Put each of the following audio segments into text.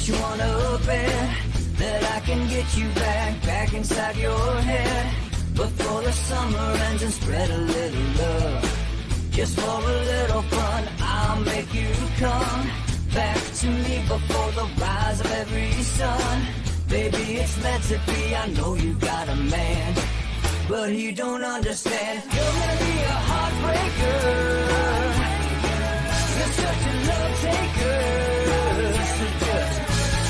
you wanna bet that I can get you back inside your head before the summer ends and spread a little love. Just for a little fun, I'll make you come back to me before the rise of every sun. Baby, it's meant to be, I know you got a man, but he don't understand. You're gonna be a heartbreaker. You're such a love taker. So just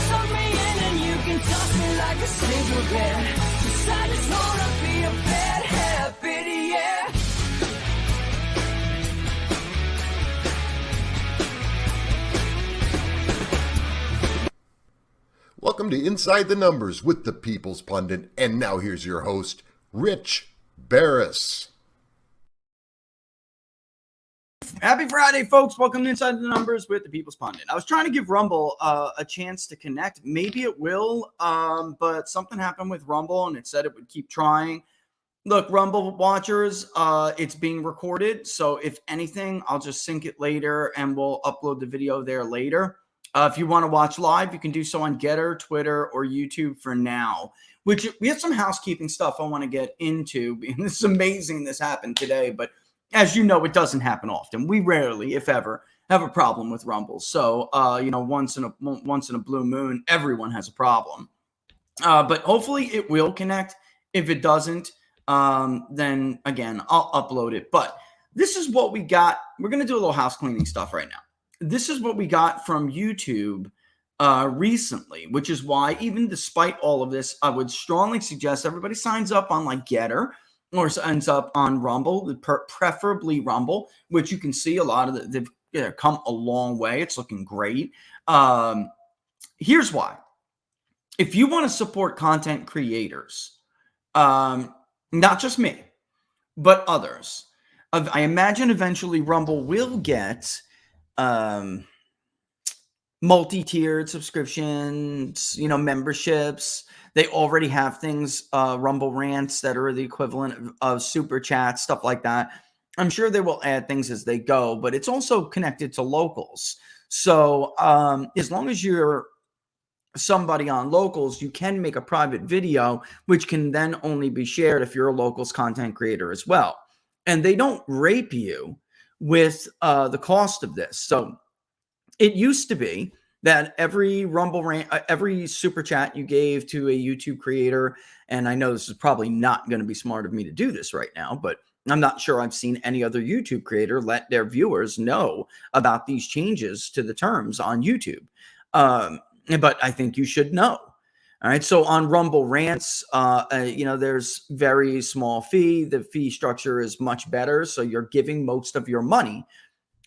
suck me in and you can toss me like a cigarette. 'Cause I just wanna be a bad habit, yeah. Welcome to Inside the Numbers with the People's Pundit. And now here's your host, Rich Barris. Happy Friday, folks. Welcome to Inside the Numbers with the People's Pundit. I was trying to give Rumble a chance to connect. Maybe it will, but something happened with Rumble, and it said it would keep trying. Look, Rumble watchers, it's being recorded. So if anything, I'll just sync it later, and we'll upload the video there later. If you want to watch live, you can do so on Getter, Twitter, or YouTube for now. Which we have some housekeeping stuff I want to get into. And this is amazing this happened today, but as you know, it doesn't happen often. We rarely, if ever, have a problem with Rumble. So, once in a blue moon, everyone has a problem. But hopefully it will connect. If it doesn't, then again, I'll upload it. But this is what we got. We're going to do a little house cleaning stuff right now. This is what we got from YouTube recently, which is why, even despite all of this, I would strongly suggest everybody signs up on like Getter or signs up on Rumble, preferably Rumble, which you can see a lot of they've come a long way. It's looking great. Here's why. If you want to support content creators, not just me, but others, I imagine eventually Rumble will get multi-tiered subscriptions, memberships. They already have things, Rumble rants that are the equivalent of super chats, stuff like that. I'm sure they will add things as they go, but it's also connected to locals. So as long as you're somebody on locals, you can make a private video, which can then only be shared if you're a locals content creator as well. And they don't rape you with the cost of this. So it used to be that every Rumble rant, every super chat you gave to a YouTube creator, and I know this is probably not going to be smart of me to do this right now, but I'm not sure I've seen any other YouTube creator let their viewers know about these changes to the terms on YouTube. But I think you should know. All right. So on Rumble rants, there's very small fee. The fee structure is much better. So you're giving most of your money,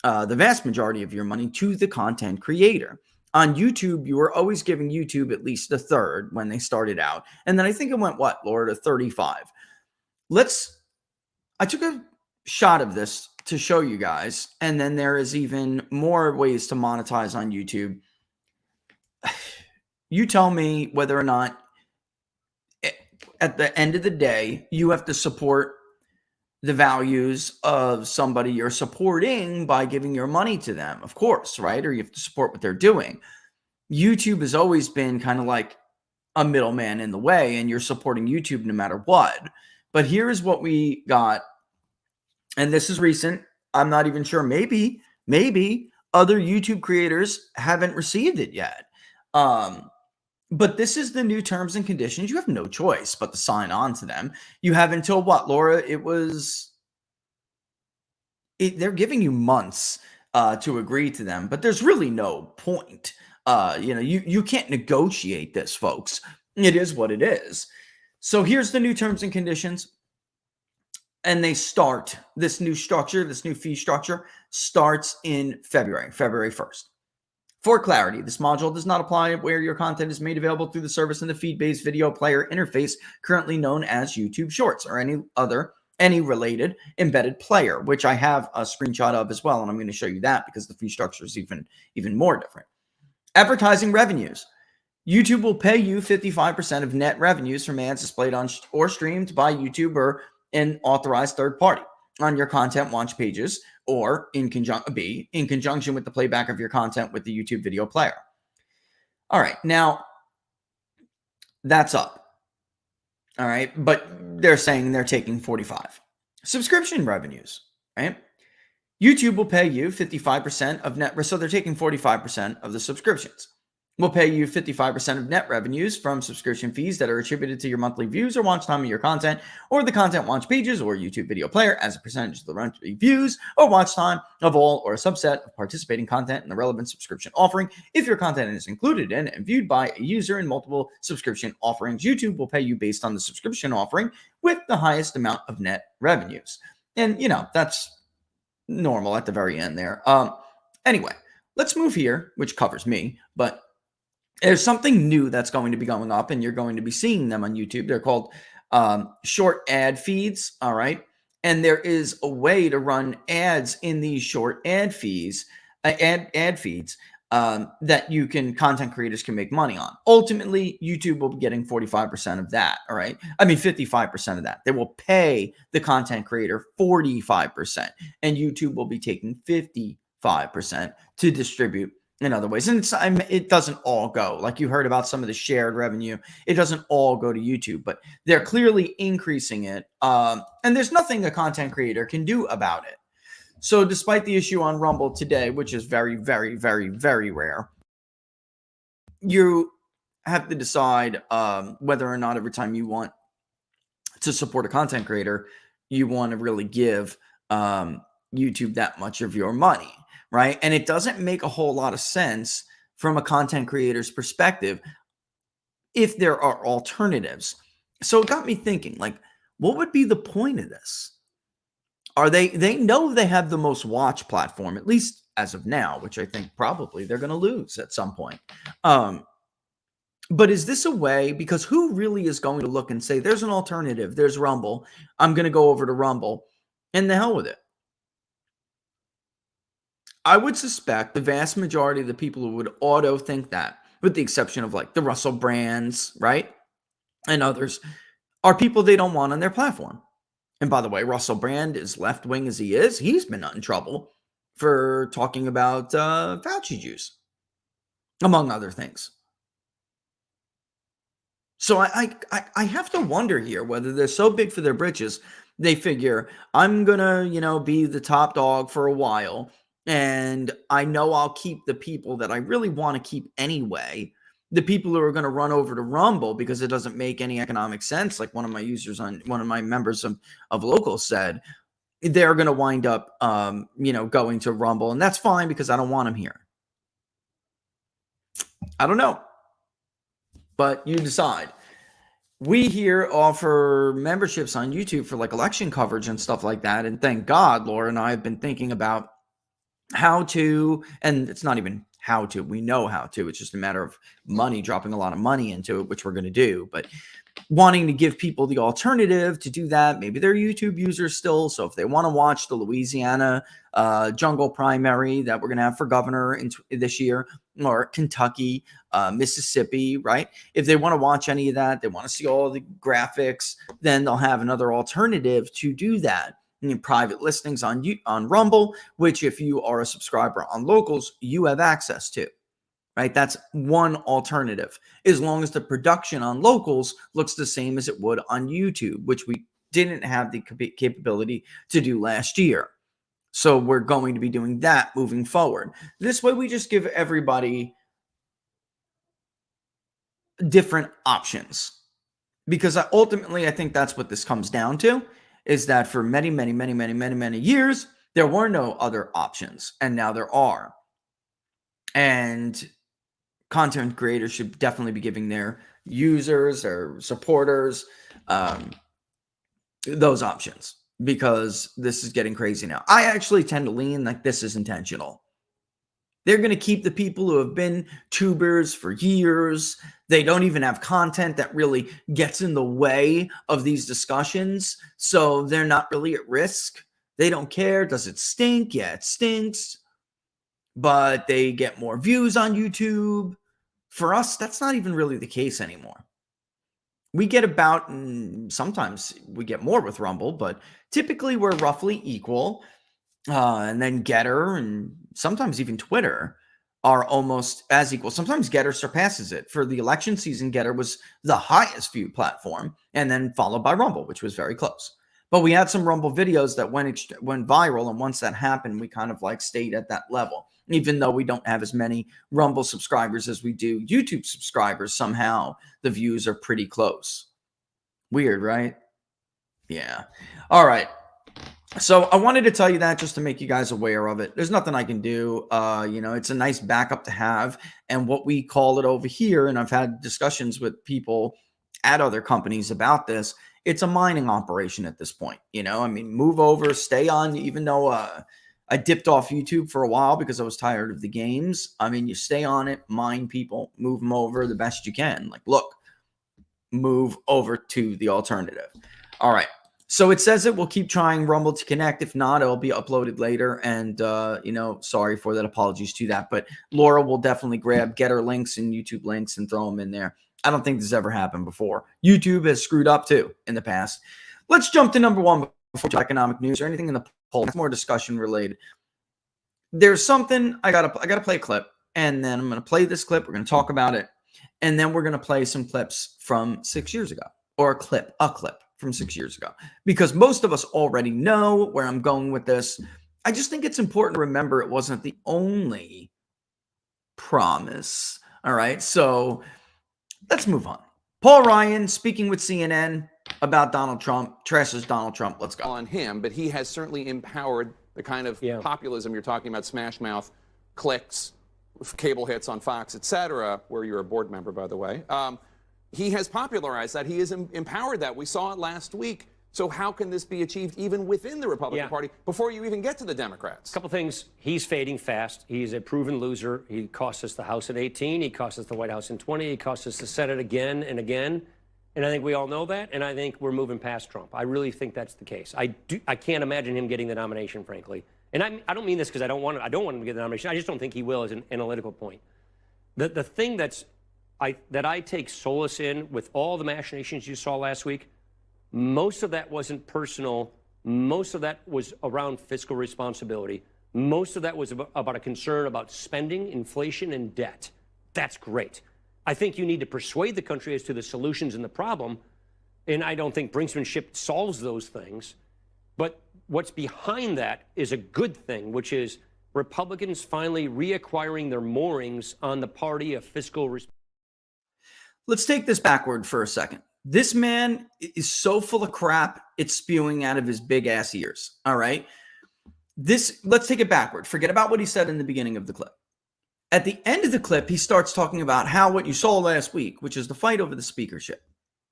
the vast majority of your money, to the content creator. On YouTube, you were always giving YouTube at least a third when they started out. And then I think it went, Laura, to 35. I took a shot of this to show you guys. And then there is even more ways to monetize on YouTube. You tell me whether or not at the end of the day, you have to support the values of somebody you're supporting by giving your money to them, of course, right? Or you have to support what they're doing. YouTube has always been kind of like a middleman in the way, and you're supporting YouTube no matter what. But here's what we got. And this is recent. I'm not even sure. Maybe other YouTube creators haven't received it yet. But this is the new terms and conditions. You have no choice but to sign on to them. You have until what, Laura? They're giving you months to agree to them, but there's really no point. You can't negotiate this, folks. It is what it is. So here's the new terms and conditions. And they start this new structure, this new fee structure starts in February 1st. For clarity, this module does not apply where your content is made available through the service in the feed-based video player interface currently known as YouTube Shorts or any related embedded player, which I have a screenshot of as well, and I'm going to show you that because the fee structure is even more different. Advertising revenues. YouTube will pay you 55% of net revenues from ads displayed on or streamed by YouTube or an authorized third party on your content launch pages or in conjunction with the playback of your content with the YouTube video player. All right, now that's up. All right, but they're saying they're taking 45. Subscription revenues, right? YouTube will pay you 55% of net, so they're taking 45% of the subscriptions. We'll pay you 55% of net revenues from subscription fees that are attributed to your monthly views or watch time of your content, or the content watch pages or YouTube video player as a percentage of the monthly views or watch time of all or a subset of participating content in the relevant subscription offering. If your content is included in and viewed by a user in multiple subscription offerings, YouTube will pay you based on the subscription offering with the highest amount of net revenues. And, that's normal at the very end there. Anyway, let's move here, which covers me, but there's something new that's going to be going up, and you're going to be seeing them on YouTube. They're called short ad feeds, all right? And there is a way to run ads in these short ad feeds, ad feeds that content creators can make money on. Ultimately, YouTube will be getting 45% of that, all right? I mean, 55% of that. They will pay the content creator 45%, and YouTube will be taking 55% to distribute in other ways. And it doesn't all go, like you heard about some of the shared revenue. It doesn't all go to YouTube, but they're clearly increasing it. And there's nothing a content creator can do about it. So despite the issue on Rumble today, which is very, very, very, very rare, you have to decide whether or not every time you want to support a content creator, you want to really give YouTube that much of your money. Right. And it doesn't make a whole lot of sense from a content creator's perspective if there are alternatives. So it got me thinking, like, what would be the point of this? They know they have the most watch platform, at least as of now, which I think probably they're going to lose at some point. But is this a way, because who really is going to look and say, there's an alternative, there's Rumble, I'm going to go over to Rumble, and the hell with it? I would suspect the vast majority of the people who would auto think that, with the exception of like the Russell Brands, right, and others, are people they don't want on their platform. And by the way, Russell Brand, as left-wing as he is, he's been in trouble for talking about Fauci juice, among other things. So I have to wonder here whether they're so big for their britches, they figure, I'm going to, be the top dog for a while, and I know I'll keep the people that I really want to keep anyway. The people who are going to run over to Rumble because it doesn't make any economic sense, like one of my members of Local said, they're going to wind up, going to Rumble, and that's fine because I don't want them here. I don't know, but you decide. We here offer memberships on YouTube for like election coverage and stuff like that, and thank God, Laura and I have been thinking about how to, and it's not even how to, we know how to, it's just a matter of money, dropping a lot of money into it, which we're going to do, but wanting to give people the alternative to do that. Maybe they're YouTube users still, so if they want to watch the Louisiana jungle primary that we're going to have for governor this year, or Kentucky, Mississippi, right? If they want to watch any of that, they want to see all the graphics, then they'll have another alternative to do that. Private listings on Rumble, which if you are a subscriber on Locals, you have access to, right? That's one alternative, as long as the production on Locals looks the same as it would on YouTube, which we didn't have the capability to do last year. So we're going to be doing that moving forward. This way we just give everybody different options, because ultimately I think that's what this comes down to, is that for many, many, many, many, many, many years, there were no other options, and now there are. And content creators should definitely be giving their users or supporters those options, because this is getting crazy now. I actually tend to lean like this is intentional. They're going to keep the people who have been tubers for years. They don't even have content that really gets in the way of these discussions, so they're not really at risk. They don't care. Does it stink? Yeah, it stinks. But they get more views on YouTube. For us, that's not even really the case anymore. We get about, sometimes we get more with Rumble, but typically we're roughly equal. And then Getter and sometimes even Twitter are almost as equal. Sometimes Getter surpasses it. For the election season, Getter was the highest viewed platform, and then followed by Rumble, which was very close. But we had some Rumble videos that went viral, and once that happened, we kind of like stayed at that level. Even though we don't have as many Rumble subscribers as we do YouTube subscribers, somehow the views are pretty close. Weird, right? Yeah. All right. So I wanted to tell you that just to make you guys aware of it. There's nothing I can do. It's a nice backup to have. And what we call it over here, and I've had discussions with people at other companies about this, it's a mining operation at this point. Move over, stay on, even though I dipped off YouTube for a while because I was tired of the games. You stay on it, mine people, move them over the best you can. Like, look, move over to the alternative. All right. So it says it will keep trying Rumble to connect. If not, it'll be uploaded later. And, sorry for that. Apologies to that. But Laura will definitely grab Getter links and YouTube links and throw them in there. I don't think this has ever happened before. YouTube has screwed up, too, in the past. Let's jump to number one before economic news or anything in the poll. It's more discussion related. There's something I gotta play a clip. And then I'm going to play this clip. We're going to talk about it. And then we're going to play some clips from 6 years ago. Or a clip from 6 years ago, because most of us already know where I'm going with this. I just think it's important to remember it wasn't the only promise. All right. So let's move on. Paul Ryan speaking with CNN about Donald Trump, trashes Donald Trump. Let's go. On him, but he has certainly empowered the kind of populism you're talking about, smash mouth, clicks, cable hits on Fox, etc., where you're a board member, by the way. He has popularized that. He has empowered that. We saw it last week. So how can this be achieved even within the Republican Party before you even get to the Democrats? A couple things. He's fading fast. He's a proven loser. He cost us the House in 18. He cost us the White House in 20. He cost us the Senate again and again. And I think we all know that. And I think we're moving past Trump. I really think that's the case. I can't imagine him getting the nomination, frankly. And I don't mean this because I don't want him to get the nomination. I just don't think he will as an analytical point. The thing that I take solace in with all the machinations you saw last week, most of that wasn't personal. Most of that was around fiscal responsibility. Most of that was about a concern about spending, inflation, and debt. That's great. I think you need to persuade the country as to the solutions and the problem. And I don't think brinksmanship solves those things. But what's behind that is a good thing, which is Republicans finally reacquiring their moorings on the party of fiscal responsibility. Let's take this backward for a second. This man is so full of crap, it's spewing out of his big ass ears. All right. Let's take it backward. Forget about what he said in the beginning of the clip. At the end of the clip, he starts talking about how what you saw last week, which is the fight over the speakership,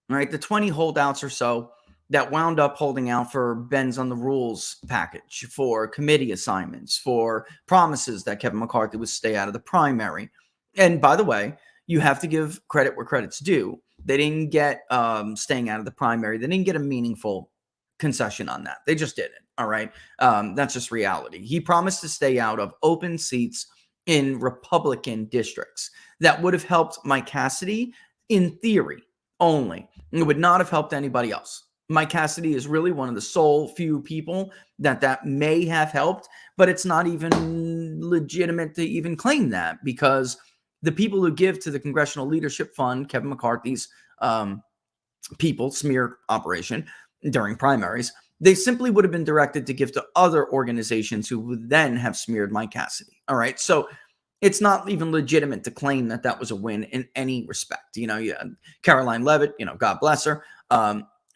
right? The 20 holdouts or so that wound up holding out for bends on the rules package, for committee assignments, for promises that Kevin McCarthy would stay out of the primary. And by the way, you have to give credit where credit's due. They didn't get staying out of the primary. They didn't get a meaningful concession on that. They just didn't. All right. That's just reality. He promised to stay out of open seats in Republican districts. That would have helped Mike Cassidy in theory only. It would not have helped anybody else. Mike Cassidy is really one of the sole few people that may have helped, but it's not even legitimate to even claim that, because the people who give to the Congressional Leadership Fund, Kevin McCarthy's people, smear operation during primaries, they simply would have been directed to give to other organizations who would then have smeared Mike Cassidy. All right. So it's not even legitimate to claim that that was a win in any respect. Caroline Leavitt, God bless her.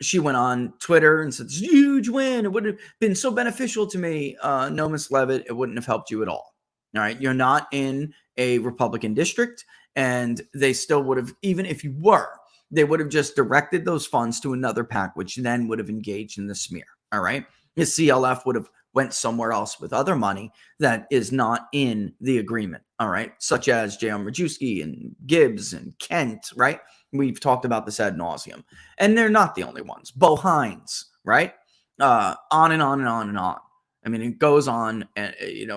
She went on Twitter and said, it's a huge win. It would have been so beneficial to me. No, Miss Leavitt, it wouldn't have helped you at all. All right. You're not in a Republican district, and they still would have, even if you were, they would have just directed those funds to another PAC, which then would have engaged in the smear. All right. The CLF would have went somewhere else with other money that is not in the agreement. All right. Such as J.M. Majewski and Gibbs and Kent. Right. We've talked about this ad nauseum, and they're not the only ones. Bo Hines. Right. On and on and on and on. I mean, it goes on,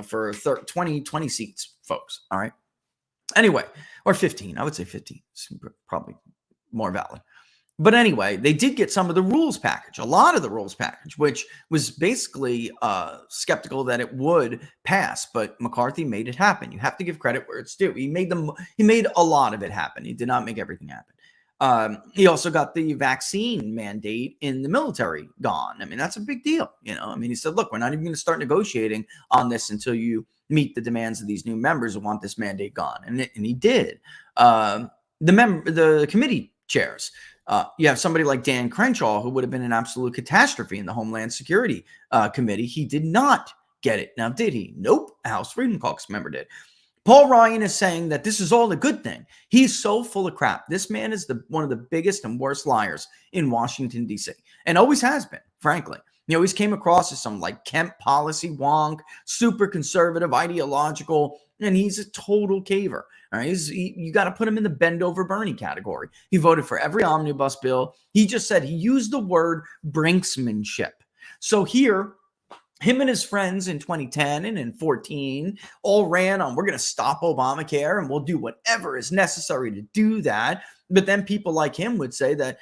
for 20 seats, folks. All right. Anyway, or 15. I would say 15. It's probably more valid. But anyway, they did get some of the rules package, a lot of the rules package, which was basically skeptical that it would pass. But McCarthy made it happen. You have to give credit where it's due. He made a lot of it happen. He did not make everything happen. He also got the vaccine mandate in the military gone. I mean, that's a big deal. You know, I mean, he said, look, we're not even going to start negotiating on this until you meet the demands of these new members who want this mandate gone. And he did. The committee chairs. You have somebody like Dan Crenshaw, who would have been an absolute catastrophe in the Homeland Security Committee. He did not get it. Now, did he? Nope. A House Freedom Caucus member did. Paul Ryan is saying that this is all a good thing. He's so full of crap. This man is one of the biggest and worst liars in Washington, D.C., and always has been, frankly. He always came across as some like Kemp policy wonk, super conservative, ideological, and he's a total caver. All right, you got to put him in the bend over Bernie category. He voted for every omnibus bill. He just said he used the word brinksmanship. So here, him and his friends in 2010 and in 2014 all ran on, we're going to stop Obamacare and we'll do whatever is necessary to do that. But then people like him would say that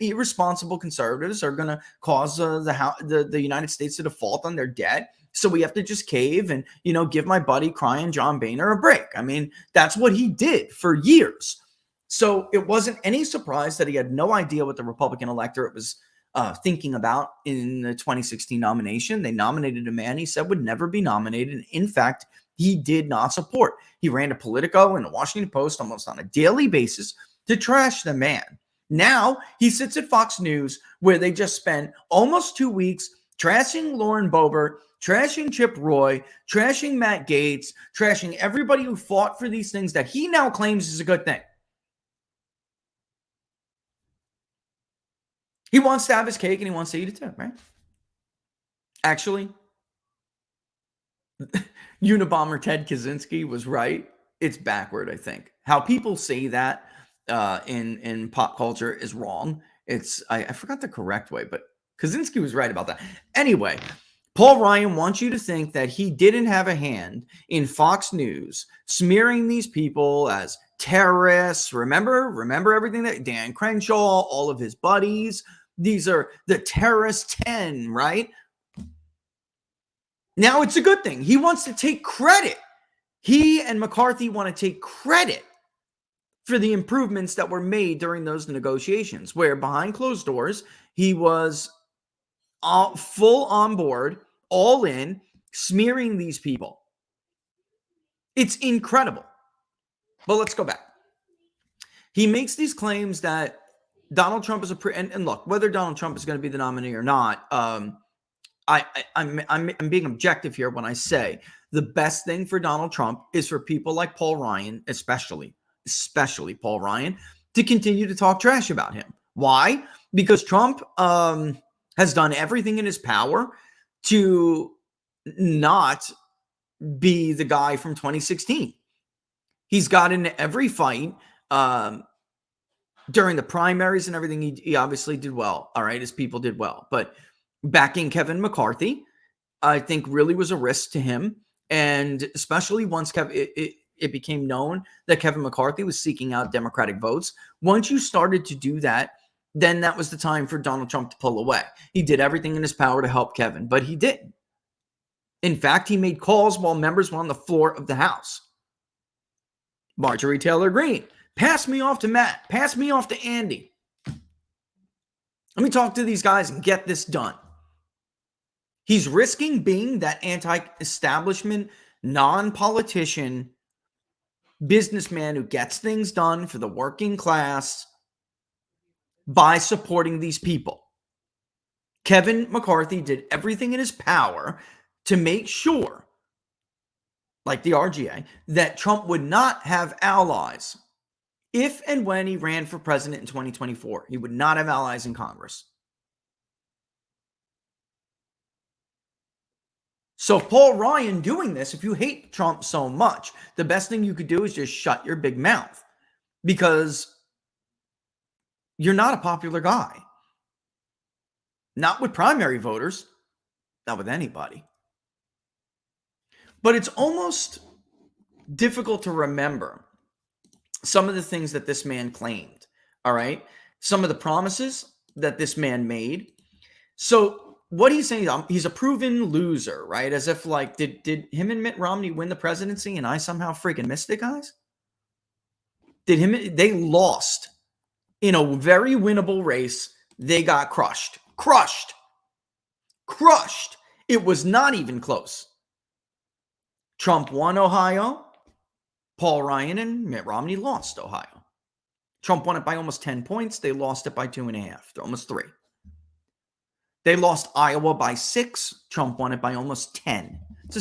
irresponsible conservatives are going to cause the United States to default on their debt. So we have to just cave and, you know, give my buddy crying John Boehner a break. I mean, that's what he did for years. So it wasn't any surprise that he had no idea what the Republican electorate was thinking about in the 2016 nomination. They nominated a man he said would never be nominated. In fact, he did not support. He ran to Politico and the Washington Post almost on a daily basis to trash the man. Now he sits at Fox News, where they just spent almost 2 weeks trashing Lauren Boebert, trashing Chip Roy, trashing Matt Gaetz, trashing everybody who fought for these things that he now claims is a good thing. He wants to have his cake and he wants to eat it too, right? Actually, Unabomber Ted Kaczynski was right. It's backward, I think. How people say that in pop culture is wrong. I forgot the correct way, but Kaczynski was right about that. Anyway, Paul Ryan wants you to think that he didn't have a hand in Fox News smearing these people as terrorists. Remember everything that Dan Crenshaw, all of his buddies, these are the terrorist 10, right? Now it's a good thing. He wants to take credit. He and McCarthy want to take credit for the improvements that were made during those negotiations, where behind closed doors, he was full on board, all in, smearing these people. It's incredible. But let's go back. He makes these claims that Donald Trump is and look, whether Donald Trump is going to be the nominee or not, I'm being objective here when I say the best thing for Donald Trump is for people like Paul Ryan, especially Paul Ryan, to continue to talk trash about him. Why? Because Trump has done everything in his power to not be the guy from 2016. He's got into every fight during the primaries and everything. He obviously did well. All right, his people did well. But backing Kevin McCarthy, I think, really was a risk to him. And especially once it became known that Kevin McCarthy was seeking out Democratic votes. Once you started to do that, then that was the time for Donald Trump to pull away. He did everything in his power to help Kevin, but he didn't. In fact, he made calls while members were on the floor of the House. Marjorie Taylor Greene, pass me off to Matt, pass me off to Andy. Let me talk to these guys and get this done. He's risking being that anti-establishment, non-politician businessman who gets things done for the working class by supporting these people. Kevin McCarthy did everything in his power to make sure, like the RGA, that Trump would not have allies if and when he ran for president in 2024. He would not have allies in Congress. So Paul Ryan doing this, if you hate Trump so much, the best thing you could do is just shut your big mouth, because you're not a popular guy. Not with primary voters, not with anybody. But it's almost difficult to remember some of the things that this man claimed. All right. some of the promises that this man made. So what he's saying, he's a proven loser, right? As if like, did him and Mitt Romney win the presidency and I somehow freaking missed it, guys? They lost in a very winnable race. They got crushed. It was not even close. Trump won Ohio. Paul Ryan and Mitt Romney lost Ohio. Trump won it by almost 10 points. They lost it by 2.5, almost 3. They lost Iowa by 6. Trump won it by almost 10. It's a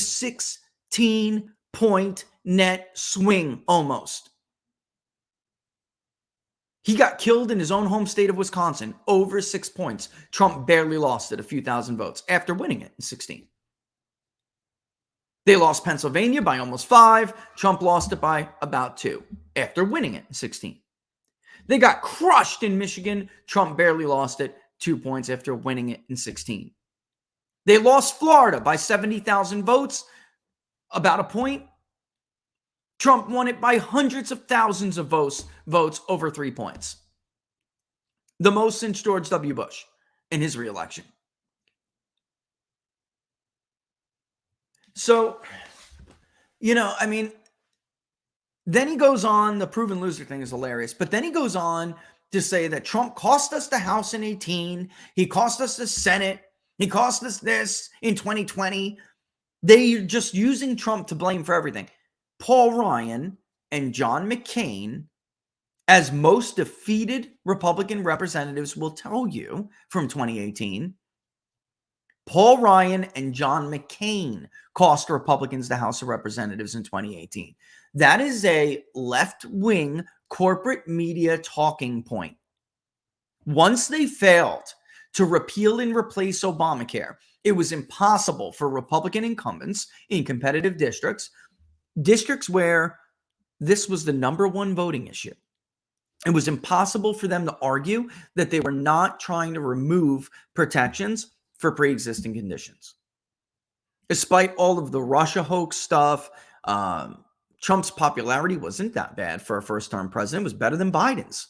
16-point net swing almost. He got killed in his own home state of Wisconsin, over 6 points. Trump barely lost it, a few thousand votes, after winning it in 16. They lost Pennsylvania by almost 5. Trump lost it by about 2, after winning it in 16. They got crushed in Michigan. Trump barely lost it, 2 points after winning it in 16. They lost Florida by 70,000 votes, about a point. Trump won it by hundreds of thousands of votes over 3 points. The most since George W. Bush in his reelection. So, then he goes on, the proven loser thing is hilarious, but then he goes on to say that Trump cost us the House in 18, he cost us the Senate, he cost us this in 2020. They're just using Trump to blame for everything. Paul Ryan and John McCain, as most defeated Republican representatives will tell you from 2018, Paul Ryan and John McCain cost Republicans the House of Representatives in 2018. That is a left-wing corporate media talking point. Once they failed to repeal and replace Obamacare, it was impossible for Republican incumbents in competitive districts where this was the number one voting issue. It was impossible for them to argue that they were not trying to remove protections for pre-existing conditions. Despite all of the Russia hoax stuff, Trump's popularity wasn't that bad for a first-term president. It was better than Biden's.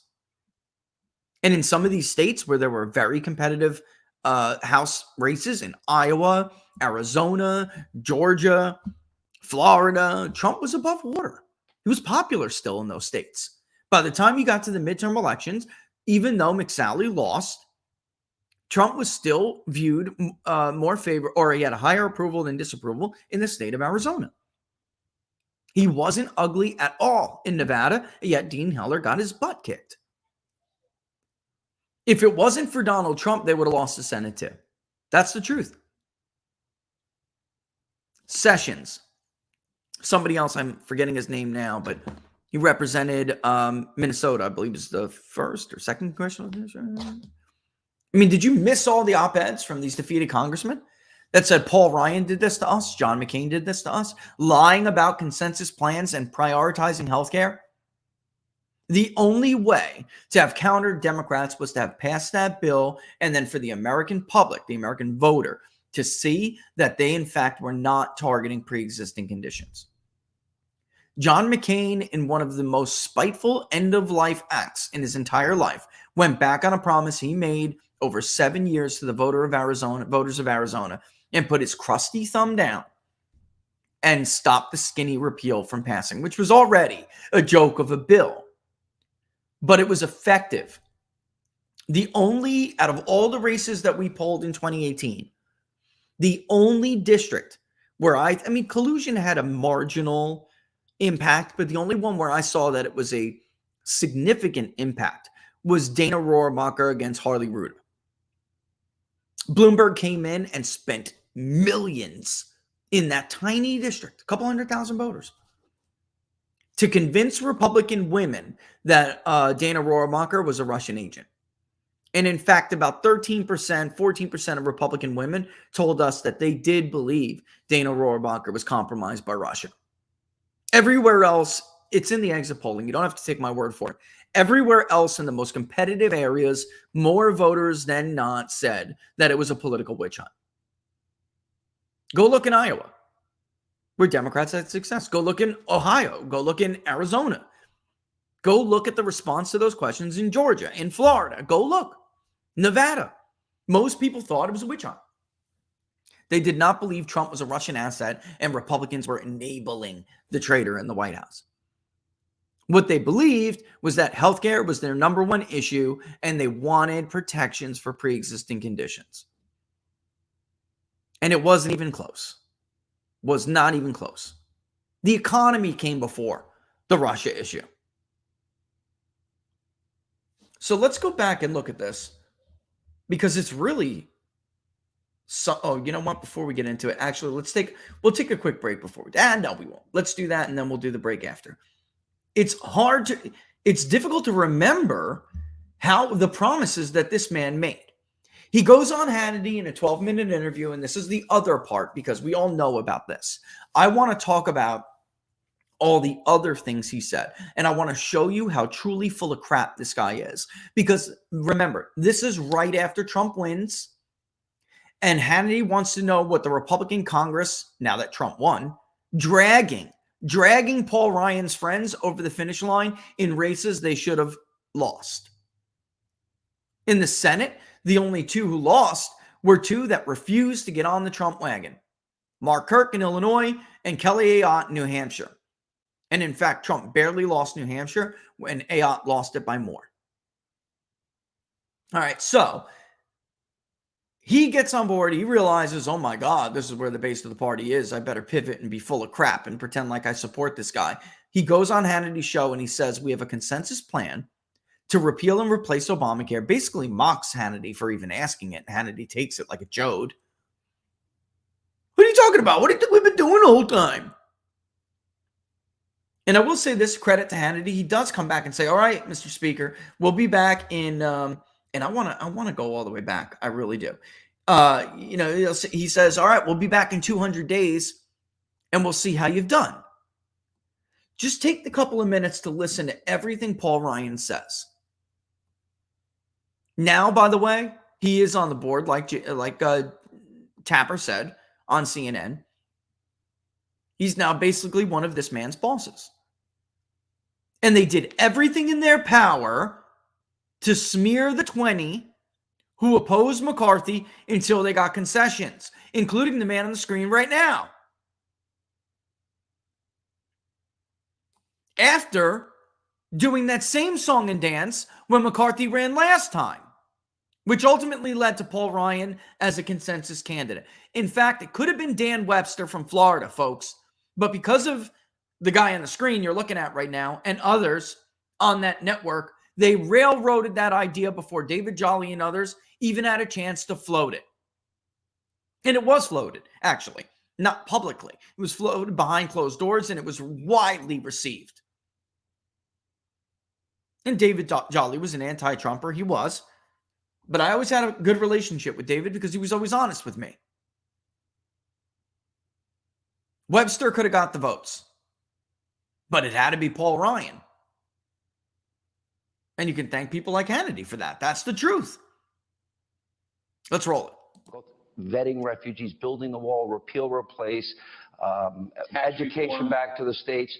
And in some of these states where there were very competitive House races in Iowa, Arizona, Georgia, Florida, Trump was above water. He was popular still in those states. By the time you got to the midterm elections, even though McSally lost, Trump was still viewed more favor, or he had a higher approval than disapproval in the state of Arizona. He wasn't ugly at all in Nevada, yet Dean Heller got his butt kicked. If it wasn't for Donald Trump, they would have lost the Senate too. That's the truth. Sessions. Somebody else, I'm forgetting his name now, but he represented Minnesota, I believe is the first or second congressional district. I mean, did you miss all the op-eds from these defeated congressmen that said Paul Ryan did this to us, John McCain did this to us, lying about consensus plans and prioritizing healthcare? The only way to have countered Democrats was to have passed that bill, and then for the American public, the American voter, to see that they, in fact, were not targeting pre-existing conditions. John McCain, in one of the most spiteful end-of-life acts in his entire life, went back on a promise he made over 7 years to the voters of Arizona, and put his crusty thumb down and stopped the skinny repeal from passing, which was already a joke of a bill. But it was effective. The only, out of all the races that we polled in 2018, the only district where I mean, collusion had a marginal impact, but the only one where I saw that it was a significant impact was Dana Rohrabacher against Harley Reuter. Bloomberg came in and spent millions in that tiny district, a couple 100,000 voters, to convince Republican women that Dana Rohrabacher was a Russian agent. And in fact, about 13%, 14% of Republican women told us that they did believe Dana Rohrabacher was compromised by Russia. Everywhere else, it's in the exit polling. You don't have to take my word for it. Everywhere else in the most competitive areas, more voters than not said that it was a political witch hunt. Go look in Iowa, where Democrats had success. Go look in Ohio. Go look in Arizona. Go look at the response to those questions in Georgia, in Florida. Go look. Nevada. Most people thought it was a witch hunt. They did not believe Trump was a Russian asset and Republicans were enabling the traitor in the White House. What they believed was that healthcare was their number one issue and they wanted protections for pre-existing conditions. And it wasn't even close. Was not even close. The economy came before the Russia issue. So let's go back and look at this because it's really so. Oh, you know what? Before we get into it, actually, we'll take a quick break before we. No, we won't. Let's do that, and then we'll do the break after. It's difficult to remember how the promises that this man made. He goes on Hannity in a 12-minute interview, and this is the other part because we all know about this. I want to talk about all the other things he said. And I want to show you how truly full of crap this guy is. Because remember, this is right after Trump wins. And Hannity wants to know what the Republican Congress, now that Trump won, dragging Paul Ryan's friends over the finish line in races they should have lost. In the Senate, the only two who lost were two that refused to get on the Trump wagon. Mark Kirk in Illinois and Kelly Ayotte in New Hampshire. And in fact, Trump barely lost New Hampshire when Ayotte lost it by more. All right, so he gets on board. He realizes, oh my God, this is where the base of the party is. I better pivot and be full of crap and pretend like I support this guy. He goes on Hannity's show and he says, we have a consensus plan to repeal and replace Obamacare. Basically mocks Hannity for even asking it. Hannity takes it like a chode. What are you talking about? What do you think we've been doing the whole time? And I will say this, credit to Hannity. He does come back and say, all right, Mr. Speaker, we'll be back in, and I want to go all the way back. I really do. He says, all right, we'll be back in 200 days and we'll see how you've done. Just take the couple of minutes to listen to everything Paul Ryan says. Now, by the way, he is on the board, like Tapper said on CNN. He's now basically one of this man's bosses. And they did everything in their power to smear the 20 who opposed McCarthy until they got concessions, including the man on the screen right now. After doing that same song and dance when McCarthy ran last time, which ultimately led to Paul Ryan as a consensus candidate. In fact, it could have been Dan Webster from Florida, folks. But because of the guy on the screen you're looking at right now and others on that network, they railroaded that idea before David Jolly and others even had a chance to float it. And it was floated, actually, not publicly. It was floated behind closed doors and it was widely received. And David Jolly was an anti-Trumper. He was. But I always had a good relationship with David because he was always honest with me. Webster could have got the votes, but it had to be Paul Ryan. And you can thank people like Hannity for that. That's the truth. Let's roll it. Vetting refugees, building the wall, repeal, replace, education back to the states,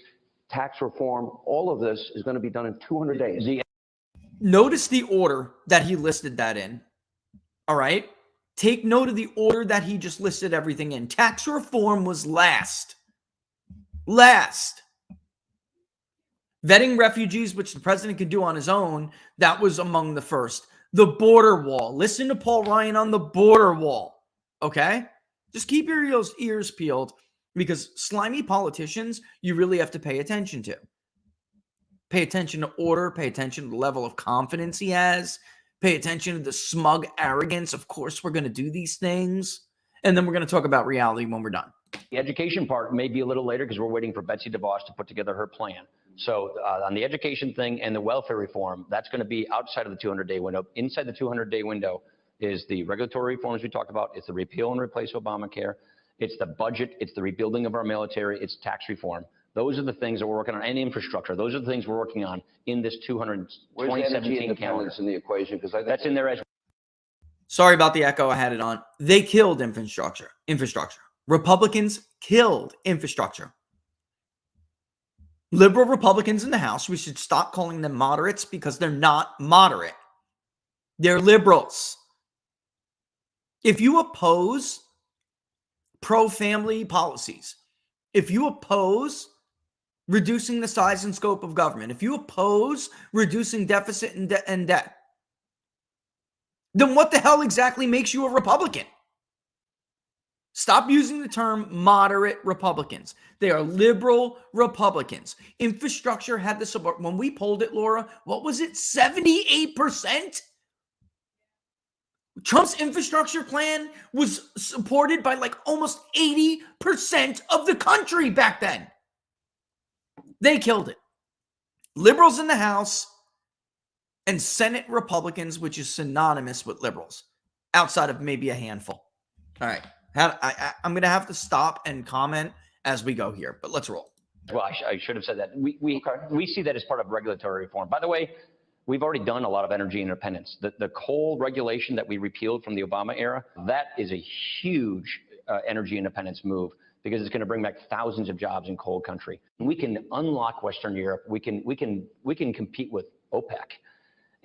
tax reform, all of this is going to be done in 200 days. Notice the order that he listed that in. All right? Take note of the order that he just listed everything in. Tax reform was last. Last. Vetting refugees, which the president could do on his own, that was among the first. The border wall. Listen to Paul Ryan on the border wall. Okay? Just keep your ears peeled because slimy politicians, you really have to pay attention to. Pay attention to order. Pay attention to the level of confidence he has. Pay attention to the smug arrogance. Of course, we're going to do these things. And then we're going to talk about reality when we're done. The education part may be a little later because we're waiting for Betsy DeVos to put together her plan. So on the education thing and the welfare reform, that's going to be outside of the 200-day window. Inside the 200-day window is the regulatory reforms we talked about. It's the repeal and replace Obamacare. It's the budget. It's the rebuilding of our military. It's tax reform. Those are the things that we're working on, and infrastructure. Those are the things we're working on in this 2017 calendar. In the equation, because that's in there as well. Sorry about the echo. I had it on. They killed infrastructure. Republicans killed infrastructure. Liberal Republicans in the House, we should stop calling them moderates because they're not moderate. They're liberals. If you oppose pro-family policies, if you oppose reducing the size and scope of government, if you oppose reducing deficit and debt, then what the hell exactly makes you a Republican? Stop using the term moderate Republicans. They are liberal Republicans. Infrastructure had the support. When we polled it, Laura, what was it? 78%? Trump's infrastructure plan was supported by like almost 80% of the country back then. They killed it. Liberals in the House and Senate Republicans, which is synonymous with liberals, outside of maybe a handful. All right. I'm going to have to stop and comment as we go here, but let's roll. Well, I should have said that. We see that as part of regulatory reform. By the way, we've already done a lot of energy independence. The coal regulation that we repealed from the Obama era, that is a huge energy independence move because it's going to bring back thousands of jobs in coal country. We can unlock Western Europe. We can compete with OPEC,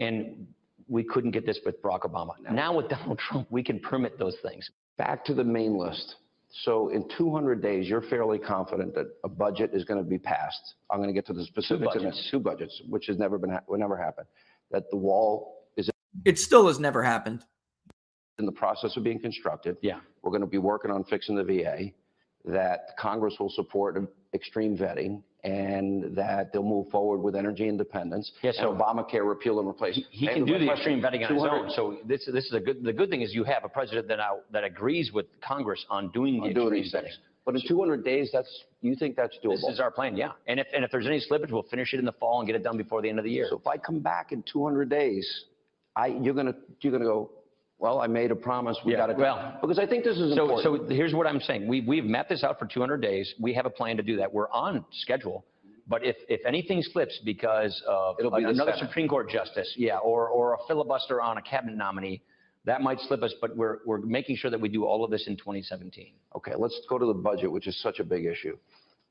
and we couldn't get this with Barack Obama. Now with Donald Trump, we can permit those things. Back to the main list. So in 200 days, you're fairly confident that a budget is going to be passed. I'm going to get to the specifics in two budgets, which has never happened. That the wall is. It still has never happened. In the process of being constructed. Yeah. We're going to be working on fixing the VA. That Congress will support extreme vetting, and that they'll move forward with energy independence. Yes, and Obamacare repeal and replace. He can do the extreme vetting on his own. So this is the good thing is you have a president that agrees with Congress on doing these vetting. But in 200 days, you think that's doable? This is our plan, yeah. And if there's any slippage, we'll finish it in the fall and get it done before the end of the year. So if I come back in 200 days, you're gonna go, well, I made a promise. We got to because I think this is important. So here's what I'm saying. We've mapped this out for 200 days. We have a plan to do that. We're on schedule. But if anything slips because of another Supreme Court justice, or a filibuster on a cabinet nominee, that might slip us. But we're making sure that we do all of this in 2017. Okay, let's go to the budget, which is such a big issue.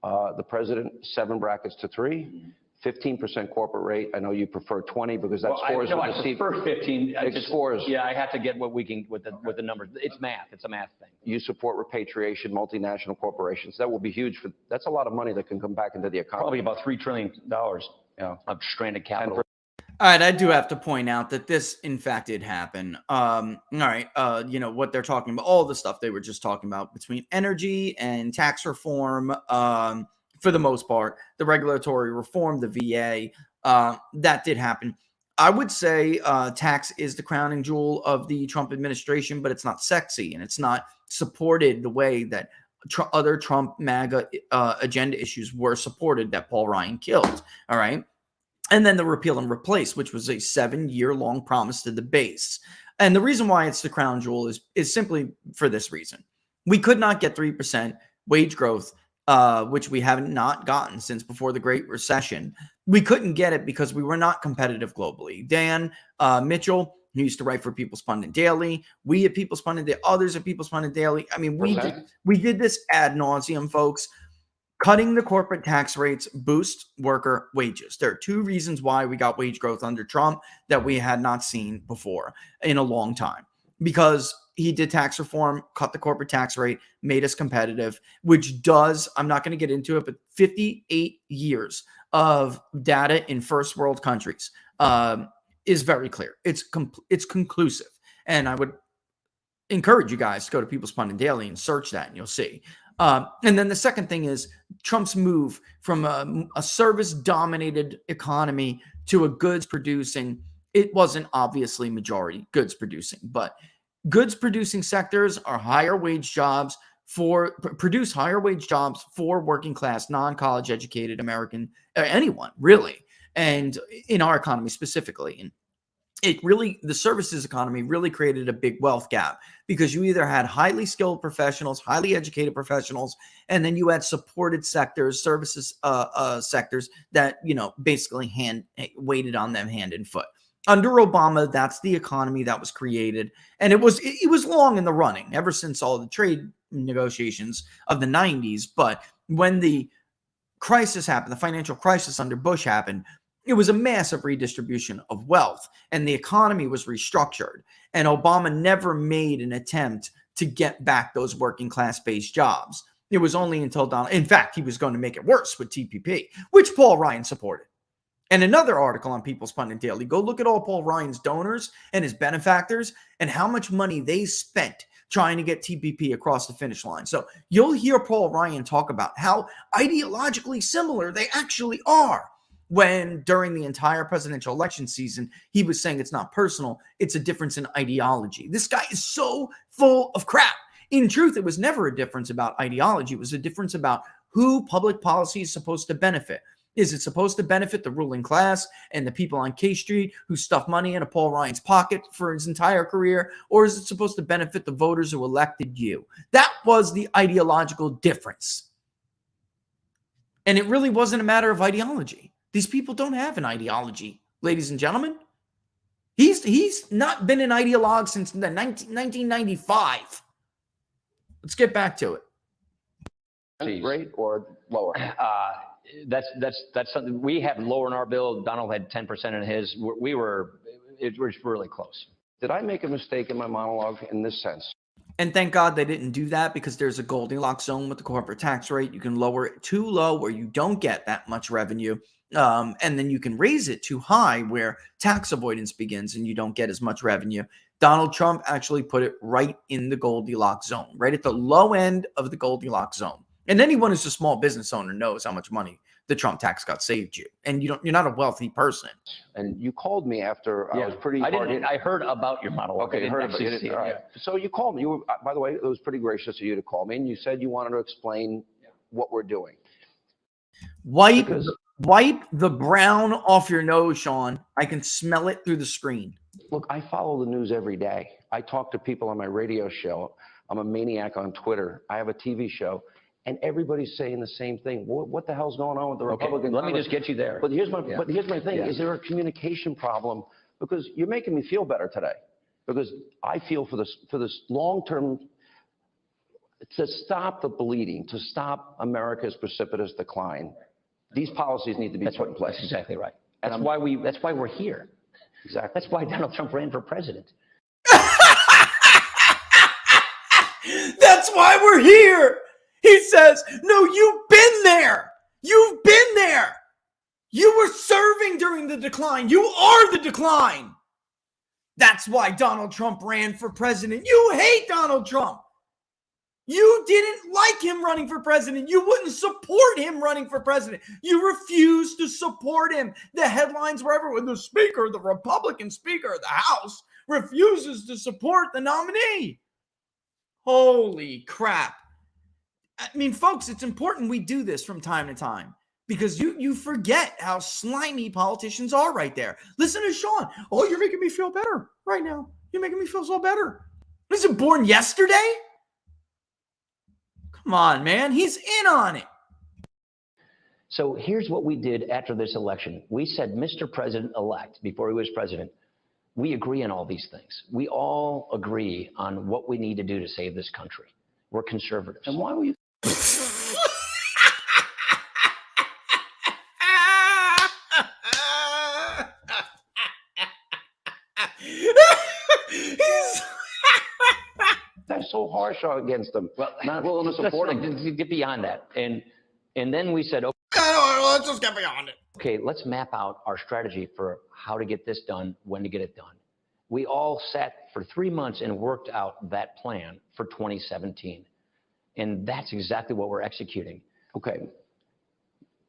The president, 7 brackets to 3. 15% corporate rate. I know you prefer 20 because that scores. I prefer 15. It scores. Yeah, I have to get what we can with the numbers. It's math. It's a math thing. You support repatriation, multinational corporations. That will be huge. That's a lot of money that can come back into the economy. Probably about $3 trillion of stranded capital. All right, I do have to point out that this, in fact, did happen. All right, what they're talking about, all the stuff they were just talking about between energy and tax reform. For the most part, the regulatory reform, the VA, that did happen. I would say tax is the crowning jewel of the Trump administration, but it's not sexy and it's not supported the way that other Trump MAGA agenda issues were supported that Paul Ryan killed. All right. And then the repeal and replace, which was a 7-year-long promise to the base. And the reason why it's the crown jewel is simply for this reason. We could not get 3% wage growth, which we have not gotten since before the Great Recession. We couldn't get it because we were not competitive globally. Dan Mitchell, who used to write for People's Pundit Daily, we at People's Pundit Daily, others at People's Pundit Daily. I mean, we did this ad nauseum, folks. Cutting the corporate tax rates boosts worker wages. There are 2 reasons why we got wage growth under Trump that we had not seen before in a long time. Because he did tax reform, cut the corporate tax rate, made us competitive, which does, I'm not going to get into it, but 58 years of data in first world countries is very clear. It's conclusive. And I would encourage you guys to go to People's Pundit Daily and search that and you'll see. And then the second thing is Trump's move from a service-dominated economy to a goods-producing. It wasn't obviously majority goods-producing, but goods-producing sectors are higher wage jobs produce higher wage jobs for working-class, non-college educated American, anyone really, and in our economy specifically. And the services economy really created a big wealth gap because you either had highly skilled professionals, highly educated professionals, and then you had supported sectors, services sectors that, basically waited on them hand and foot. Under Obama, that's the economy that was created. And it was long in the running ever since all the trade negotiations of the 90s. But when the crisis happened, the financial crisis under Bush happened, it was a massive redistribution of wealth and the economy was restructured. And Obama never made an attempt to get back those working class based jobs. It was only until Donald, in fact, he was going to make it worse with TPP, which Paul Ryan supported. And another article on People's Pundit Daily, go look at all Paul Ryan's donors and his benefactors and how much money they spent trying to get TPP across the finish line. So you'll hear Paul Ryan talk about how ideologically similar they actually are, when during the entire presidential election season, he was saying it's not personal, it's a difference in ideology. This guy is so full of crap. In truth, it was never a difference about ideology. It was a difference about who public policy is supposed to benefit. Is it supposed to benefit the ruling class and the people on K Street who stuff money into Paul Ryan's pocket for his entire career? Or is it supposed to benefit the voters who elected you? That was the ideological difference. And it really wasn't a matter of ideology. These people don't have an ideology, ladies and gentlemen. He's not been an ideologue since 1995. Let's get back to it. Rate or lower? That's something we have lower in our bill. Donald had 10% in his. It was really close. Did I make a mistake in my monologue in this sense? And thank God they didn't do that, because there's a Goldilocks zone with the corporate tax rate. You can lower it too low where you don't get that much revenue. And then you can raise it too high where tax avoidance begins and you don't get as much revenue. Donald Trump actually put it right in the Goldilocks zone, right at the low end of the Goldilocks zone. And anyone who's a small business owner knows how much money the Trump tax cut saved you. And you're not a wealthy person. And you called me after I was pretty hard hit. I heard about your monologue. Okay, you heard about it. All right. So you called me. By the way, it was pretty gracious of you to call me, and you said you wanted to explain what we're doing. Wipe the brown off your nose, Sean. I can smell it through the screen. Look, I follow the news every day. I talk to people on my radio show. I'm a maniac on Twitter. I have a TV show. And everybody's saying the same thing. What the hell's going on with the Republican Let me Congress? just get you there. But here's my thing. Is there a communication problem? Because you're making me feel better today. Because I feel for this long-term, to stop the bleeding, to stop America's precipitous decline, these policies need to be put in place. That's exactly right. That's why we're here. Exactly. That's why Donald Trump ran for president. That's why we're here. He says, no, you've been there. You've been there. You were serving during the decline. You are the decline. That's why Donald Trump ran for president. You hate Donald Trump. You didn't like him running for president. You wouldn't support him running for president. You refused to support him. The headlines were everywhere. The speaker, the Republican speaker of the House, refuses to support the nominee. Holy crap. I mean, folks, it's important we do this from time to time, because you forget how slimy politicians are right there. Listen to Sean. Oh, you're making me feel better right now. You're making me feel so better. Was it born yesterday? Come on, man. He's in on it. So here's what we did after this election. We said, Mr. President-elect, before he was president, we agree on all these things. We all agree on what we need to do to save this country. We're conservatives. And why were you? That's so harsh against them. Well, not willing to support them. Let's get beyond that. And then we said, Let's just get beyond it. okay, let's map out our strategy for how to get this done, when to get it done. We all sat for 3 months and worked out that plan for 2017. And that's exactly what we're executing. Okay.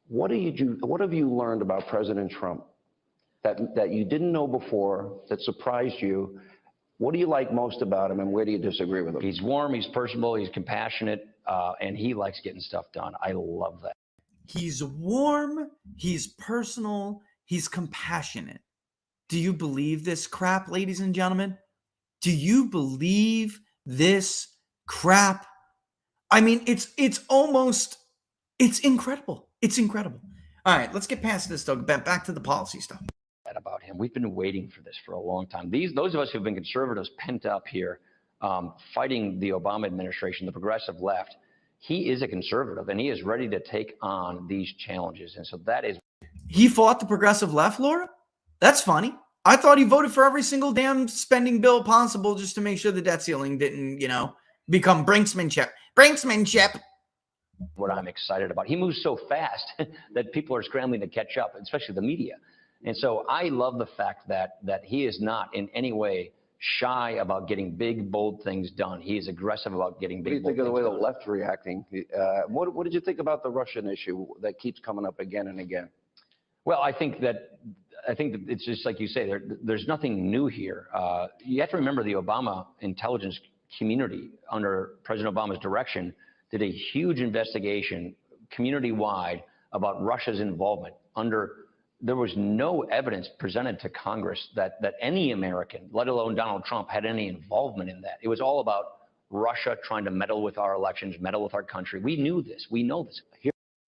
What have you learned about President Trump that you didn't know before, that surprised you? What do you like most about him, and where do you disagree with him? He's warm, he's personable, he's compassionate, and he likes getting stuff done. I love that. He's warm, he's personal, he's compassionate. Do you believe this crap, ladies and gentlemen? Do you believe this crap? I mean, it's incredible. It's incredible. All right, let's get past this, though. Back to the policy stuff. About him. We've been waiting for this for a long time. Those of us who've been conservatives pent up here, fighting the Obama administration, the progressive left, he is a conservative and he is ready to take on these challenges. And so that is. He fought the progressive left, Laura? That's funny. I thought he voted for every single damn spending bill possible just to make sure the debt ceiling didn't, become brinksmanship. Brinksmanship. What I'm excited about. He moves so fast that people are scrambling to catch up, especially the media. And so I love the fact that he is not in any way shy about getting big, bold things done. He is aggressive about getting big, bold things done. What do you think of the way the left's reacting? What did you think about the Russian issue that keeps coming up again and again? Well, I think that it's just like you say, there's nothing new here. You have to remember the Obama intelligence community under President Obama's direction did a huge investigation community-wide about Russia's involvement. There was no evidence presented to Congress that any American, let alone Donald Trump, had any involvement in that. It was all about Russia trying to meddle with our elections, meddle with our country. We knew this. We know this.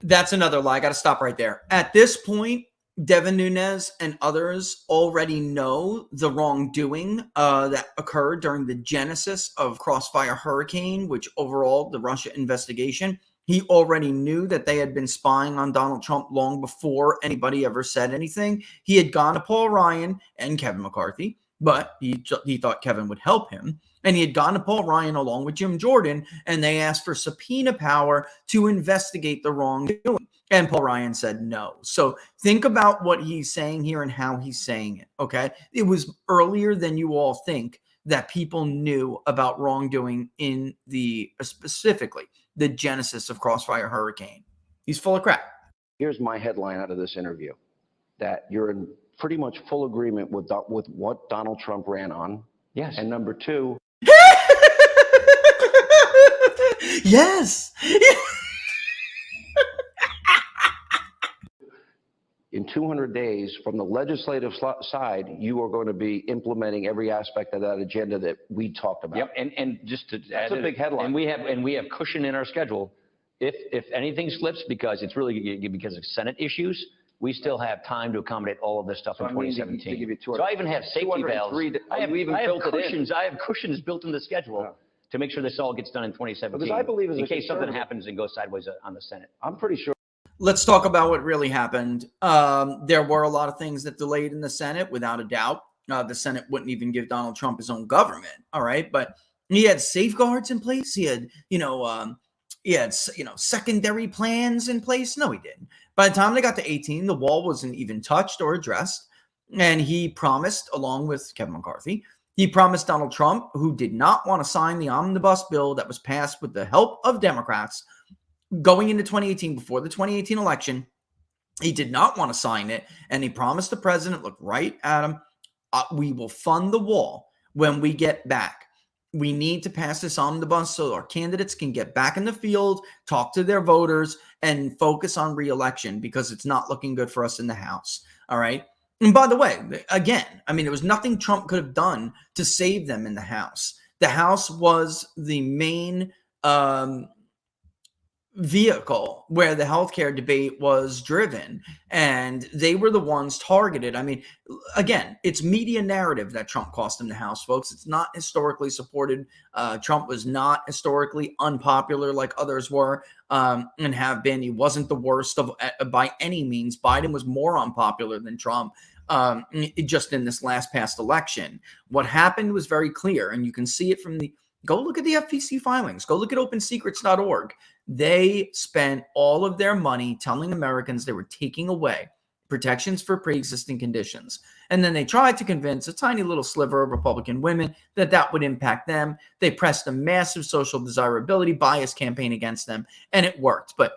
That's another lie. I got to stop right there. At this point, Devin Nunes and others already know the wrongdoing that occurred during the genesis of Crossfire Hurricane, which overall the Russia investigation. He already knew that they had been spying on Donald Trump long before anybody ever said anything. He had gone to Paul Ryan and Kevin McCarthy, but he thought Kevin would help him. And he had gone to Paul Ryan along with Jim Jordan, and they asked for subpoena power to investigate the wrongdoing. And Paul Ryan said no. So think about what he's saying here and how he's saying it, okay? It was earlier than you all think that people knew about wrongdoing in specifically the genesis of Crossfire Hurricane. He's full of crap. Here's my headline out of this interview, that you're in pretty much full agreement with what Donald Trump ran on. Yes. And number two. Yes. In 200 days, from the legislative side, you are going to be implementing every aspect of that agenda that we talked about. Yep, and just to That's a big headline. And we have cushion in our schedule. If anything slips, because it's really because of Senate issues, we still have time to accommodate all of this stuff in 2017. So I even have safety valves. I have cushions built in the schedule to make sure this all gets done in 2017. Because I believe in case something happens and goes sideways on the Senate. I'm pretty sure. Let's talk about what really happened. There were a lot of things that delayed in the Senate, without a doubt. The Senate wouldn't even give Donald Trump his own government. All right. But he had safeguards in place. He had, secondary plans in place. No, he didn't. By the time they got to 18, the wall wasn't even touched or addressed. And he promised, along with Kevin McCarthy, he promised Donald Trump, who did not want to sign the omnibus bill that was passed with the help of Democrats, going into 2018, before the 2018 election, he did not want to sign it. And he promised the president, look right at him, we will fund the wall when we get back. We need to pass this omnibus so our candidates can get back in the field, talk to their voters, and focus on re-election, because it's not looking good for us in the House. All right. And by the way, again, there was nothing Trump could have done to save them in the House. The House was the main vehicle where the healthcare debate was driven, and they were the ones targeted. Again, it's media narrative that Trump cost him the House, folks. It's not historically supported. Trump was not historically unpopular like others were and have been. He wasn't the worst by any means. Biden was more unpopular than Trump just in this last past election. What happened was very clear, and you can see it from go look at the FTC filings. Go look at opensecrets.org. They spent all of their money telling Americans they were taking away protections for pre-existing conditions. And then they tried to convince a tiny little sliver of Republican women that would impact them. They pressed a massive social desirability bias campaign against them, and it worked. But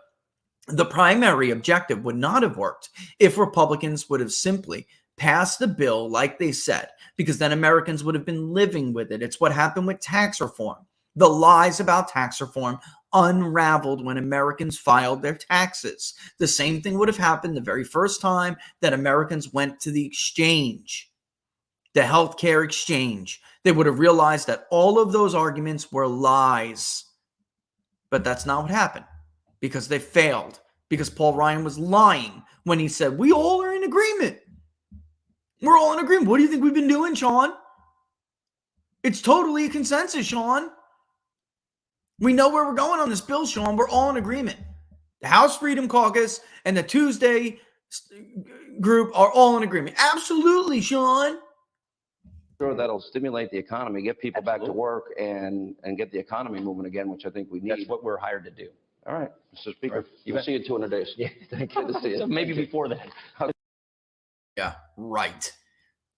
the primary objective would not have worked if Republicans would have simply passed the bill like they said, because then Americans would have been living with it. It's what happened with tax reform. The lies about tax reform unraveled when Americans filed their taxes. The same thing would have happened the very first time that Americans went to the exchange, the healthcare exchange. They would have realized that all of those arguments were lies. But that's not what happened, because they failed, because Paul Ryan was lying when he said, we all are in agreement. We're all in agreement. What do you think we've been doing, Sean? It's totally a consensus, Sean. We know where we're going on this bill, Sean. We're all in agreement. The House Freedom Caucus and the Tuesday group are all in agreement. Absolutely, Sean. Sure, that'll stimulate the economy, get people back to work, and get the economy moving again, which I think we need. That's what we're hired to do. All right, Mr. Speaker, we'll see you in 200 days. Yeah, thank you. Good to see you. So maybe before that. Yeah, right.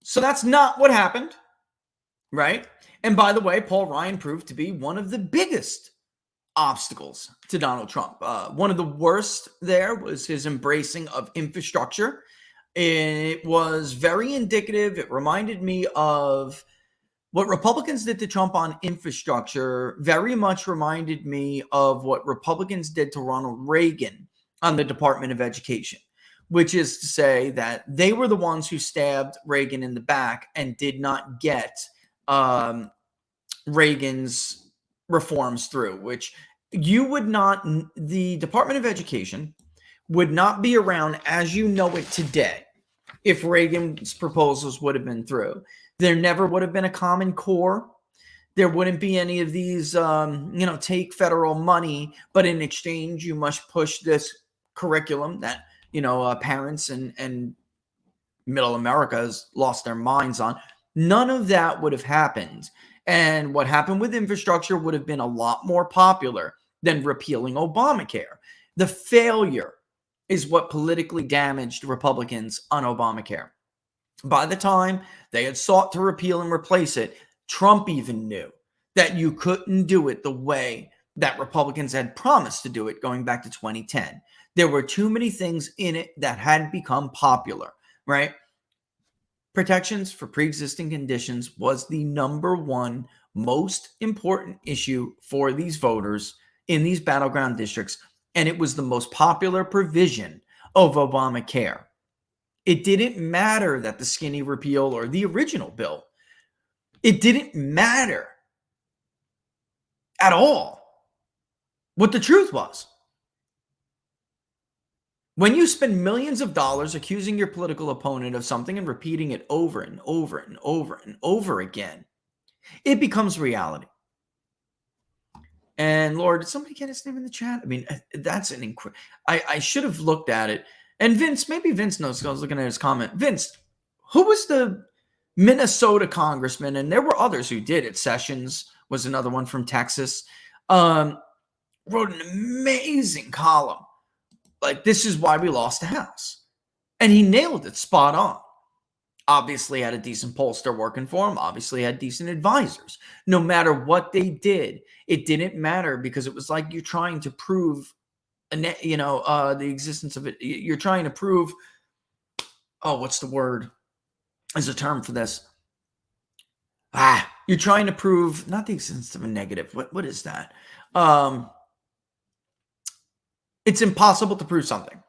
So that's not what happened, right? And by the way, Paul Ryan proved to be one of the biggest obstacles to Donald Trump. One of the worst there was his embracing of infrastructure. It was very indicative. It reminded me of what Republicans did to Trump on infrastructure, very much reminded me of what Republicans did to Ronald Reagan on the Department of Education, which is to say that they were the ones who stabbed Reagan in the back and did not get Reagan's reforms through, which you would not, the Department of Education would not be around as you know it today if Reagan's proposals would have been through. There never would have been a Common Core. There wouldn't be any of these, take federal money, but in exchange, you must push this curriculum that, parents and middle America has lost their minds on. None of that would have happened. And what happened with infrastructure would have been a lot more popular than repealing Obamacare. The failure is what politically damaged Republicans on Obamacare. By the time they had sought to repeal and replace it, Trump even knew that you couldn't do it the way that Republicans had promised to do it going back to 2010. There were too many things in it that had become popular, right? Protections for pre-existing conditions was the number one most important issue for these voters in these battleground districts, and it was the most popular provision of Obamacare. It didn't matter that the skinny repeal or the original bill, it didn't matter at all what the truth was. When you spend millions of dollars accusing your political opponent of something and repeating it over and over and over and over again, it becomes reality. And Lord, did somebody get his name in the chat? I mean, that's an incredible. I should have looked at it. And Vince, maybe Vince knows. I was looking at his comment. Vince, who was the Minnesota congressman? And there were others who did it. Sessions was another one from Texas. Wrote an amazing column. Like, this is why we lost the House. And he nailed it spot on. Obviously had a decent pollster working for him. Obviously had decent advisors. No matter what they did, it didn't matter because it was like you're trying to prove, the existence of it. You're trying to prove, what's the word? Is a term for this. You're trying to prove not the existence of a negative. What is that? It's impossible to prove something.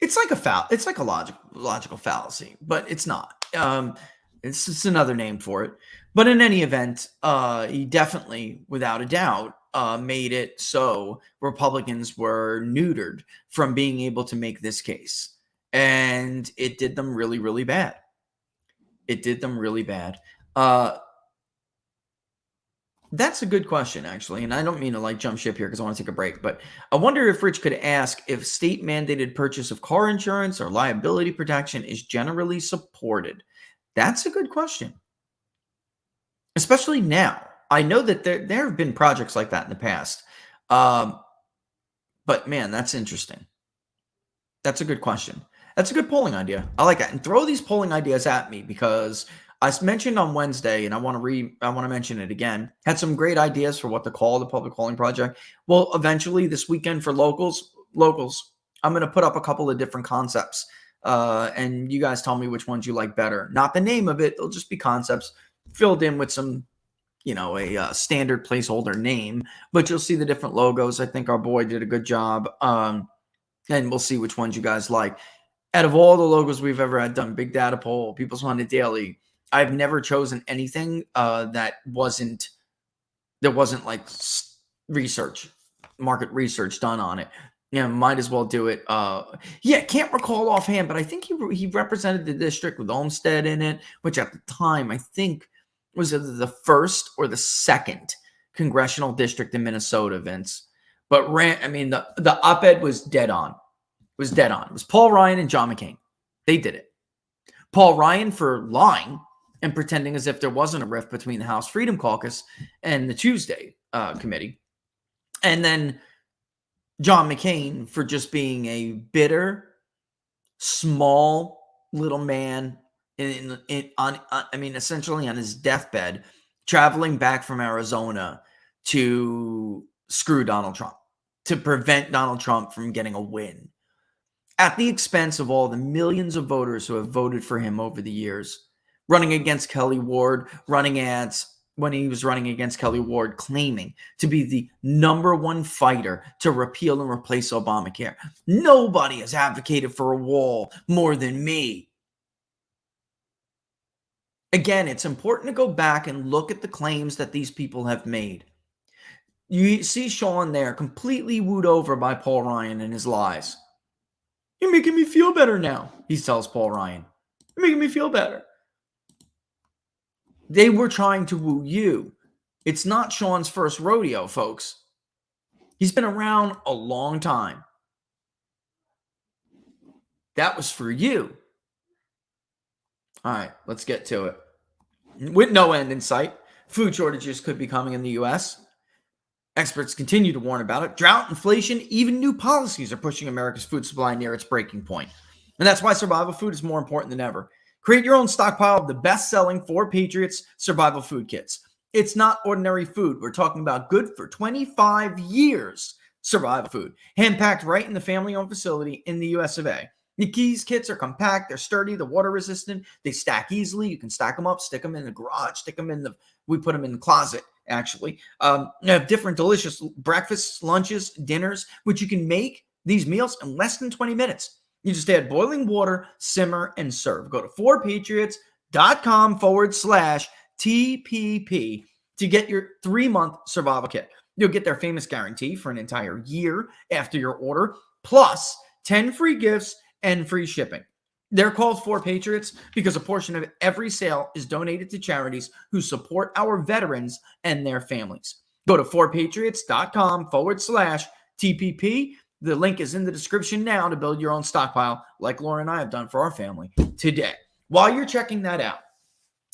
It's like it's like a logical fallacy, but it's not. It's just another name for it. But in any event, he definitely, without a doubt, made it so Republicans were neutered from being able to make this case. And it did them really, really bad. It did them really bad. That's a good question, actually. And I don't mean to jump ship here because I want to take a break. But I wonder if Rich could ask if state mandated purchase of car insurance or liability protection is generally supported. That's a good question. Especially now. I know that there have been projects like that in the past. But man, that's interesting. That's a good question. That's a good polling idea. I like that. And throw these polling ideas at me because I mentioned on Wednesday, and I want to mention it again, had some great ideas for what to call the public polling project. Well, eventually this weekend for locals, I'm going to put up a couple of different concepts. And you guys tell me which ones you like better. Not the name of it. They'll just be concepts filled in with some, a standard placeholder name, but you'll see the different logos. I think our boy did a good job. And we'll see which ones you guys like. Out of all the logos we've ever had done, Big Data Poll, People's Money Daily, I've never chosen anything that wasn't like research, market research done on it. Might as well do it. Can't recall offhand, but I think he represented the district with Olmsted in it, which at the time I think was either the first or the second congressional district in Minnesota, Vince. But the op-ed was dead on. It was dead on. It was Paul Ryan and John McCain. They did it. Paul Ryan for lying and pretending as if there wasn't a rift between the House Freedom Caucus and the Tuesday Committee. And then John McCain for just being a bitter, small little man essentially on his deathbed, traveling back from Arizona to screw Donald Trump, to prevent Donald Trump from getting a win at the expense of all the millions of voters who have voted for him over the years, running against Kelly Ward, when he was running against Kelly Ward, claiming to be the #1 fighter to repeal and replace Obamacare. Nobody has advocated for a wall more than me. Again, it's important to go back and look at the claims that these people have made. You see Sean there completely wooed over by Paul Ryan and his lies. You're making me feel better now, he tells Paul Ryan. You're making me feel better. They were trying to woo you. It's not Sean's first rodeo, folks. He's been around a long time. That was for you. All right, let's get to it. With no end in sight, food shortages could be coming in the U.S. Experts continue to warn about it. Drought, inflation, even new policies are pushing America's food supply near its breaking point. And that's why survival food is more important than ever. Create your own stockpile of the best-selling 4 Patriots survival food kits. It's not ordinary food. We're talking about good for 25 years survival food. Hand-packed right in the family-owned facility in the US of A. The Keys kits are compact, they're sturdy, they're water-resistant, they stack easily. You can stack them up, stick them in the garage, we put them in the closet, actually. You have different delicious breakfasts, lunches, dinners, which you can make these meals in less than 20 minutes. You just add boiling water, simmer, and serve. Go to 4patriots.com/TPP to get your 3-month survival kit. You'll get their famous guarantee for an entire year after your order, plus 10 free gifts and free shipping. They're called 4 Patriots because a portion of every sale is donated to charities who support our veterans and their families. Go to 4patriots.com/TPP. The link is in the description now to build your own stockpile like Laura and I have done for our family today. While you're checking that out,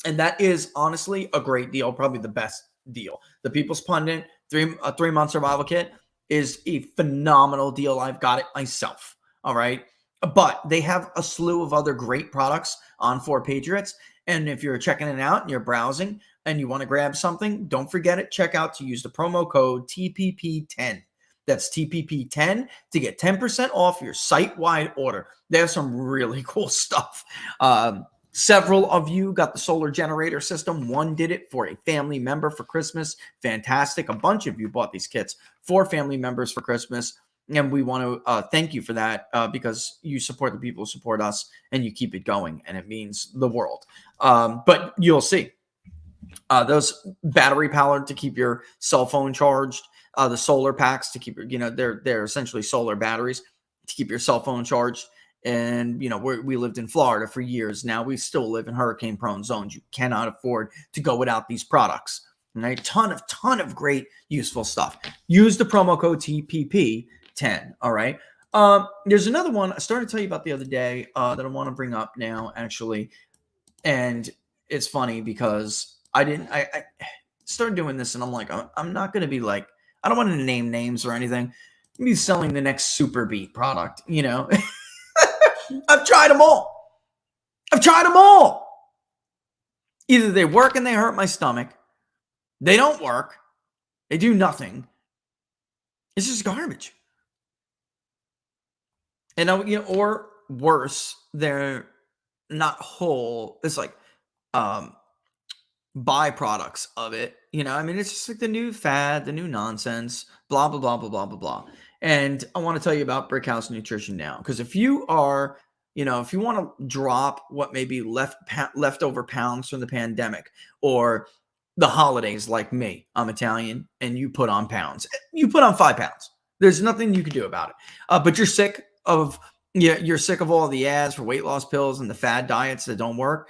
and that is honestly a great deal, probably the best deal. The People's Pundit 3-month survival kit is a phenomenal deal. I've got it myself, all right? But they have a slew of other great products on 4 Patriots. And if you're checking it out and you're browsing and you want to grab something, don't forget it. Check out to use the promo code TPP10. That's TPP10 to get 10% off your site-wide order. They have some really cool stuff. Several of you got the solar generator system. One did it for a family member for Christmas. Fantastic. A bunch of you bought these kits for family members for Christmas. And we want to thank you for that because you support the people who support us and you keep it going. And it means the world. But you'll see those battery powered to keep your cell phone charged. The solar packs to keep your, they're essentially solar batteries to keep your cell phone charged. And, we lived in Florida for years. Now we still live in hurricane prone zones. You cannot afford to go without these products. Right? Ton of great useful stuff. Use the promo code TPP10. All right. There's another one I started to tell you about the other day that I want to bring up now, actually. And it's funny because I started doing this and I'm like, I'm not going to be like, I don't want to name names or anything. I'm going to be selling the next Super Beat product, I've tried them all. Either they work and they hurt my stomach. They don't work. They do nothing. It's just garbage. And, or worse, they're not whole. It's like byproducts of it. It's just like the new fad, the new nonsense, blah, blah, blah, blah, blah, blah, blah. And I want to tell you about Brickhouse Nutrition now. Because if you are, if you want to drop what may be leftover pounds from the pandemic or the holidays like me, I'm Italian, and you put on pounds. You put on 5 pounds. There's nothing you can do about it. But you're sick of all the ads for weight loss pills and the fad diets that don't work.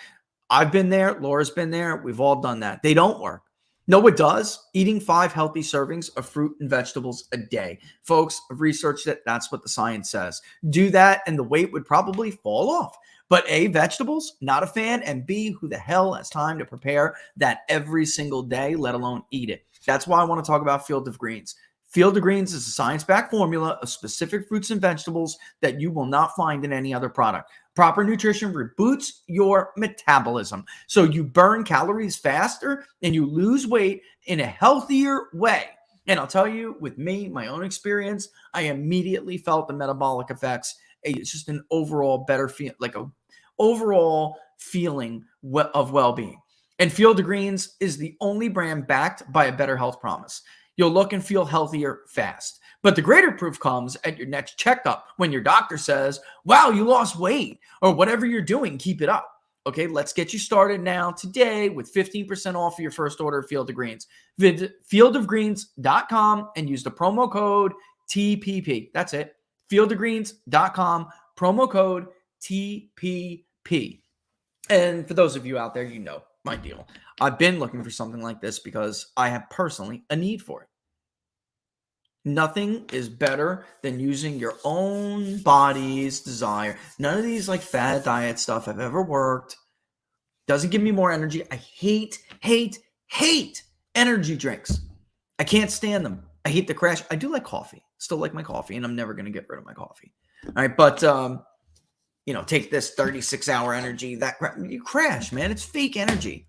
I've been there. Laura's been there. We've all done that. They don't work. No, it does. Eating 5 healthy servings of fruit and vegetables a day. Folks, I've researched it. That's what the science says. Do that and the weight would probably fall off. But A, vegetables, not a fan. And B, who the hell has time to prepare that every single day, let alone eat it? That's why I want to talk about Field of Greens. Field of Greens is a science-backed formula of specific fruits and vegetables that you will not find in any other product. Proper nutrition reboots your metabolism, so you burn calories faster and you lose weight in a healthier way. And I'll tell you, with me, my own experience, I immediately felt the metabolic effects. It's just an overall better feel, like a overall feeling of well-being. And Field of Greens is the only brand backed by a better health promise. You'll look and feel healthier fast. But the greater proof comes at your next checkup when your doctor says, wow, you lost weight, or whatever you're doing, keep it up. Okay, let's get you started now today with 15% off your first order of Field of Greens. Visit fieldofgreens.com and use the promo code TPP. That's it. Fieldofgreens.com, promo code TPP. And for those of you out there, you know my deal. I've been looking for something like this because I have personally a need for it. Nothing is better than using your own body's desire. None of these like fad diet stuff have ever worked. Doesn't give me more energy. I hate energy drinks. I can't stand them. I hate the crash. I do like coffee. Still like my coffee, and I'm never going to get rid of my coffee. All right, but take this 36-hour energy. You crash, man. It's fake energy.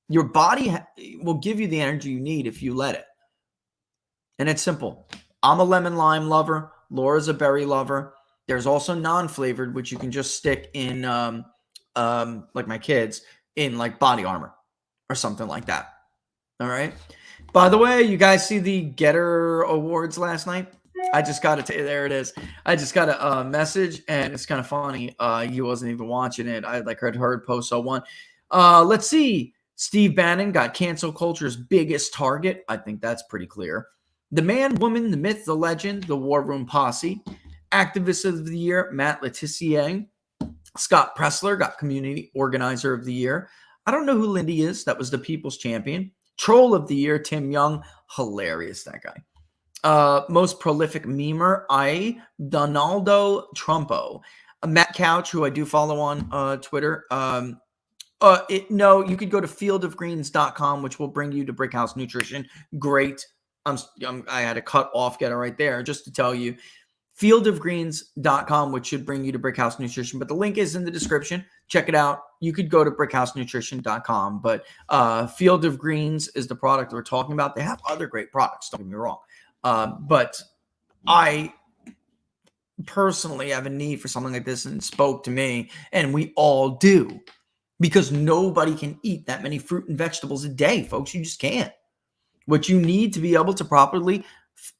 Your body will give you the energy you need if you let it. And it's simple. I'm a lemon lime lover. Laura's a berry lover. There's also non-flavored, which you can just stick in, like my kids, in like body armor or something like that. All right. By the way, you guys see the Getter Awards last night? I just got to there it is. I just got a message, and it's kind of funny. He wasn't even watching it. I heard post 01. Let's see. Steve Bannon got cancel culture's biggest target. I think that's pretty clear. The man, woman, the myth, the legend, the War Room Posse. Activist of the Year, Matt Letitia. Scott Pressler got Community Organizer of the Year. I don't know who Lindy is. That was the People's Champion. Troll of the Year, Tim Young. Hilarious, that guy. Most prolific memer, Donaldo Trumpo. Matt Couch, who I do follow on Twitter. No, you could go to fieldofgreens.com, which will bring you to Brickhouse Nutrition. Great. I had to cut off Getter right there just to tell you. Fieldofgreens.com, which should bring you to Brickhouse Nutrition. But the link is in the description. Check it out. You could go to brickhousenutrition.com. But Field of Greens is the product we're talking about. They have other great products, don't get me wrong. But I personally have a need for something like this, and it spoke to me, and we all do, because nobody can eat that many fruit and vegetables a day, folks. You just can't. What you need to be able to properly,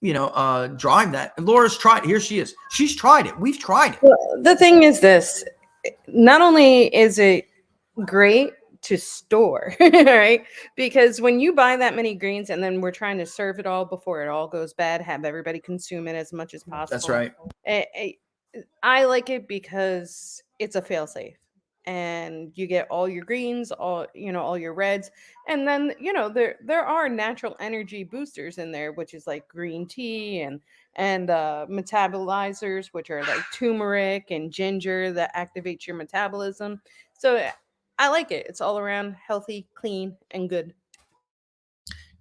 drive that. And Laura's tried it. Here she is. She's tried it. We've tried it. Well, the thing is this, not only is it great to store, right? Because when you buy that many greens and then we're trying to serve it all before it all goes bad, have everybody consume it as much as possible. That's right. I like it because it's a fail-safe. And you get all your greens, all your reds, and then there are natural energy boosters in there, which is like green tea and metabolizers, which are like turmeric and ginger that activates your metabolism. So I like it. It's all around healthy, clean, and good.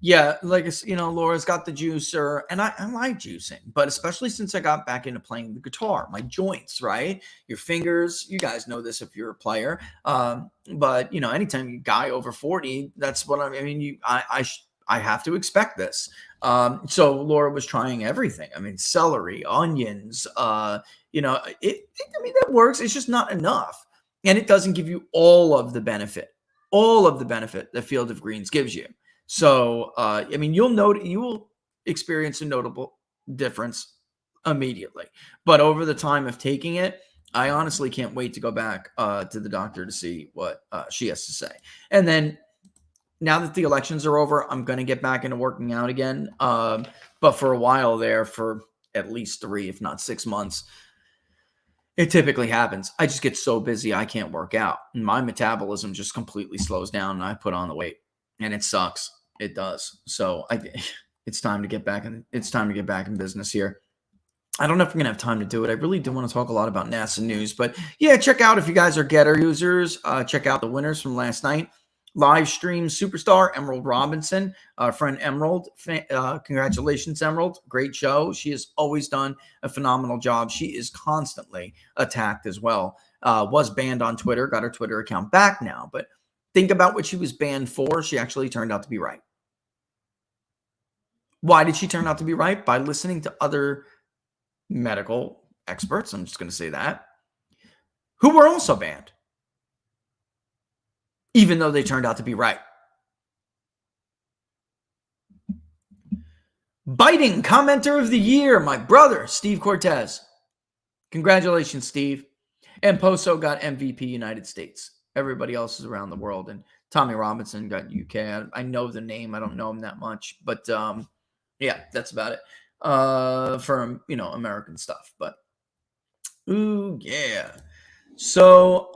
Yeah, Laura's got the juicer, and I like juicing, but especially since I got back into playing the guitar, my joints, right? Your fingers, you guys know this if you're a player. But anytime you guy over 40, that's what I mean. I have to expect this. So Laura was trying everything. I mean, celery, onions, that works. It's just not enough, and it doesn't give you all of the benefit that Field of Greens gives you. So, you will experience a notable difference immediately. But over the time of taking it, I honestly can't wait to go back to the doctor to see what she has to say. And then now that the elections are over, I'm going to get back into working out again. But for a while there, for at least 3, if not 6 months, it typically happens. I just get so busy, I can't work out. And my metabolism just completely slows down, and I put on the weight. And it sucks. It does. So it's time to get back in. It's time to get back in business here. I don't know if we're gonna have time to do it. I really do want to talk a lot about NASA news, but yeah, check out if you guys are Getter users. Check out the winners from last night. Live stream superstar Emerald Robinson, our friend Emerald. Congratulations, Emerald. Great show. She has always done a phenomenal job. She is constantly attacked as well. Was banned on Twitter. Got her Twitter account back now, but think about what she was banned for. She actually turned out to be right. Why did she turn out to be right? By listening to other medical experts, I'm just going to say that, who were also banned, even though they turned out to be right. Biting commenter of the year, my brother, Steve Cortez. Congratulations, Steve. And Poso got MVP United States. Everybody else is around the world. And Tommy Robinson got UK. I know the name. I don't know him that much. But yeah, that's about it. For, American stuff. But, ooh, yeah. So,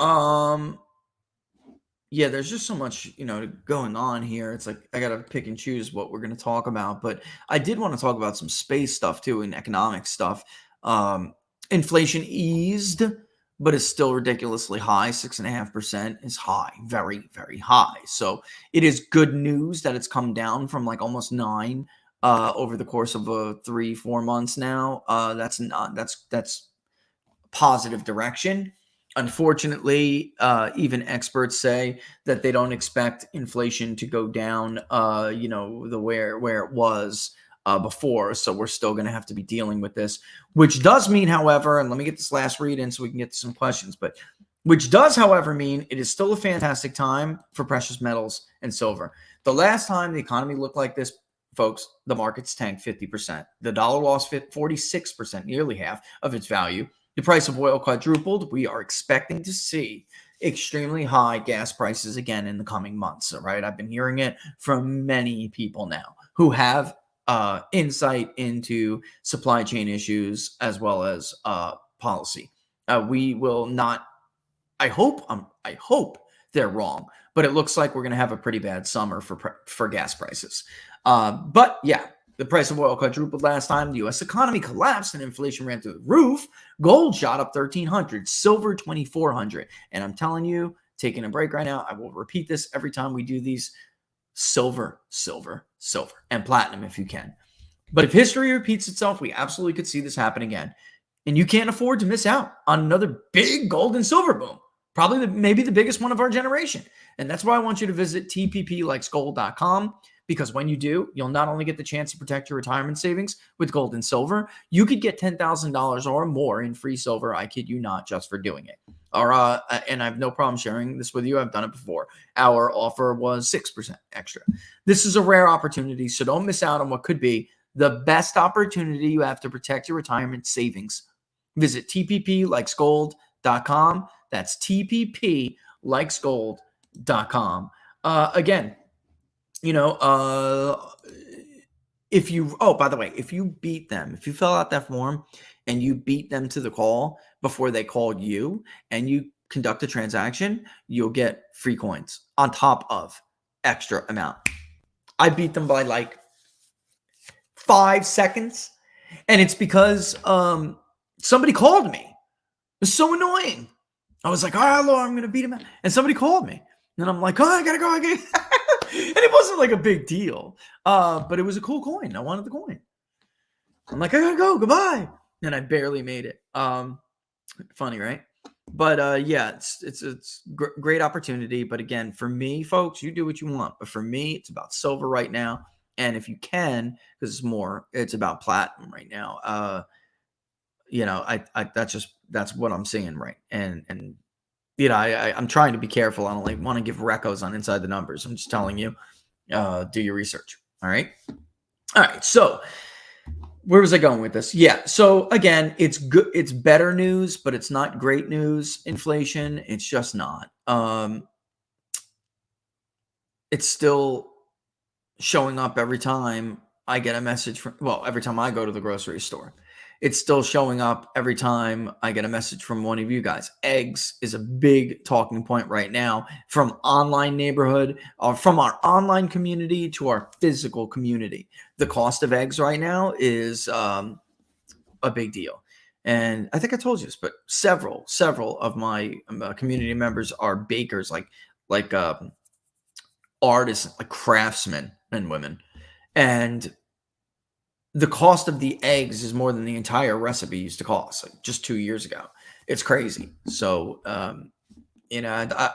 yeah, there's just so much, going on here. It's like I got to pick and choose what we're going to talk about. But I did want to talk about some space stuff, too, and economic stuff. Inflation eased, but is still ridiculously high. 6.5% is high, very, very high. So it is good news that it's come down from like almost 9 over the course of 3-4 months now. That's positive direction. Unfortunately, even experts say that they don't expect inflation to go down, where it was before. So we're still going to have to be dealing with this, which does mean, however, and let me get this last read in so we can get to some questions, but which does, however, mean it is still a fantastic time for precious metals and silver. The last time the economy looked like this, folks, the markets tanked 50%. The dollar lost 46%, nearly half of its value. The price of oil quadrupled. We are expecting to see extremely high gas prices again in the coming months. All right. I've been hearing it from many people now who have insight into supply chain issues as well as policy. We will not, I hope they're wrong, but it looks like we're going to have a pretty bad summer for gas prices. But yeah, the price of oil quadrupled last time. The U.S. economy collapsed and inflation ran through the roof. Gold shot up 1,300, silver 2,400. And I'm telling you, taking a break right now, I will repeat this every time we do these. Silver, silver, silver, and platinum if you can. But if history repeats itself, we absolutely could see this happen again. And you can't afford to miss out on another big gold and silver boom. Probably maybe the biggest one of our generation. And that's why I want you to visit tpplikesgold.com. Because when you do, you'll not only get the chance to protect your retirement savings with gold and silver, you could get $10,000 or more in free silver. I kid you not, just for doing it. And I have no problem sharing this with you. I've done it before. Our offer was 6% extra. This is a rare opportunity, so don't miss out on what could be the best opportunity you have to protect your retirement savings. Visit tpplikesgold.com. That's tpplikesgold.com. Again, if you, by the way, if you beat them, if you fill out that form and you beat them to the call before they called you and you conduct a transaction, you'll get free coins on top of extra amount. I beat them by like 5 seconds. And it's because somebody called me. It's so annoying. I was like, all right, Lord, I'm going to beat him. And somebody called me. And I'm like, oh, I got to go. And it wasn't like a big deal. But it was a cool coin. I wanted the coin. I'm like, I got to go. Goodbye. And I barely made it. Funny, right? But yeah, it's great opportunity. But again, for me, folks, you do what you want. But for me, it's about silver right now. And if you can, because it's about platinum right now. That's what I'm seeing, right? And I'm trying to be careful. I don't want to give recos on inside the numbers. I'm just telling you, do your research. All right. So where was I going with this? Yeah. So again, it's good. It's better news, but it's not great news. Inflation. It's just not. It's still showing up every time I get a message every time I go to the grocery store. it's still showing up every time I get a message from one of you guys. Eggs is a big talking point right now, from online neighborhood, or from our online community to our physical community. The cost of eggs right now is a big deal. And I think I told you this, but several of my community members are bakers, like artists, like craftsmen and women. And the cost of the eggs is more than the entire recipe used to cost, like just 2 years ago. It's crazy. So, I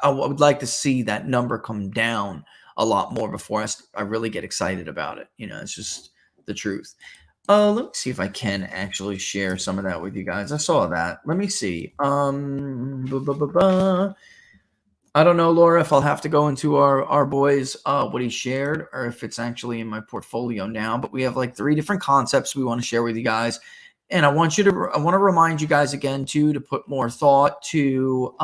would like to see that number come down a lot more before I really get excited about it. It's just the truth. Let me see if I can actually share some of that with you guys. I saw that. Let me see. I don't know, Laura, if I'll have to go into our boys, what he shared, or if it's actually in my portfolio now. But we have like 3 different concepts we want to share with you guys. And I want to remind you guys again, too, to put more thought to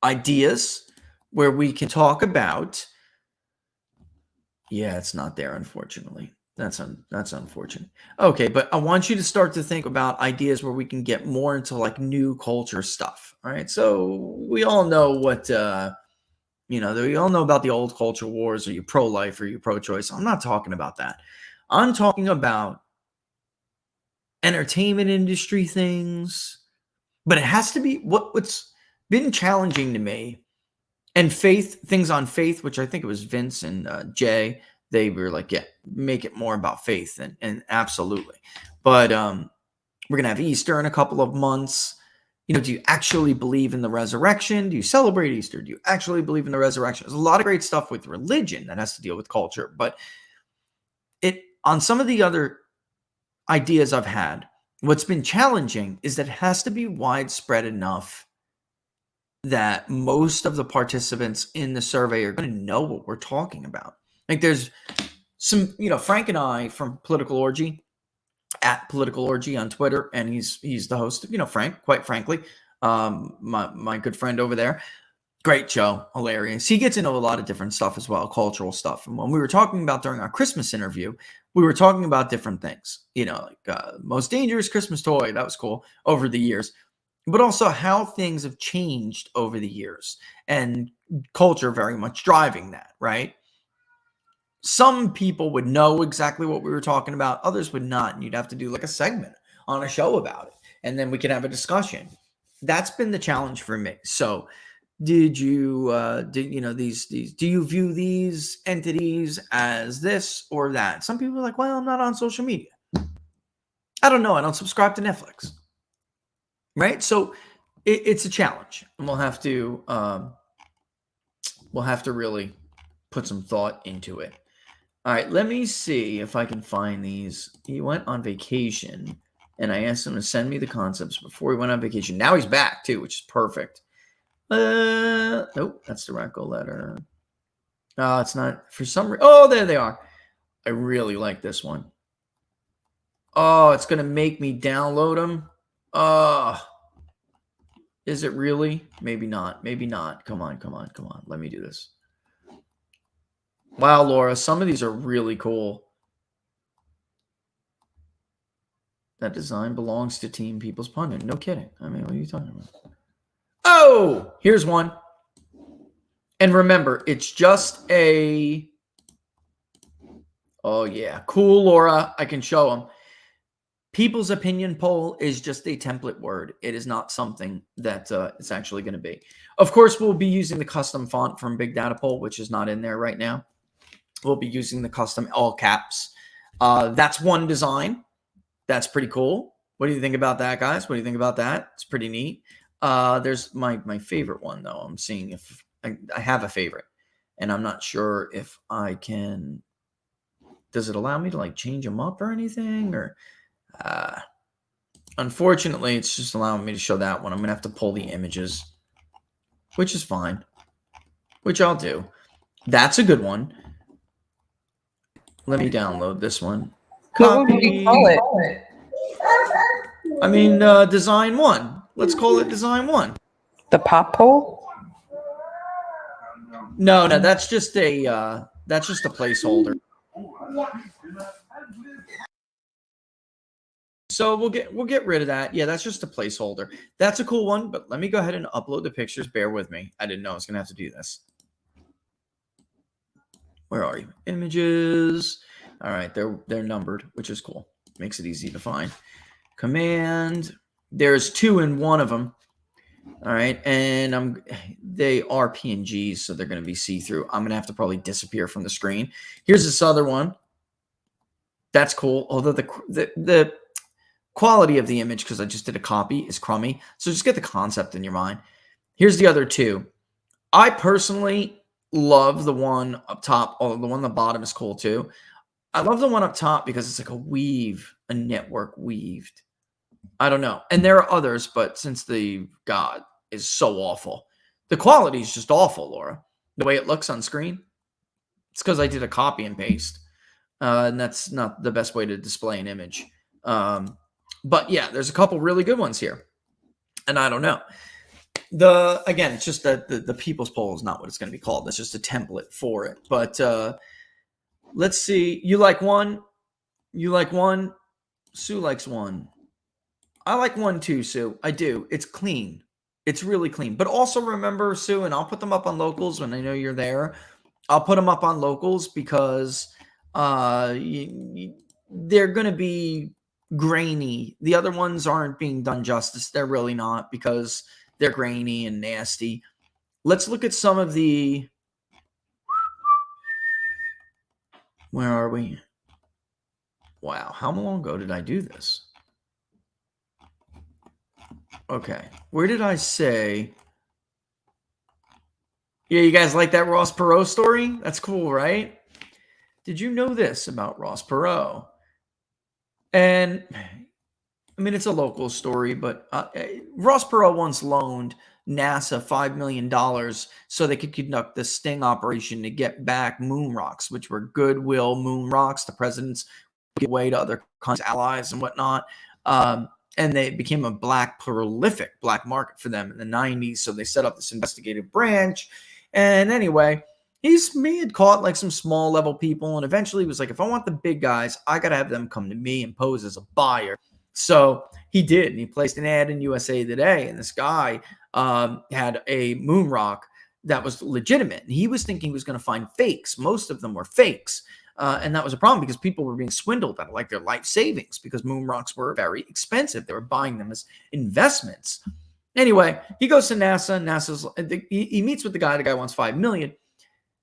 ideas where we can talk about. Yeah, it's not there, unfortunately. That's unfortunate. Okay, but I want you to start to think about ideas where we can get more into like new culture stuff. All right, so we all know what we all know about the old culture wars. Are you pro-life or are you pro-choice? I'm not talking about that. I'm talking about entertainment industry things, but it has to be what's been challenging to me, and things on faith, which I think it was Vince and Jay. They were like, yeah, make it more about faith, and absolutely. But we're gonna have Easter in a couple of months. Do you actually believe in the resurrection? Do you celebrate Easter? Do you actually believe in the resurrection? There's a lot of great stuff with religion that has to deal with culture, but on some of the other ideas I've had, what's been challenging is that it has to be widespread enough that most of the participants in the survey are going to know what we're talking about. Like there's some, Frank and I from Political Orgy, at Political Orgy on Twitter, and he's the host of, Frank, quite frankly, my good friend over there. Great show, hilarious. He gets into a lot of different stuff as well, cultural stuff. And when we were talking about during our Christmas interview, we were talking about different things, most dangerous Christmas toy. That was cool over the years, but also how things have changed over the years, and culture very much driving that, right? Some people would know exactly what we were talking about. Others would not. And you'd have to do like a segment on a show about it. And then we could have a discussion. That's been the challenge for me. So do you view these entities as this or that? Some people are like, well, I'm not on social media. I don't know. I don't subscribe to Netflix. Right. So it's a challenge, and we'll have to really put some thought into it. All right, let me see if I can find these. He went on vacation, and I asked him to send me the concepts before he went on vacation. Now he's back, too, which is perfect. Nope, that's the Racco letter. It's not for some reason. Oh, there they are. I really like this one. Oh, it's going to make me download them. Is it really? Maybe not. Maybe not. Come on. Let me do this. Wow, Laura, some of these are really cool. That design belongs to Team People's Pundit. No kidding. I mean, what are you talking about? Oh, here's one. And remember, it's just a... Oh, yeah. Cool, Laura. I can show them. People's opinion poll is just a template word. It is not something that it's actually going to be. Of course, we'll be using the custom font from Big Data Poll, which is not in there right now. We'll be using the custom all caps. That's one design. That's pretty cool. What do you think about that, guys? What do you think about that? It's pretty neat. There's my favorite one, though. I'm seeing if I have a favorite, and I'm not sure if I can. Does it allow me to like change them up or anything? Or unfortunately, it's just allowing me to show that one. I'm gonna have to pull the images, which is fine. Which I'll do. That's a good one. Let me download this one. What would you call it? I mean, design one. Let's call it design one. The pop poll? No, that's just a placeholder. So we'll get rid of that. Yeah, that's just a placeholder. That's a cool one, but let me go ahead and upload the pictures. Bear with me. I didn't know I was gonna have to do this. Where are you? Images. All right, they're numbered, which is cool. Makes it easy to find. Command. There's 2 in one of them. All right, and they are PNGs, so they're going to be see-through. I'm going to have to probably disappear from the screen. Here's this other one. That's cool, although the quality of the image, because I just did a copy, is crummy. So just get the concept in your mind. Here's the other 2. I personally love the one up top, although the one on the bottom is cool too. I love the one up top because it's like a weave, a network weaved. I don't know. And there are others, but since the God is so awful, the quality is just awful, Laura. The way it looks on screen, it's because I did a copy and paste. And that's not the best way to display an image. But yeah, there's a couple really good ones here. And I don't know. Again, it's just that the people's poll is not what it's going to be called. That's just a template for it. But let's see. You like one? You like one? Sue likes one. I like one too, Sue. I do. It's clean. It's really clean. But also remember, Sue, and I'll put them up on locals when I know you're there. I'll put them up on locals because they're going to be grainy. The other ones aren't being done justice. They're really not because they're grainy and nasty. Let's look at some of the... Where are we? Wow. How long ago did I do this? Okay. Where did I say? Yeah, you guys like that Ross Perot story? That's cool, right? Did you know this about Ross Perot? And I mean, it's a local story, but Ross Perot once loaned NASA $5 million so they could conduct the sting operation to get back moon rocks, which were goodwill moon rocks. The presidents give away to other countries, allies and whatnot. And they became a prolific black market for them in the 90s. So they set up this investigative branch. And anyway, he had caught like some small level people. And eventually he was like, if I want the big guys, I got to have them come to me and pose as a buyer. So he did. And he placed an ad in USA Today. And this guy had a moon rock that was legitimate. And he was thinking he was going to find fakes. Most of them were fakes. And that was a problem because people were being swindled out of like their life savings because moon rocks were very expensive. They were buying them as investments. Anyway, he goes to NASA. He meets with the guy. The guy wants $5 million,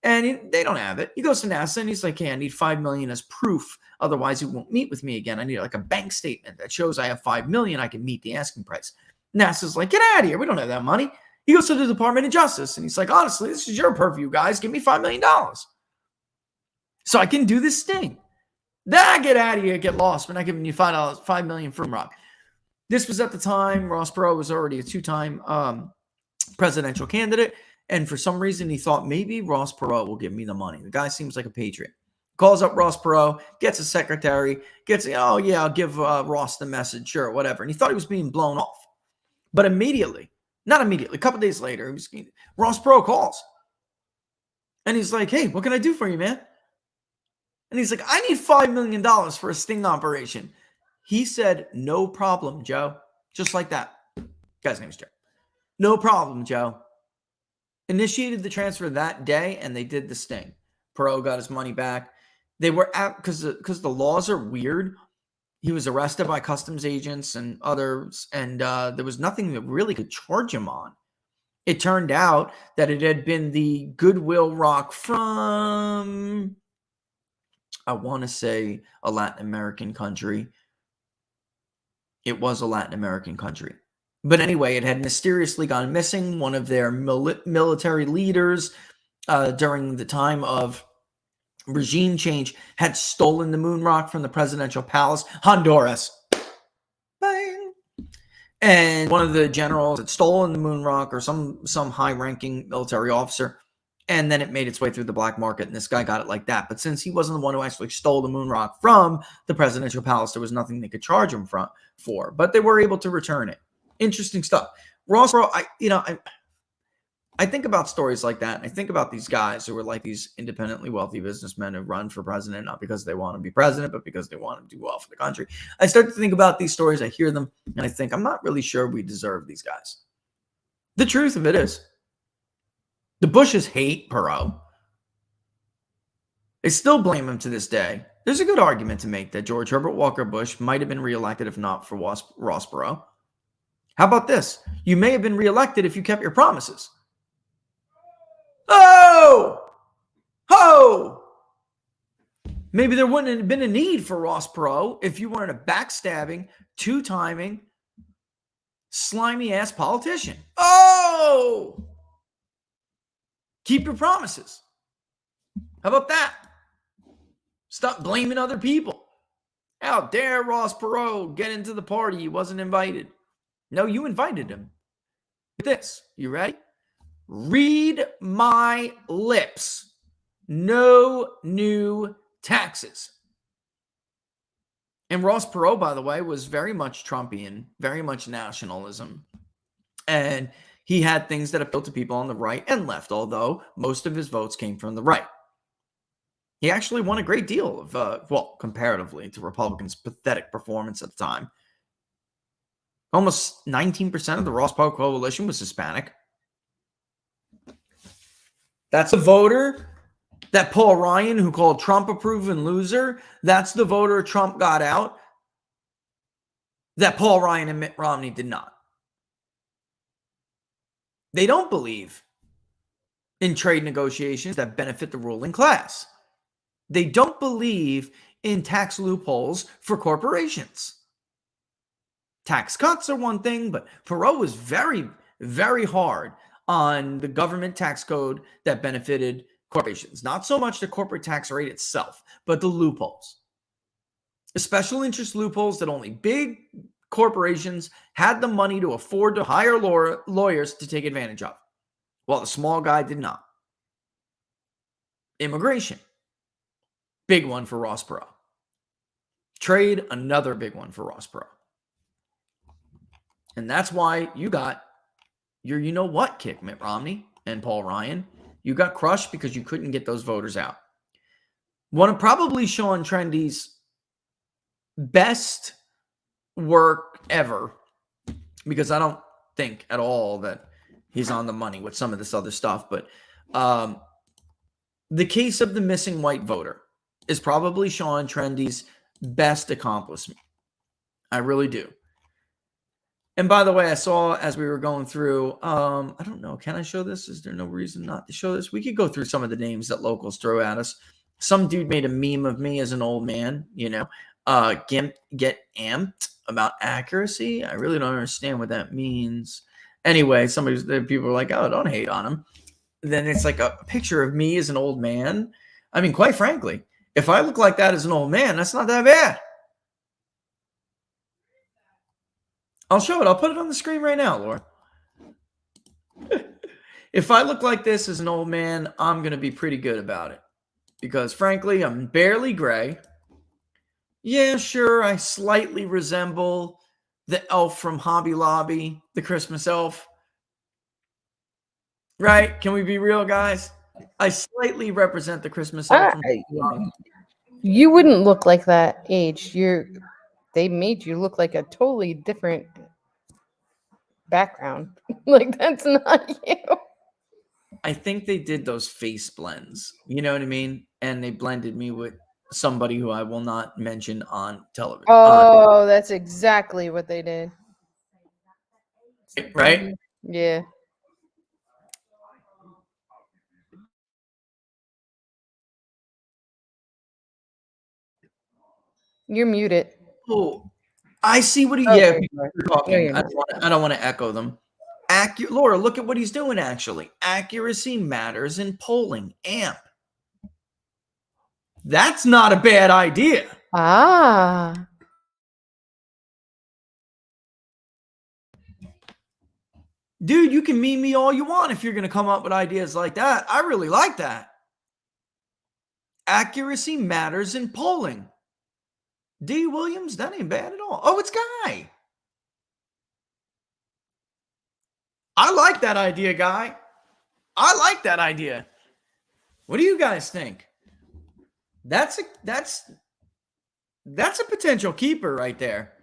and they don't have it. He goes to NASA and he's like, "Hey, I need $5 million as proof. Otherwise, he won't meet with me again. I need like a bank statement that shows I have $5 million. I can meet the asking price." NASA's like, "Get out of here. We don't have that money." He goes to the Department of Justice and he's like, "Honestly, this is your purview, guys. Give me $5 million. So I can do this thing. Then I get out of here, get lost. We're not giving you $5 million from Rock." This was at the time Ross Perot was already a 2-time presidential candidate. And for some reason, he thought maybe Ross Perot will give me the money. The guy seems like a patriot. Calls up Ross Perot, gets a secretary, "Oh, yeah, I'll give Ross the message. Sure, whatever." And he thought he was being blown off. But not immediately, a couple days later, Ross Perot calls. And he's like, "Hey, what can I do for you, man?" And he's like, "I need $5 million for a sting operation." He said, "No problem, Joe." Just like that. Guy's name is Joe. "No problem, Joe." Initiated the transfer that day, and they did the sting. Perot got his money back. They were because the laws are weird. He was arrested by customs agents and others, and there was nothing that really could charge him on. It turned out that it had been the goodwill rock from, I want to say, a Latin American country. It was a Latin American country. But anyway, it had mysteriously gone missing. One of their military leaders during the time of regime change had stolen the moon rock from the presidential palace, Honduras. Bang. And one of the generals had stolen the moon rock, or some high-ranking military officer. And then it made its way through the black market, and this guy got it like that. But since he wasn't the one who actually stole the moon rock from the presidential palace, there was nothing they could charge him for. But they were able to return it. Interesting stuff. Ross Perot, I think about stories like that. And I think about these guys who are like these independently wealthy businessmen who run for president, not because they want to be president, but because they want to do well for the country. I start to think about these stories. I hear them and I think, I'm not really sure we deserve these guys. The truth of it is, the Bushes hate Perot. They still blame him to this day. There's a good argument to make that George Herbert Walker Bush might have been reelected if not for Ross Perot. How about this? You may have been reelected if you kept your promises. Oh! Maybe there wouldn't have been a need for Ross Perot if you weren't a backstabbing, two-timing, slimy-ass politician. Oh! Keep your promises. How about that? Stop blaming other people. How dare Ross Perot get into the party? He wasn't invited. No, you invited him. This, you ready? Read my lips. No new taxes. And Ross Perot, by the way, was very much Trumpian, very much nationalism. And he had things that appealed to people on the right and left, although most of his votes came from the right. He actually won a great deal of, well, comparatively to Republicans' pathetic performance at the time. Almost 19% of the Ross Perot coalition was Hispanic. That's a voter that Paul Ryan, who called Trump a proven loser, that's the voter Trump got out that Paul Ryan and Mitt Romney did not. They don't believe in trade negotiations that benefit the ruling class. They don't believe in tax loopholes for corporations. Tax cuts are one thing, but Perot was very, very hard on the government tax code that benefited corporations. Not so much the corporate tax rate itself, but the loopholes. The special interest loopholes that only big corporations had the money to afford to hire lawyers to take advantage of, while the small guy did not. Immigration, big one for Ross Perot. Trade, another big one for Ross Perot. And that's why you got your you-know-what kick, Mitt Romney and Paul Ryan. You got crushed because you couldn't get those voters out. One of probably Sean Trendy's best work ever, because I don't think at all that he's on the money with some of this other stuff, but the case of the missing white voter is probably Sean Trendy's best accomplishment. I really do. And by the way, I saw as we were going through, I don't know, can I show this? Is there no reason not to show this? We could go through some of the names that locals throw at us. Some dude made a meme of me as an old man, you know, get amped about accuracy. I really don't understand what that means. Anyway, people are like, oh, don't hate on him. Then it's like a picture of me as an old man. I mean, quite frankly, if I look like that as an old man, that's not that bad. I'll show it. I'll put it on the screen right now, Laura. If I look like this as an old man, I'm going to be pretty good about it. Because, frankly, I'm barely gray. Yeah, sure, I slightly resemble the elf from Hobby Lobby, the Christmas elf. Right? Can we be real, guys? I slightly represent the Christmas elf from Hobby Lobby. You wouldn't look like that age. They made you look like a totally different background. Like, that's not you. I think they did those face blends. You know what I mean? And they blended me with somebody who I will not mention on television. Oh, that's exactly what they did. Right? Yeah. You're muted. Oh, I see what he. Oh, yeah, there people you are talking. I don't want to echo them. Laura, look at what he's doing. Actually, accuracy matters in polling. AMP. That's not a bad idea. Ah. Dude, you can meme me all you want if you're going to come up with ideas like that. I really like that. Accuracy matters in polling. D. Williams, that ain't bad at all. Oh, it's Guy. I like that idea, Guy. I like that idea. What do you guys think? That's a potential keeper right there.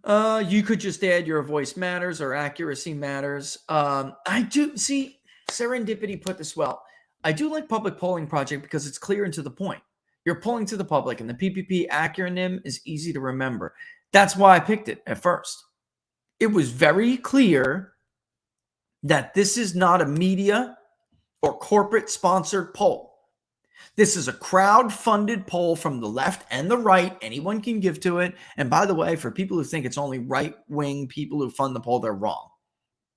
You could just add your voice matters or accuracy matters. I do see Serendipity put this well. I do like public polling project because it's clear and to the point. You're polling to the public, and the PPP acronym is easy to remember. That's why I picked it at first. It was very clear that this is not a media or corporate sponsored poll. This is a crowd-funded poll from the left and the right. Anyone can give to it. And by the way, for people who think it's only right-wing people who fund the poll, they're wrong.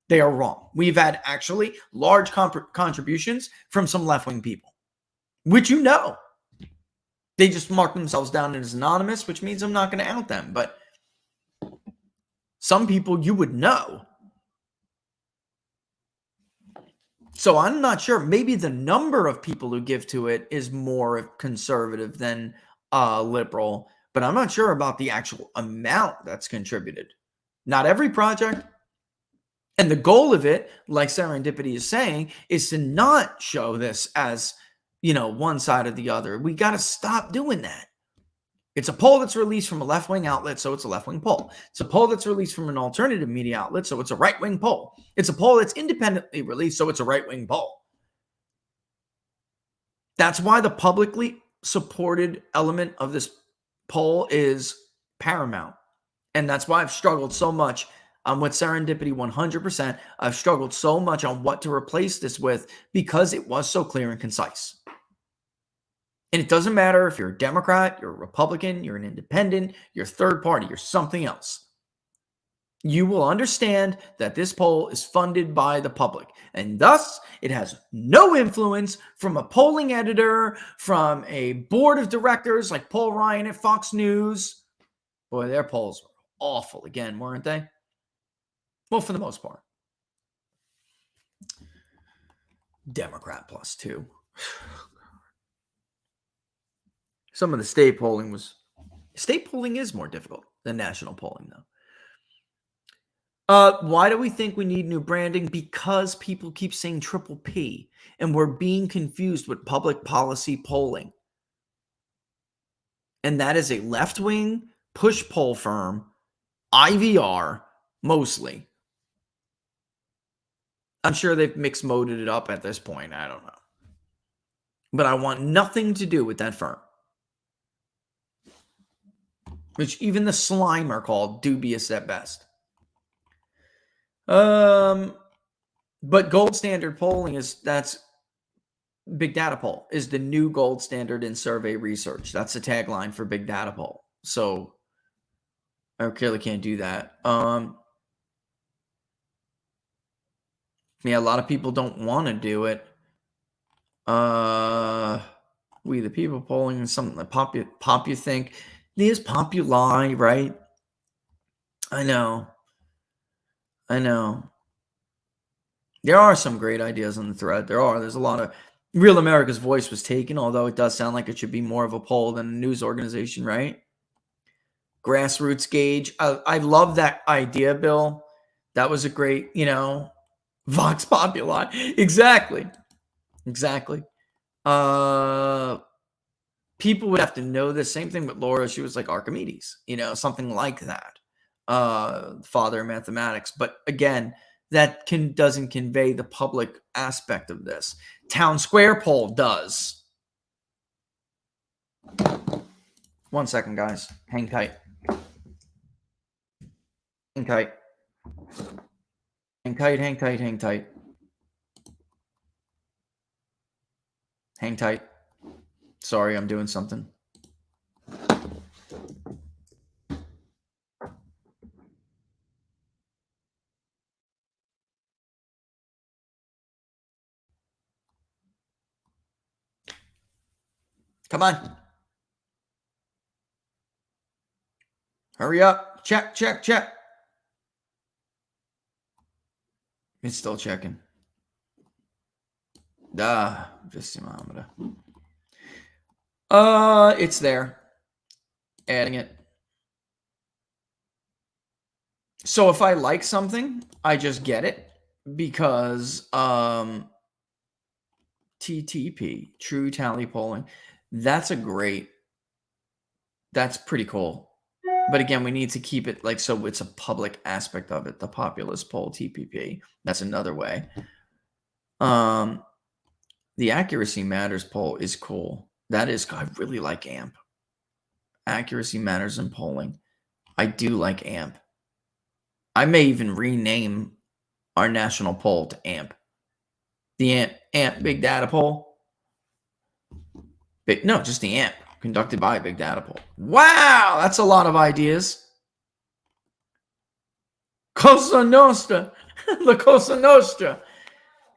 They are wrong. We've had actually large contributions from some left-wing people, which you know. They just mark themselves down as anonymous, which means I'm not going to out them. But some people you would know. So I'm not sure. Maybe the number of people who give to it is more conservative than liberal, but I'm not sure about the actual amount that's contributed. Not every project. And the goal of it, like Serendipity is saying, is to not show this as, one side or the other. We got to stop doing that. It's a poll that's released from a left-wing outlet, so it's a left-wing poll. It's a poll that's released from an alternative media outlet, so it's a right-wing poll. It's a poll that's independently released, so it's a right-wing poll. That's why the publicly supported element of this poll is paramount. And that's why I've struggled so much with Serendipity 100%. I've struggled so much on what to replace this with because it was so clear and concise. And it doesn't matter if you're a Democrat, you're a Republican, you're an independent, you're third party, you're something else. You will understand that this poll is funded by the public. And thus, it has no influence from a polling editor, from a board of directors like Paul Ryan at Fox News. Boy, their polls were awful again, weren't they? Well, for the most part. Democrat +2. Some of the state polling is more difficult than national polling, though. Why do we think we need new branding? Because people keep saying triple P, and we're being confused with public policy polling. And that is a left-wing push poll firm, IVR, mostly. I'm sure they've mixed moded it up at this point. I don't know. But I want nothing to do with that firm. Which even the Slimer called dubious at best. But gold standard polling that's big data poll is the new gold standard in survey research. That's the tagline for big data poll. So I clearly can't do that. Yeah, a lot of people don't want to do it. We the people polling is something that pop you think. There's populi, right? I know. There are some great ideas on the thread. There's a lot of Real America's Voice was taken, although it does sound like it should be more of a poll than a news organization, right? Grassroots gauge. I love that idea, Bill. That was a great, Vox Populi. Exactly. People would have to know the same thing with Laura. She was like Archimedes, something like that. Father of mathematics. But again, that doesn't convey the public aspect of this. Town Square poll does. 1 second, guys. Hang tight. Hang tight. Hang tight, hang tight, hang tight. Hang tight. Sorry, I'm doing something. Come on. Hurry up. Check. It's still checking. Vistometer. It's there. Adding it. So if I like something, I just get it because TTP, True Tally Polling, that's pretty cool. But again, we need to keep it like so it's a public aspect of it. The populist poll, TPP, that's another way. The Accuracy Matters poll is cool. That is, I really like AMP. Accuracy Matters in polling. I do like AMP. I may even rename our national poll to AMP. The AMP Big Data Poll. No, just the AMP, conducted by Big Data Poll. Wow, that's a lot of ideas. Cosa Nostra. La Cosa Nostra.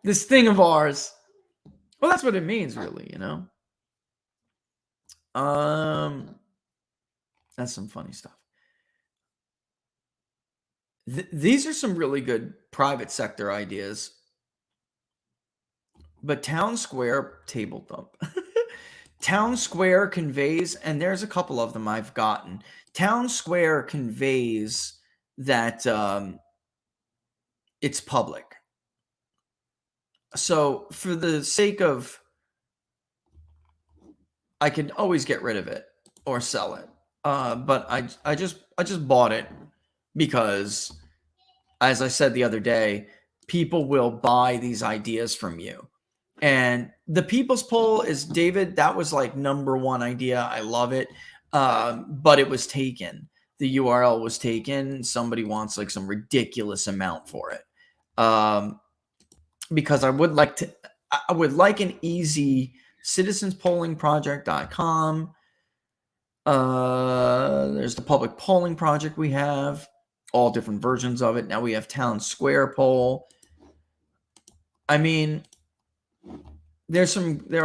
This thing of ours. Well, that's what it means, really, you know? That's some funny stuff. These are some really good private sector ideas. But Town Square table thump. Town Square conveys, and there's a couple of them I've gotten. Town Square conveys that it's public. So for the sake of, I could always get rid of it or sell it. But I just bought it because, as I said the other day, people will buy these ideas from you. And the People's Poll is, David, that was like #1 idea. I love it. But it was taken. The URL was taken. Somebody wants like some ridiculous amount for it. Because I would like an easy citizenspollingproject.com. There's the public polling project we have, all different versions of it. Now we have Town Square poll. I mean, there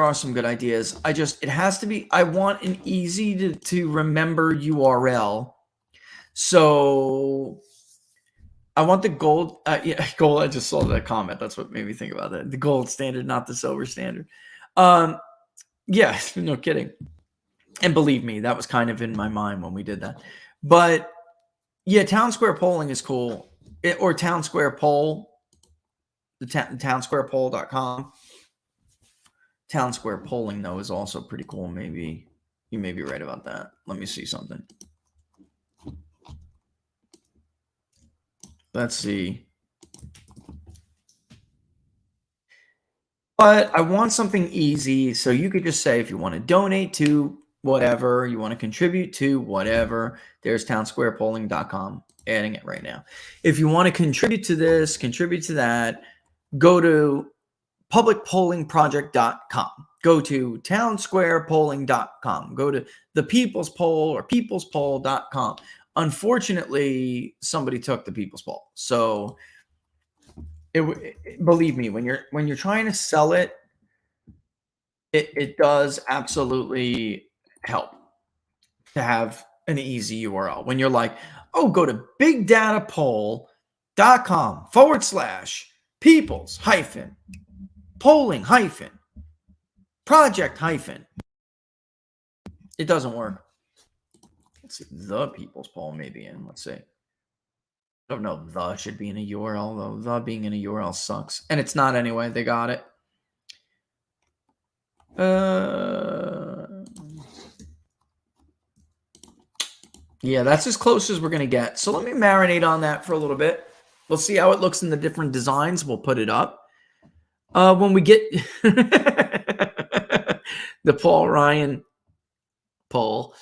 are some good ideas. It has to be, I want an easy to remember URL. So I want the gold. Gold. I just saw that comment. That's what made me think about that. The gold standard, not the silver standard. Yeah, no kidding. And believe me, that was kind of in my mind when we did that. But yeah, Town Square polling is cool. Or Town Square poll, the townsquarepoll.com. Town Square polling, though, is also pretty cool. Maybe you may be right about that. Let me see something. Let's see. But I want something easy. So you could just say if you want to donate to whatever, you want to contribute to whatever, there's townsquarepolling.com. Adding it right now. If you want to contribute to this, contribute to that, go to publicpollingproject.com. Go to townsquarepolling.com. Go to the People's Poll or peoplespoll.com. Unfortunately, somebody took the People's Poll. So believe me, when you're trying to sell it, it does absolutely help to have an easy URL. When you're like, oh, go to bigdatapoll.com/peoples-polling-project-. It doesn't work. Let's see, the People's Poll maybe in. Let's see. I don't know. The should be in a URL, though. The being in a URL sucks. And it's not anyway. They got it. Yeah, that's as close as we're going to get. So let me marinate on that for a little bit. We'll see how it looks in the different designs. We'll put it up. When we get the Paul Ryan poll.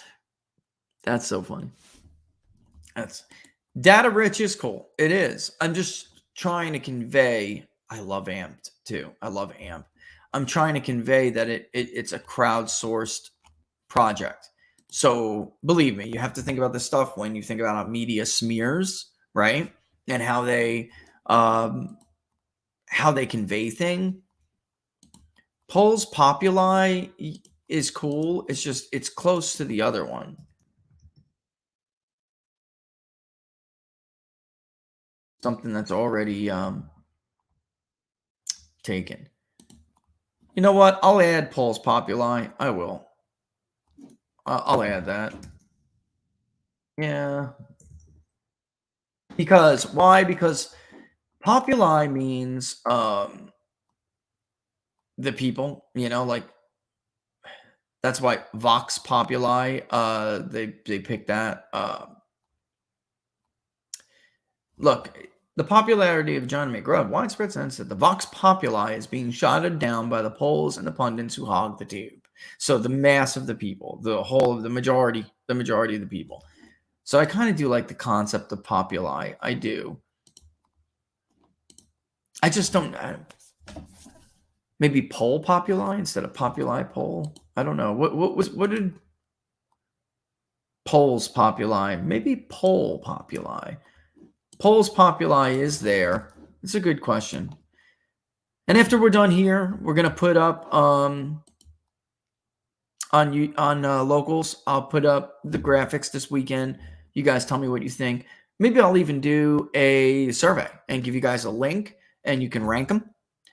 That's so funny. That's data rich is cool. It is. I'm just trying to convey. I love AMP too. I love AMP. I'm trying to convey that it's a crowdsourced project. So believe me, you have to think about this stuff when you think about media smears, right? And how they convey thing. Polls Populi is cool. It's just it's close to the other one. Something that's already taken. You know what? I'll add Polls Populi. I will. I'll add that. Yeah. Because why? Because Populi means the people, like that's why Vox Populi, they picked that. Look, the popularity of John McGraw had widespread sense that the Vox Populi is being shotted down by the polls and the pundits who hog the tube. So the mass of the people, the majority of the people. So I kind of do like the concept of populi. I do. I just don't. Maybe poll populi instead of populi poll. I don't know. What did polls populi? Maybe poll populi. Polls populi is there. It's a good question. And after we're done here, we're gonna put up on locals. I'll put up the graphics this weekend. You guys tell me what you think. Maybe I'll even do a survey and give you guys a link, and you can rank them,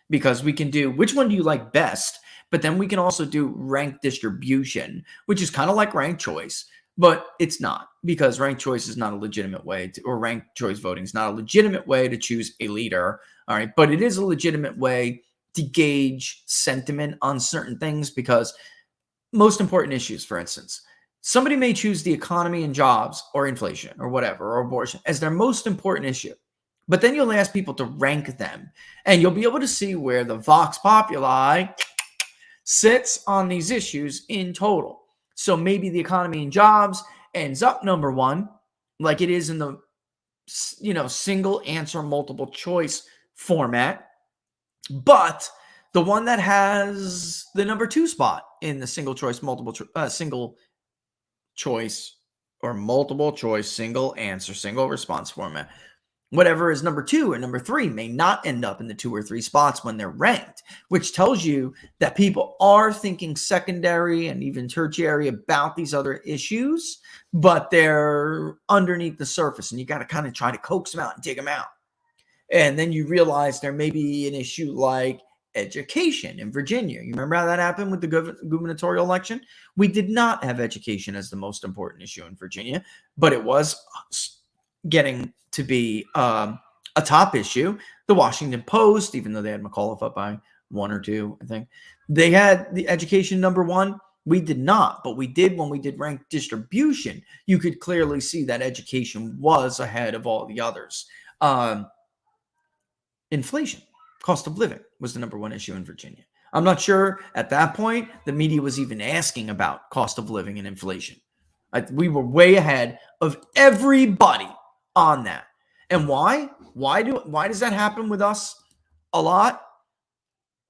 because we can do which one do you like best, but then we can also do rank distribution, which is kind of like ranked choice. But it's not, because ranked choice is not a legitimate way to, or ranked choice voting is not a legitimate way to choose a leader. All right. But it is a legitimate way to gauge sentiment on certain things, because most important issues, for instance, somebody may choose the economy and jobs or inflation or whatever, or abortion as their most important issue. But then you'll ask people to rank them, and you'll be able to see where the Vox Populi sits on these issues in total. So maybe the economy and jobs ends up number one, like it is in the single answer multiple choice format. But the one that has the number two spot in the single choice single choice or multiple choice single answer single response format, whatever is number two or number three may not end up in the 2 or 3 spots when they're ranked, which tells you that people are thinking secondary and even tertiary about these other issues, but they're underneath the surface, and you got to kind of try to coax them out and dig them out. And then you realize there may be an issue like education in Virginia. You remember how that happened with the gubernatorial election? We did not have education as the most important issue in Virginia, but it was getting to be a top issue. The Washington Post, even though they had McAuliffe up by 1 or 2, I think, they had the education number 1. We did not, but we did when we did ranked distribution. You could clearly see that education was ahead of all the others. Inflation, cost of living was the number 1 issue in Virginia. I'm not sure at that point the media was even asking about cost of living and inflation. We were way ahead of everybody on that. And why? Why does that happen with us a lot?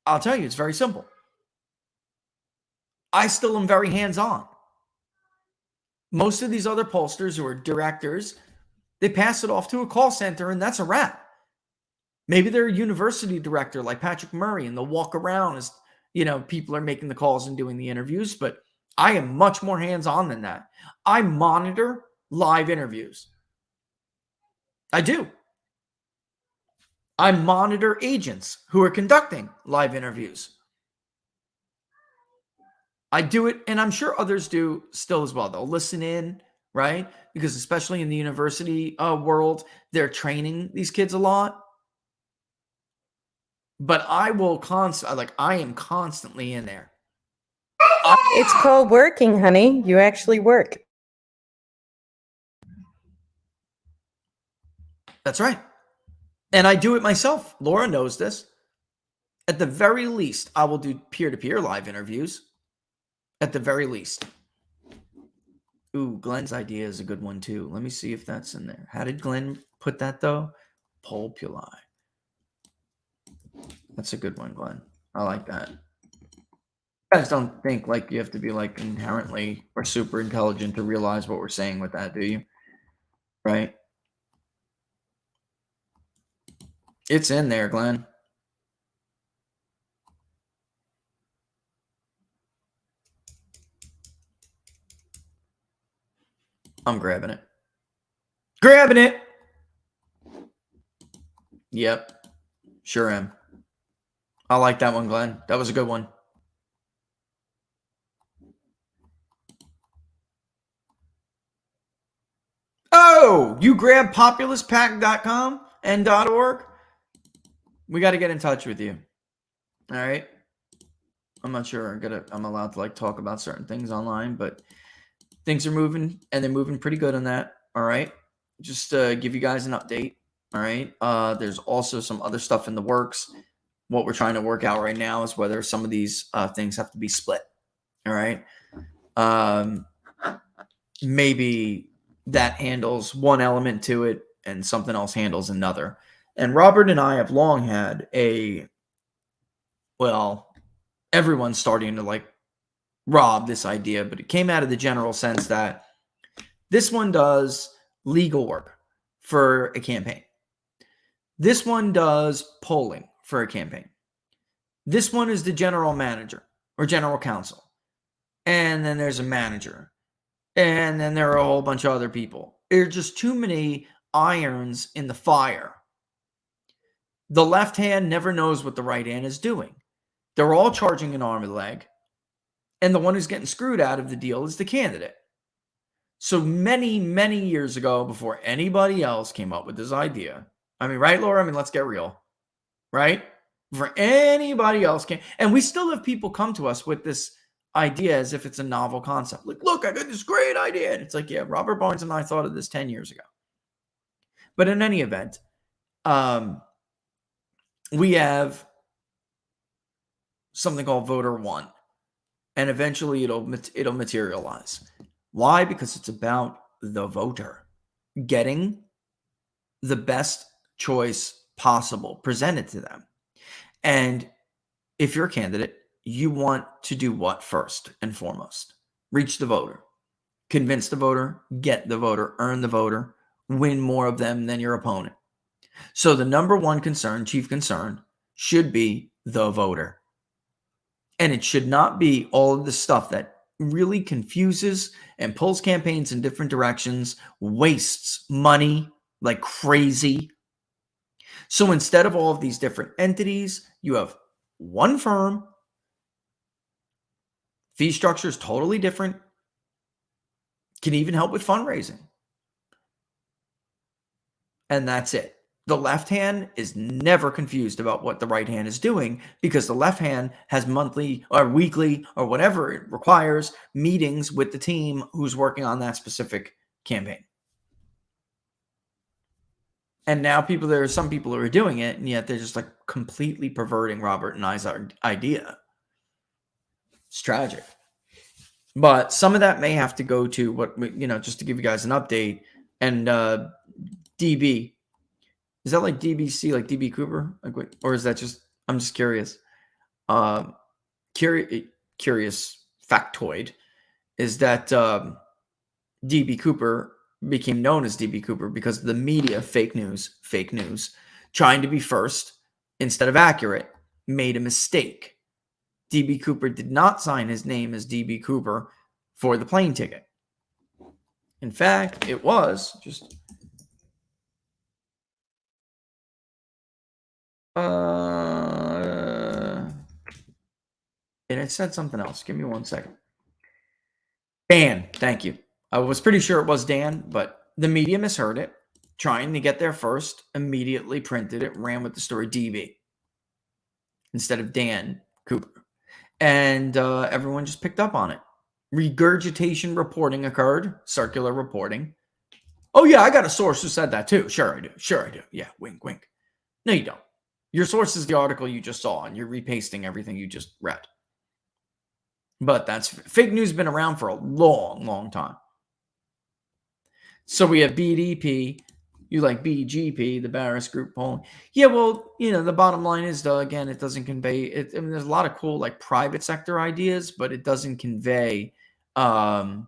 I'll tell you, it's very simple. I still am very hands-on. Most of these other pollsters who are directors, they pass it off to a call center, and that's a wrap. Maybe they're a university director like Patrick Murray, and they'll walk around as people are making the calls and doing the interviews. But I am much more hands-on than that. I monitor live interviews. I do. I monitor agents who are conducting live interviews. I do it, and I'm sure others do still as well. They'll listen in, right? Because especially in the university world, they're training these kids a lot. But I am constantly in there. It's called working, honey. You actually work. That's right. And I do it myself. Laura knows this. At the very least, I will do peer-to-peer live interviews. At the very least. Ooh, Glenn's idea is a good one too. Let me see if that's in there. How did Glenn put that though? Populi. That's a good one, Glenn. I like that. You guys don't think like you have to be like inherently or super intelligent to realize what we're saying with that, do you? Right? It's in there, Glenn. I'm grabbing it. Grabbing it! Yep. Sure am. I like that one, Glenn. That was a good one. Oh, you grabbed populistpack.com and .org? we got to get in touch with you. All right. I'm not sure I'm allowed to like talk about certain things online, but things are moving and they're moving pretty good on that. All right. Just give you guys an update. All right. There's also some other stuff in the works. What we're trying to work out right now is whether some of these things have to be split. All right. Maybe that handles one element to it and something else handles another. And Robert and I have long had everyone's starting to like rob this idea, but it came out of the general sense that this one does legal work for a campaign. This one does polling for a campaign. This one is the general manager or general counsel. And then there's a manager. And then there are a whole bunch of other people. There are just too many irons in the fire. The left hand never knows what the right hand is doing. They're all charging an arm and a leg. And the one who's getting screwed out of the deal is the candidate. So many, many years ago, before anybody else came up with this idea, I mean, right, Laura? I mean, let's get real, right? Before anybody else came, and we still have people come to us with this idea as if it's a novel concept. Like, look, I got this great idea. And it's like, yeah, Robert Barnes and I thought of this 10 years ago. But in any event, we have something called Voter One. And eventually it'll materialize. Why? Because it's about the voter getting the best choice possible presented to them. And if you're a candidate, you want to do what first and foremost? Reach the voter, convince the voter, get the voter, earn the voter, win more of them than your opponent. So the number one concern, chief concern, should be the voter. And it should not be all of the stuff that really confuses and pulls campaigns in different directions, wastes money like crazy. So instead of all of these different entities, you have one firm. Fee structure is totally different. Can even help with fundraising. And that's it. The left hand is never confused about what the right hand is doing because the left hand has monthly or weekly or whatever it requires meetings with the team who's working on that specific campaign. And now there are some people who are doing it, and yet they're just like completely perverting Robert and I's idea. It's tragic. But some of that may have to go to what, just to give you guys an update. And DB. Is that like DBC, like DB Cooper? Like, or is that just, I'm just curious. Curious factoid is that DB Cooper became known as DB Cooper because the media, fake news, trying to be first instead of accurate, made a mistake. DB Cooper did not sign his name as DB Cooper for the plane ticket. In fact, it was just... and it said something else. Give me 1 second. Dan, thank you. I was pretty sure it was Dan, but the media misheard it. Trying to get there first, immediately printed it, ran with the story DB instead of Dan Cooper. And everyone just picked up on it. Regurgitation reporting occurred, circular reporting. Oh, yeah, I got a source who said that too. Sure, I do. Yeah, wink, wink. No, you don't. Your source is the article you just saw, and you're repasting everything you just read. But that's fake news, been around for a long, long time. So we have BDP, you like BGP, the Barris Group polling. Yeah, well, the bottom line is, though, again, it doesn't convey it. I mean, there's a lot of cool like private sector ideas, but it doesn't convey, the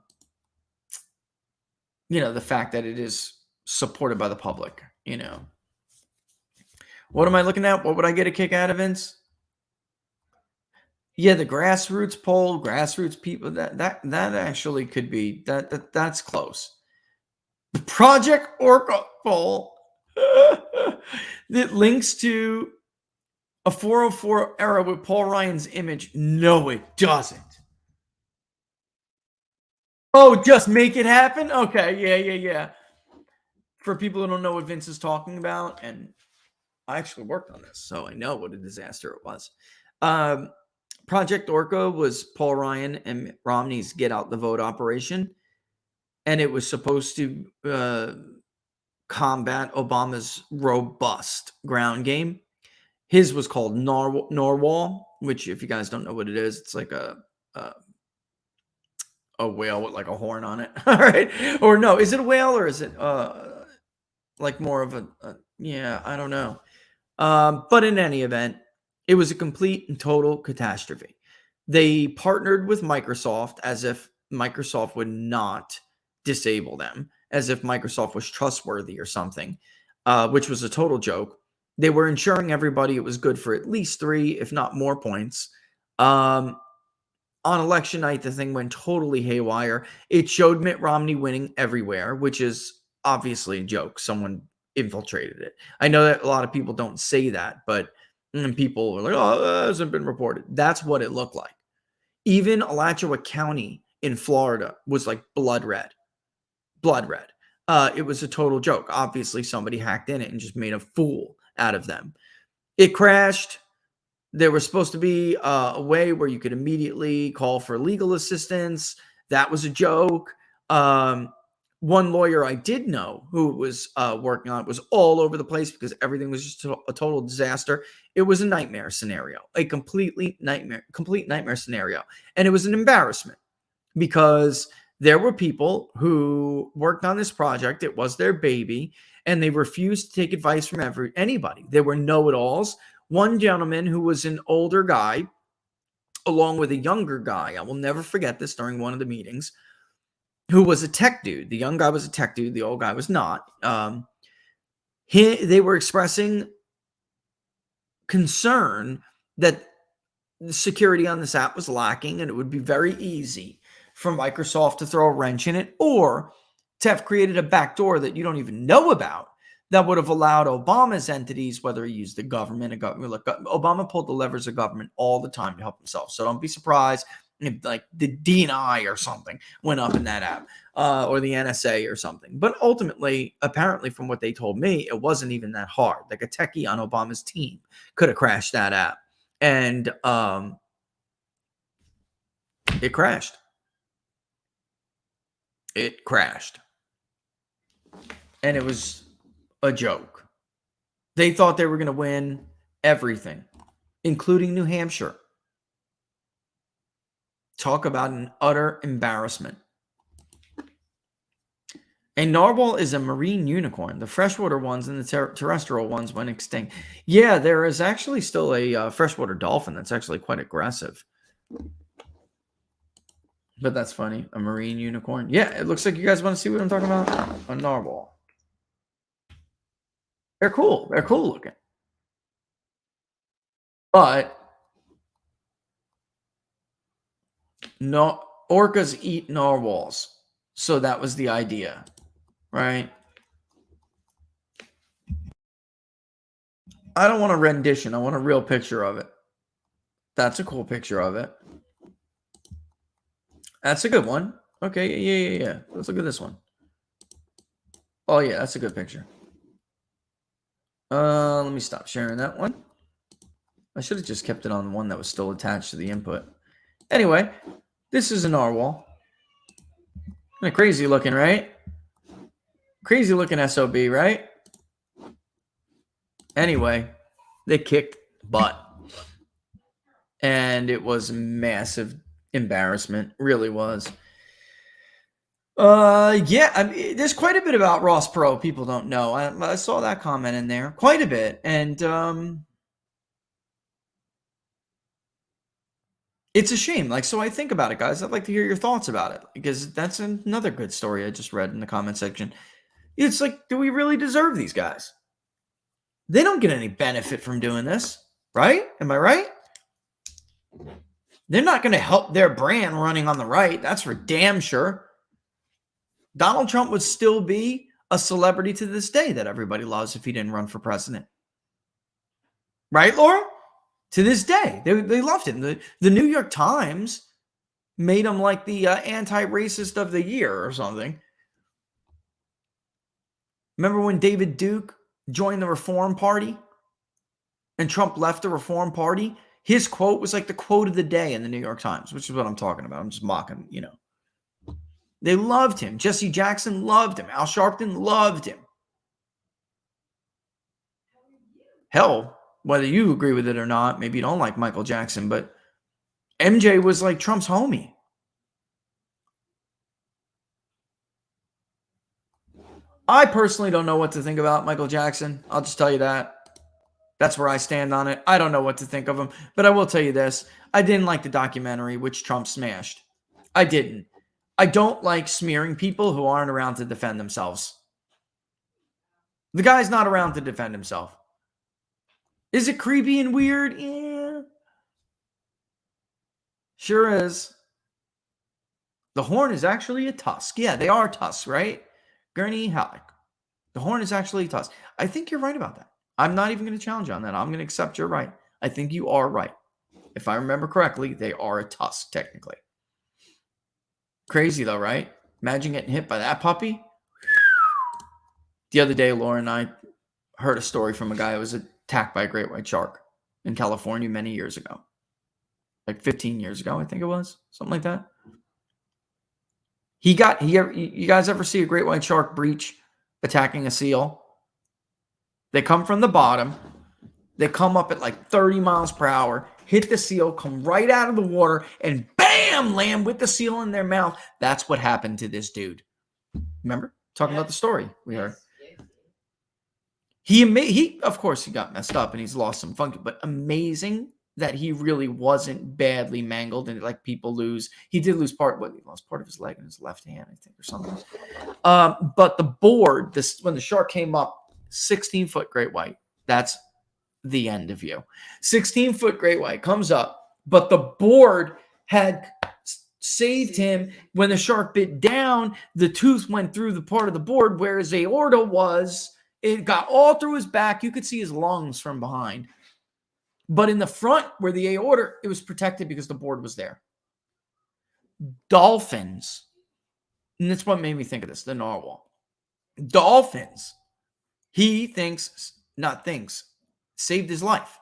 fact that it is supported by the public. What am I looking at? What would I get a kick out of, Vince? Yeah, the grassroots poll, grassroots people, that actually could be that's close. The Project Orca poll that links to a 404 era with Paul Ryan's image. No, it doesn't. Oh, just make it happen? Okay, yeah. For people who don't know what Vince is talking about, and I actually worked on this, so I know what a disaster it was. Project Orca was Paul Ryan and Mitt Romney's get out the vote operation, and it was supposed to combat Obama's robust ground game. His was called Narwhal, which, if you guys don't know what it is, it's like a whale with like a horn on it. All right, or no, is it a whale or is it like more of a yeah? I don't know. But in any event, it was a complete and total catastrophe. They partnered with Microsoft as if Microsoft would not disable them, as if Microsoft was trustworthy or something, which was a total joke. They were ensuring everybody it was good for at least 3, if not more points. On election night, the thing went totally haywire. It showed Mitt Romney winning everywhere, which is obviously a joke. Someone infiltrated it. I know that a lot of people don't say that, but people were like, oh, that hasn't been reported. That's what it looked like. Even Alachua County in Florida was like blood red. Blood red. It was a total joke. Obviously, somebody hacked in it and just made a fool out of them. It crashed. There was supposed to be a way where you could immediately call for legal assistance. That was a joke. One lawyer I did know who was working on it was all over the place because everything was just a total disaster. It was a nightmare scenario, a complete nightmare scenario. And it was an embarrassment because there were people who worked on this project. It was their baby, and they refused to take advice from anybody. They were know-it-alls. One gentleman who was an older guy, along with a younger guy, I will never forget this during one of the meetings, who was a tech dude. The young guy was a tech dude. The old guy was not. They were expressing concern that the security on this app was lacking, and it would be very easy for Microsoft to throw a wrench in it, or to have created a backdoor that you don't even know about that would have allowed Obama's entities, whether he used the government, look, Obama pulled the levers of government all the time to help himself. So don't be surprised if like the DNI or something went up in that app, or the NSA or something. But ultimately, apparently from what they told me, it wasn't even that hard. Like a techie on Obama's team could have crashed that app. And it crashed. It crashed. And it was a joke. They thought they were going to win everything, including New Hampshire. Talk about an utter embarrassment. A narwhal is a marine unicorn. The freshwater ones and the terrestrial ones went extinct. Yeah, there is actually still a freshwater dolphin that's actually quite aggressive. But that's funny. A marine unicorn. Yeah, it looks like you guys want to see what I'm talking about. A narwhal. They're cool. They're cool looking. But no, orcas eat narwhals. So that was the idea, right? I don't want a rendition. I want a real picture of it. That's a cool picture of it. That's a good one. Okay, yeah. Let's look at this one. Oh, yeah, that's a good picture. Let me stop sharing that one. I should have just kept it on the one that was still attached to the input. Anyway, this is a narwhal. Kind of crazy looking, right? Crazy looking SOB, right? Anyway, they kicked butt. And it was massive embarrassment. Really was. Yeah, I mean, there's quite a bit about Ross Perot people don't know. I saw that comment in there. Quite a bit. And it's a shame. Like, so I think about it, guys. I'd like to hear your thoughts about it, because that's another good story I just read in the comment section. It's like, do we really deserve these guys? They don't get any benefit from doing this, right? Am I right? They're not going to help their brand running on the right. That's for damn sure. Donald Trump would still be a celebrity to this day that everybody loves if he didn't run for president. Right, Laura? To this day, they loved him. The New York Times made him like the anti-racist of the year or something. Remember when David Duke joined the Reform Party and Trump left the Reform Party, his quote was like the quote of the day in the New York Times, which is what I'm talking about. I'm just mocking, They loved him. Jesse Jackson loved him. Al Sharpton loved him. Hell, whether you agree with it or not, maybe you don't like Michael Jackson, but MJ was like Trump's homie. I personally don't know what to think about Michael Jackson. I'll just tell you that. That's where I stand on it. I don't know what to think of him, but I will tell you this. I didn't like the documentary, which Trump smashed. I didn't. I don't like smearing people who aren't around to defend themselves. The guy's not around to defend himself. Is it creepy and weird? Yeah. Sure is. The horn is actually a tusk. Yeah, they are tusks, right? Gurney Halleck. The horn is actually a tusk. I think you're right about that. I'm not even going to challenge you on that. I'm going to accept you're right. I think you are right. If I remember correctly, they are a tusk, technically. Crazy, though, right? Imagine getting hit by that puppy. The other day, Laura and I heard a story from a guy who was attacked by a great white shark in California many years ago. Like 15 years ago, I think it was. Something like that. You guys ever see a great white shark breach attacking a seal? They come from the bottom. They come up at like 30 miles per hour, hit the seal, come right out of the water, and bam, land with the seal in their mouth. That's what happened to this dude. Remember? Talking about the story we heard. He of course, he got messed up and he's lost some function, but amazing that he really wasn't badly mangled and like people lose. He did lose he lost part of his leg and his left hand, I think, or something. But the board, when the shark came up, 16-foot great white, that's the end of you. 16-foot great white comes up, but the board had saved him. When the shark bit down, the tooth went through the part of the board where his aorta was. It got all through his back. You could see his lungs from behind. But in the front where the aorta, it was protected because the board was there. Dolphins, and that's what made me think of this, the narwhal. Dolphins, saved his life.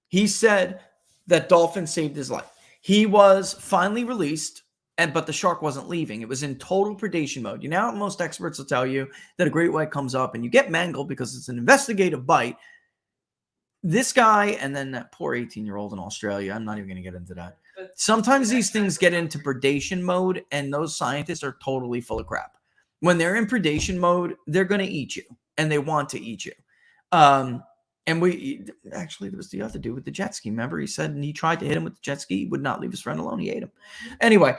He said that dolphins saved his life. He was finally released, but the shark wasn't leaving. It was in total predation mode. Most experts will tell you that a great white comes up and you get mangled because it's an investigative bite. This guy, and then that poor 18-year-old in Australia, I'm not even going to get into that. Sometimes these things get into predation mode, and those scientists are totally full of crap. When they're in predation mode, they're going to eat you, and they want to eat you. And there was the other dude with the jet ski. Remember, he said, and he tried to hit him with the jet ski. He would not leave his friend alone. He ate him. Anyway,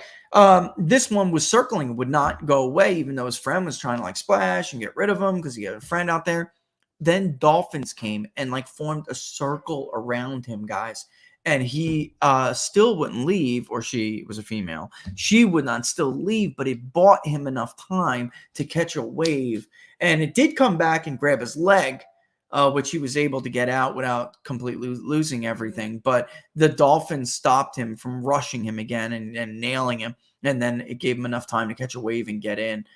this one was circling, would not go away, even though his friend was trying to splash and get rid of him because he had a friend out there. Then dolphins came and formed a circle around him, guys. And he still wouldn't leave, or she was a female. She would not still leave, but it bought him enough time to catch a wave. And it did come back and grab his leg, which he was able to get out without completely losing everything. But the dolphin stopped him from rushing him again and nailing him. And then it gave him enough time to catch a wave and get in.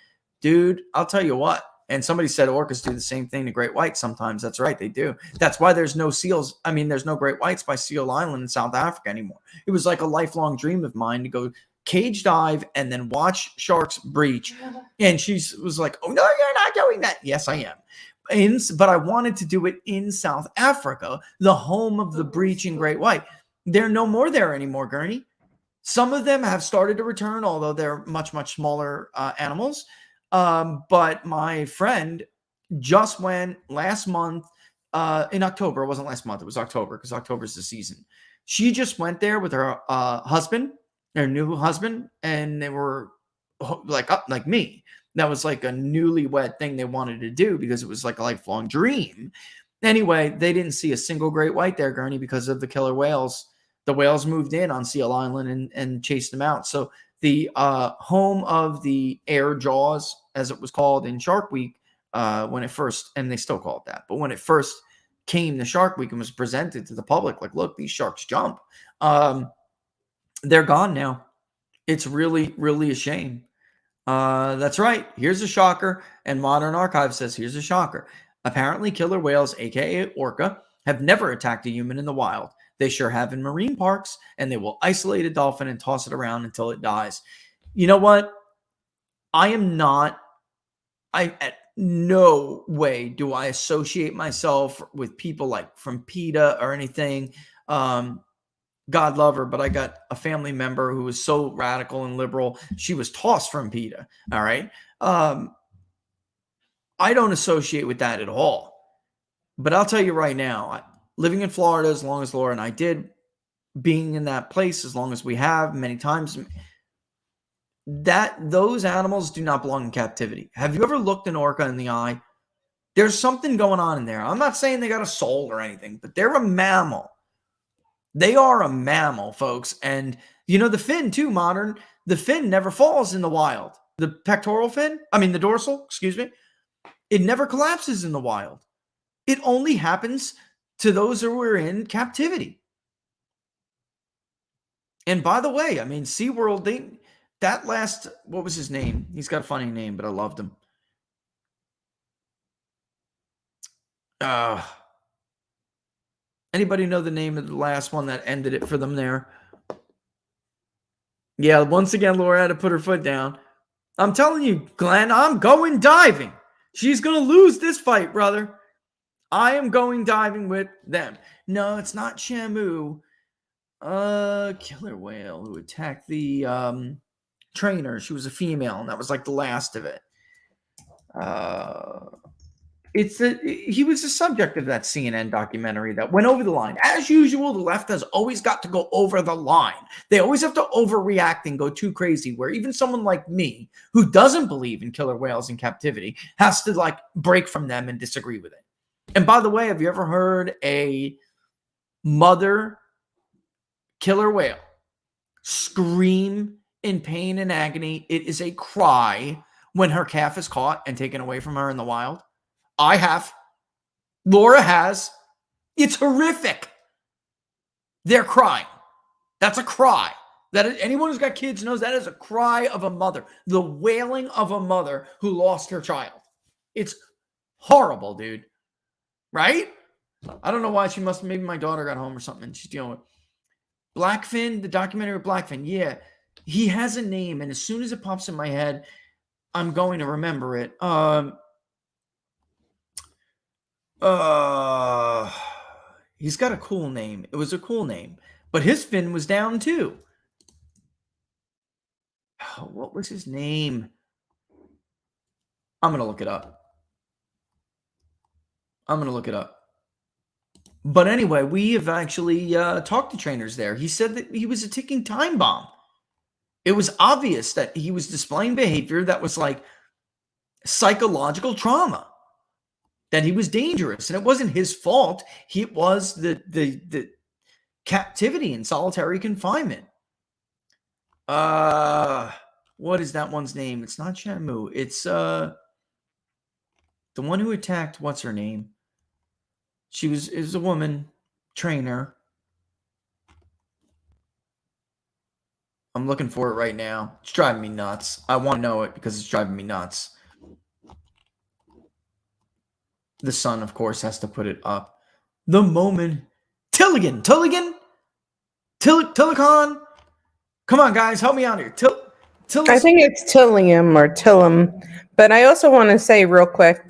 Dude, I'll tell you what. And somebody said orcas do the same thing to great whites sometimes. That's right, they do. That's why there's no seals. There's no great whites by Seal Island in South Africa anymore. It was like a lifelong dream of mine to go cage dive and then watch sharks breach. And she was like, oh, no, you're not doing that. Yes, I am. But I wanted to do it in South Africa, the home of the breaching great white. They're no more there anymore, Gurney. Some of them have started to return, although they're much, much smaller animals. But my friend just went last month in October. It wasn't last month. It was October because October is the season. She just went there with her husband, her new husband, and they were like me. That was like a newlywed thing they wanted to do because it was like a lifelong dream. Anyway, they didn't see a single great white there, Gurney, because of the killer whales. The whales moved in on Seal Island and chased them out. So the home of the air jaws, as it was called in Shark Week, when it first, and they still call it that, but when it first came to Shark Week and was presented to the public, like, look, these sharks jump. They're gone now. It's really, really a shame. That's right. Here's a shocker. And Modern Archive says, here's a shocker. Apparently killer whales, aka orca, have never attacked a human in the wild. They sure have in marine parks, and they will isolate a dolphin and toss it around until it dies. You know what? At no way do I associate myself with people like from PETA or anything. God love her, but I got a family member who was so radical and liberal. She was tossed from PETA. All right. I don't associate with that at all. But I'll tell you right now, living in Florida as long as Laura and I did, being in that place as long as we have many times, that those animals do not belong in captivity. Have you ever looked an orca in the eye? There's something going on in there. I'm not saying they got a soul or anything, but they're a mammal. They are a mammal, folks. And you know, the fin too, the fin never falls in the wild. The pectoral fin, the dorsal, excuse me, it never collapses in the wild. It only happens to those who are in captivity. And by the way, SeaWorld, what was his name? He's got a funny name, but I loved him. Anybody know the name of the last one that ended it for them there? Yeah, once again, Laura had to put her foot down. I'm telling you, Glenn, I'm going diving. She's going to lose this fight, brother. I am going diving with them. No, it's not Shamu. Killer whale who attacked the trainer. She was a female, and that was like the last of it. He was the subject of that CNN documentary that went over the line. As usual, the left has always got to go over the line. They always have to overreact and go too crazy, where even someone like me, who doesn't believe in killer whales in captivity, has to like break from them and disagree with it. And by the way, have you ever heard a mother killer whale scream in pain and agony? It is a cry when her calf is caught and taken away from her in the wild. I have. Laura has. It's horrific. They're crying. That's a cry. Anyone who's got kids knows that is a cry of a mother. The wailing of a mother who lost her child. It's horrible, dude. Right? I don't know why. Maybe my daughter got home or something and she's dealing with Blackfin, the documentary of Blackfin. Yeah. He has a name, and as soon as it pops in my head, I'm going to remember it. He's got a cool name. It was a cool name, but his fin was down too. What was his name? I'm going to look it up. But anyway, we have actually talked to trainers there. He said that he was a ticking time bomb. It was obvious that he was displaying behavior that was like psychological trauma, that he was dangerous, and it wasn't his fault. It was the captivity and solitary confinement. What is that one's name? It's not Shamu. It's the one who attacked, what's her name? She was a woman trainer. I'm looking for it right now. It's driving me nuts. I want to know it because it's driving me nuts. The son, of course, has to put it up. The moment. Tilikum. Come on, guys. Help me out here. I think it's Tilium or Tillum. But I also want to say real quick,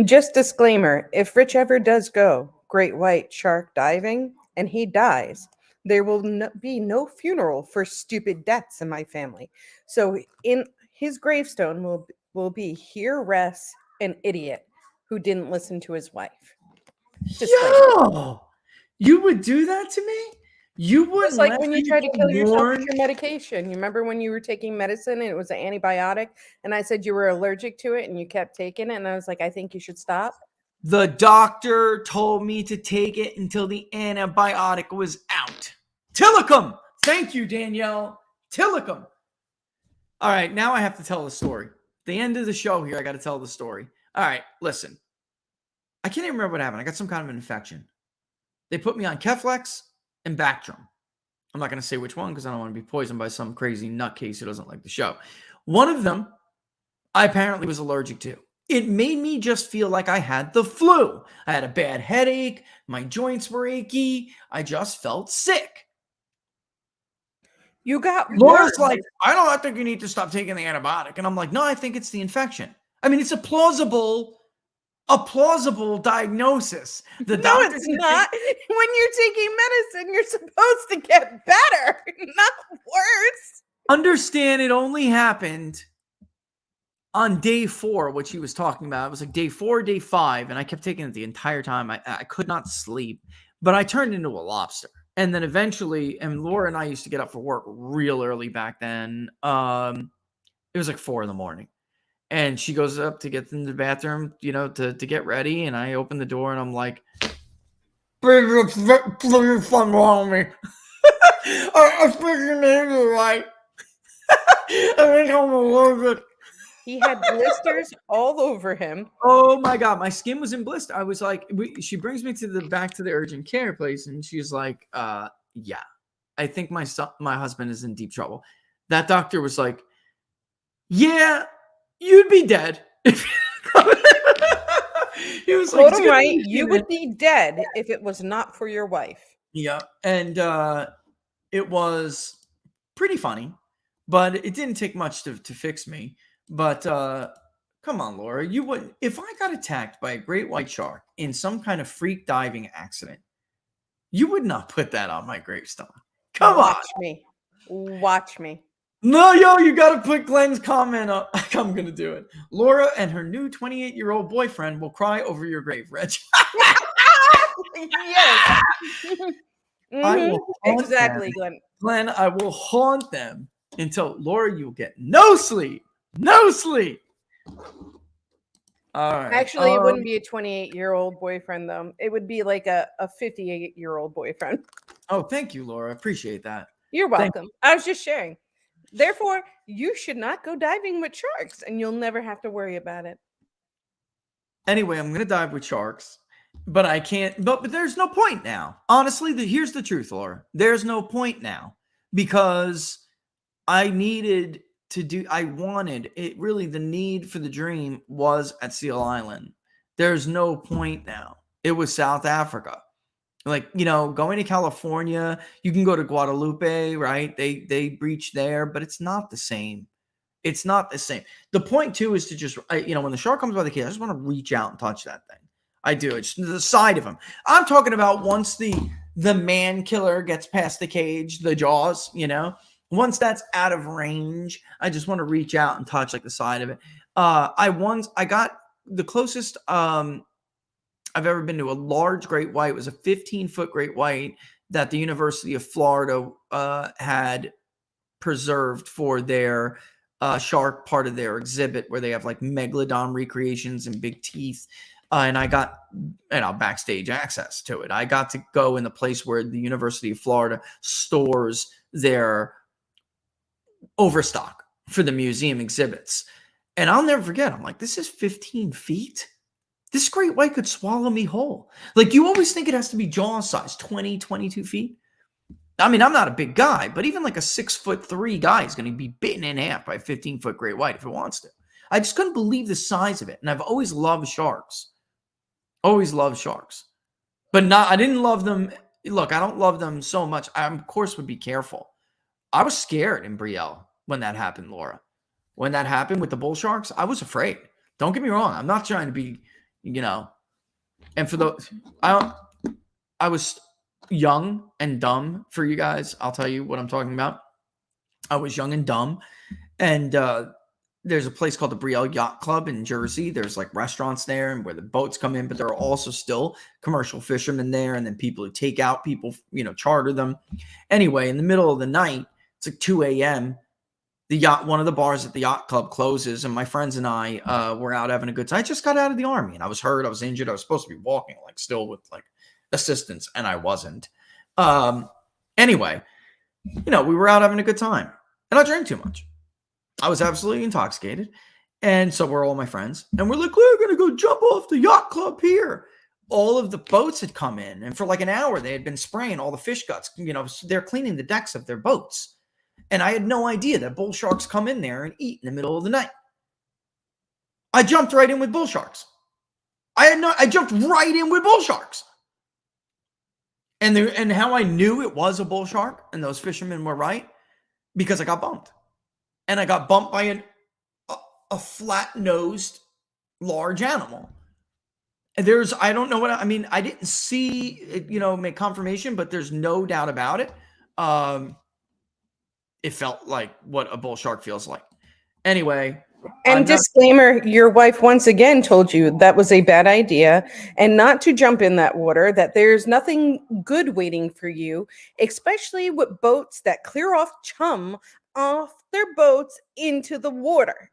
just disclaimer, if Rich ever does go great white shark diving and he dies, there will be no funeral for stupid deaths in my family. So in his gravestone will be, here rests an idiot who didn't listen to his wife. Yo, you would do that to me? You would, just like when you tried to kill yourself with your medication. You remember when you were taking medicine and it was an antibiotic, and I said you were allergic to it and you kept taking it, and I was like, I think you should stop. The doctor told me to take it until the antibiotic was out. Tilikum. Thank you, Danielle. Tilikum. All right, now I have to tell the story. The end of the show here, I got to tell the story. All right, listen. I can't even remember what happened. I got some kind of an infection. They put me on Keflex and Bactrim. I'm not going to say which one because I don't want to be poisoned by some crazy nutcase who doesn't like the show. One of them, I apparently was allergic to. it made me just feel like I had the flu. I had a bad headache. My joints were achy. I just felt sick. You got Laura's worse. like, I think you need to stop taking the antibiotic. And I'm like, no, I think it's the infection. I mean, it's a plausible diagnosis. The No, it's not. When you're taking medicine, you're supposed to get better, not worse. Understand it only happened on day 4, which he was talking about. It was like day 4, day 5, and I kept taking it the entire time. I could not sleep, but I turned into a lobster. And then eventually, and Laura and I used to get up for work real early back then. It was like 4 in the morning. And she goes up to get in the bathroom, to get ready. And I open the door and I'm like, please, something wrong with me. I'm speaking English right. I think I'm allergic. He had blisters all over him. Oh my God. My skin was in blister. I was like, she brings me back to the urgent care place. And she's like, yeah, I think my husband is in deep trouble. That doctor was like, yeah, you'd be dead. He was like, right, you would be dead if it was not for your wife. Yeah. And it was pretty funny, but it didn't take much to fix me. But come on, Laura, you wouldn't. If I got attacked by a great white shark in some kind of freak diving accident, you would not put that on my gravestone. Come on. Watch me. No, you got to put Glenn's comment up. I'm going to do it. Laura and her new 28-year-old boyfriend will cry over your grave, Reg. Yes. Exactly, Glenn. Glenn, I will haunt them until, Laura, you'll get no sleep. No sleep. All right. Actually, it wouldn't be a 28-year-old boyfriend, though. It would be like a 58-year-old boyfriend. Oh, thank you, Laura. I appreciate that. You're welcome. I was just sharing. Therefore, you should not go diving with sharks, and you'll never have to worry about it. Anyway, I'm going to dive with sharks, but I can't. But there's no point now. Honestly, here's the truth, Laura. There's no point now because I wanted it. Really, the need for the dream was at Seal Island. There's no point now. It was South Africa. Like, going to California, you can go to Guadalupe, right? They breach there, but it's not the same. It's not the same. The point, too, is to just, when the shark comes by the cage, I just want to reach out and touch that thing. I do. It's the side of him. I'm talking about once the man killer gets past the cage, the jaws, once that's out of range, I just want to reach out and touch like the side of it. I got the closest I've ever been to a large great white. It was a 15-foot great white that the University of Florida had preserved for their shark part of their exhibit, where they have like megalodon recreations and big teeth. And I got backstage access to it. I got to go in the place where the University of Florida stores their overstock for the museum exhibits. And I'll never forget. I'm like, this is 15 feet. This great white could swallow me whole. Like, you always think it has to be jaw size, 20, 22 feet. I mean, I'm not a big guy, but even like a 6'3" guy is going to be bitten in half by a 15-foot great white if it wants to. I just couldn't believe the size of it. And I've always loved sharks. Always loved sharks. But I didn't love them. Look, I don't love them so much. I, of course, would be careful. I was scared in Brielle when that happened, Laura. When that happened with the bull sharks, I was afraid. Don't get me wrong. I'm not trying to be, and for the, I was young and dumb for you guys. I'll tell you what I'm talking about. I was young and dumb. And there's a place called the Brielle Yacht Club in Jersey. There's like restaurants there and where the boats come in, but there are also still commercial fishermen there. And then people who take out people, charter them. Anyway, in the middle of the night, it's like 2 a.m. One of the bars at the yacht club closes, and my friends and I were out having a good time. I just got out of the army and I was hurt. I was injured. I was supposed to be walking still with assistance, and I wasn't. Anyway, we were out having a good time, and I drank too much. I was absolutely intoxicated. And so were all my friends. And we're like, we're going to go jump off the yacht club here. All of the boats had come in, and for like an hour, they had been spraying all the fish guts. They're cleaning the decks of their boats. And I had no idea that bull sharks come in there and eat in the middle of the night. I jumped right in with bull sharks. I jumped right in with bull sharks. And how I knew it was a bull shark and those fishermen were right, because I got bumped. And I got bumped by a flat-nosed large animal. And I don't know what, I mean, I didn't see, make confirmation, but there's no doubt about it. It felt like what a bull shark feels like. Anyway. And disclaimer, your wife once again told you that was a bad idea and not to jump in that water, that there's nothing good waiting for you, especially with boats that clear off chum off their boats into the water.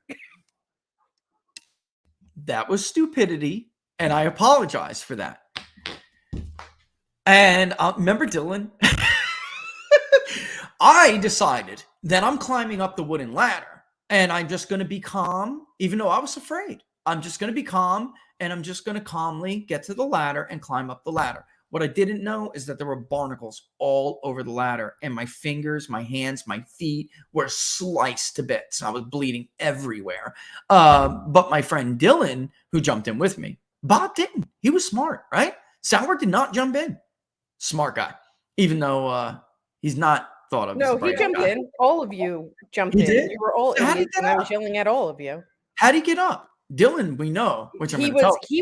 That was stupidity, and I apologize for that. And remember Dylan? I decided that I'm climbing up the wooden ladder. And I'm just going to be calm, even though I was afraid. I'm just going to be calm, and I'm just going to calmly get to the ladder and climb up the ladder. What I didn't know is that there were barnacles all over the ladder, and my fingers, my hands, my feet were sliced to bits. I was bleeding everywhere. But my friend Dylan, who jumped in with me, Bob didn't. He was smart, right? Sauer did not jump in. Smart guy, even though he's not thought of. No, he jumped in. All of you jumped in. You were all idiots, and I was yelling at all of you. How'd he get up? Dylan, we know, which he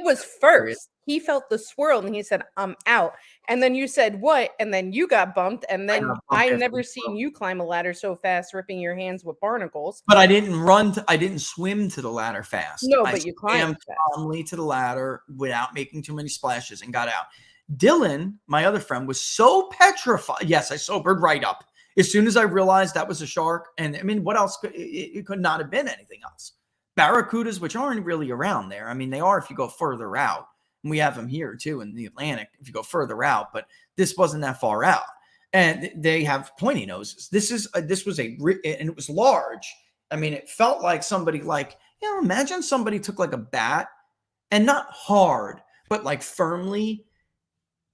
was first. He felt the swirl, and he said, "I'm out." And then you said, "What?" And then you got bumped. And then I never seen you climb a ladder so fast, ripping your hands with barnacles. But I didn't I didn't swim to the ladder fast. No, but you climbed calmly to the ladder without making too many splashes and got out. Dylan, my other friend, was so petrified. Yes, I sobered right up as soon as I realized that was a shark. And I mean, what else? It could not have been anything else. Barracudas, which aren't really around there. I mean, they are if you go further out. And we have them here too in the Atlantic if you go further out, but this wasn't that far out. And they have pointy noses. This was and it was large. I mean, it felt like somebody imagine somebody took like a bat and not hard, but like firmly,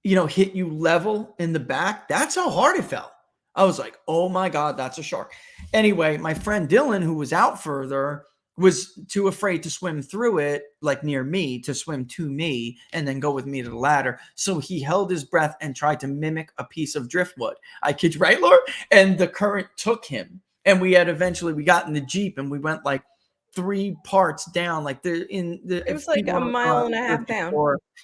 hit you level in the back. That's how hard it felt. I was like, oh my God, that's a shark. Anyway, my friend Dylan, who was out further, was too afraid to swim through it, like near me, to swim to me and then go with me to the ladder. So he held his breath and tried to mimic a piece of driftwood. I kid you, right, Laura? And the current took him. And we got in the Jeep and we went like 3 parts down, like it was like a mile and a half down.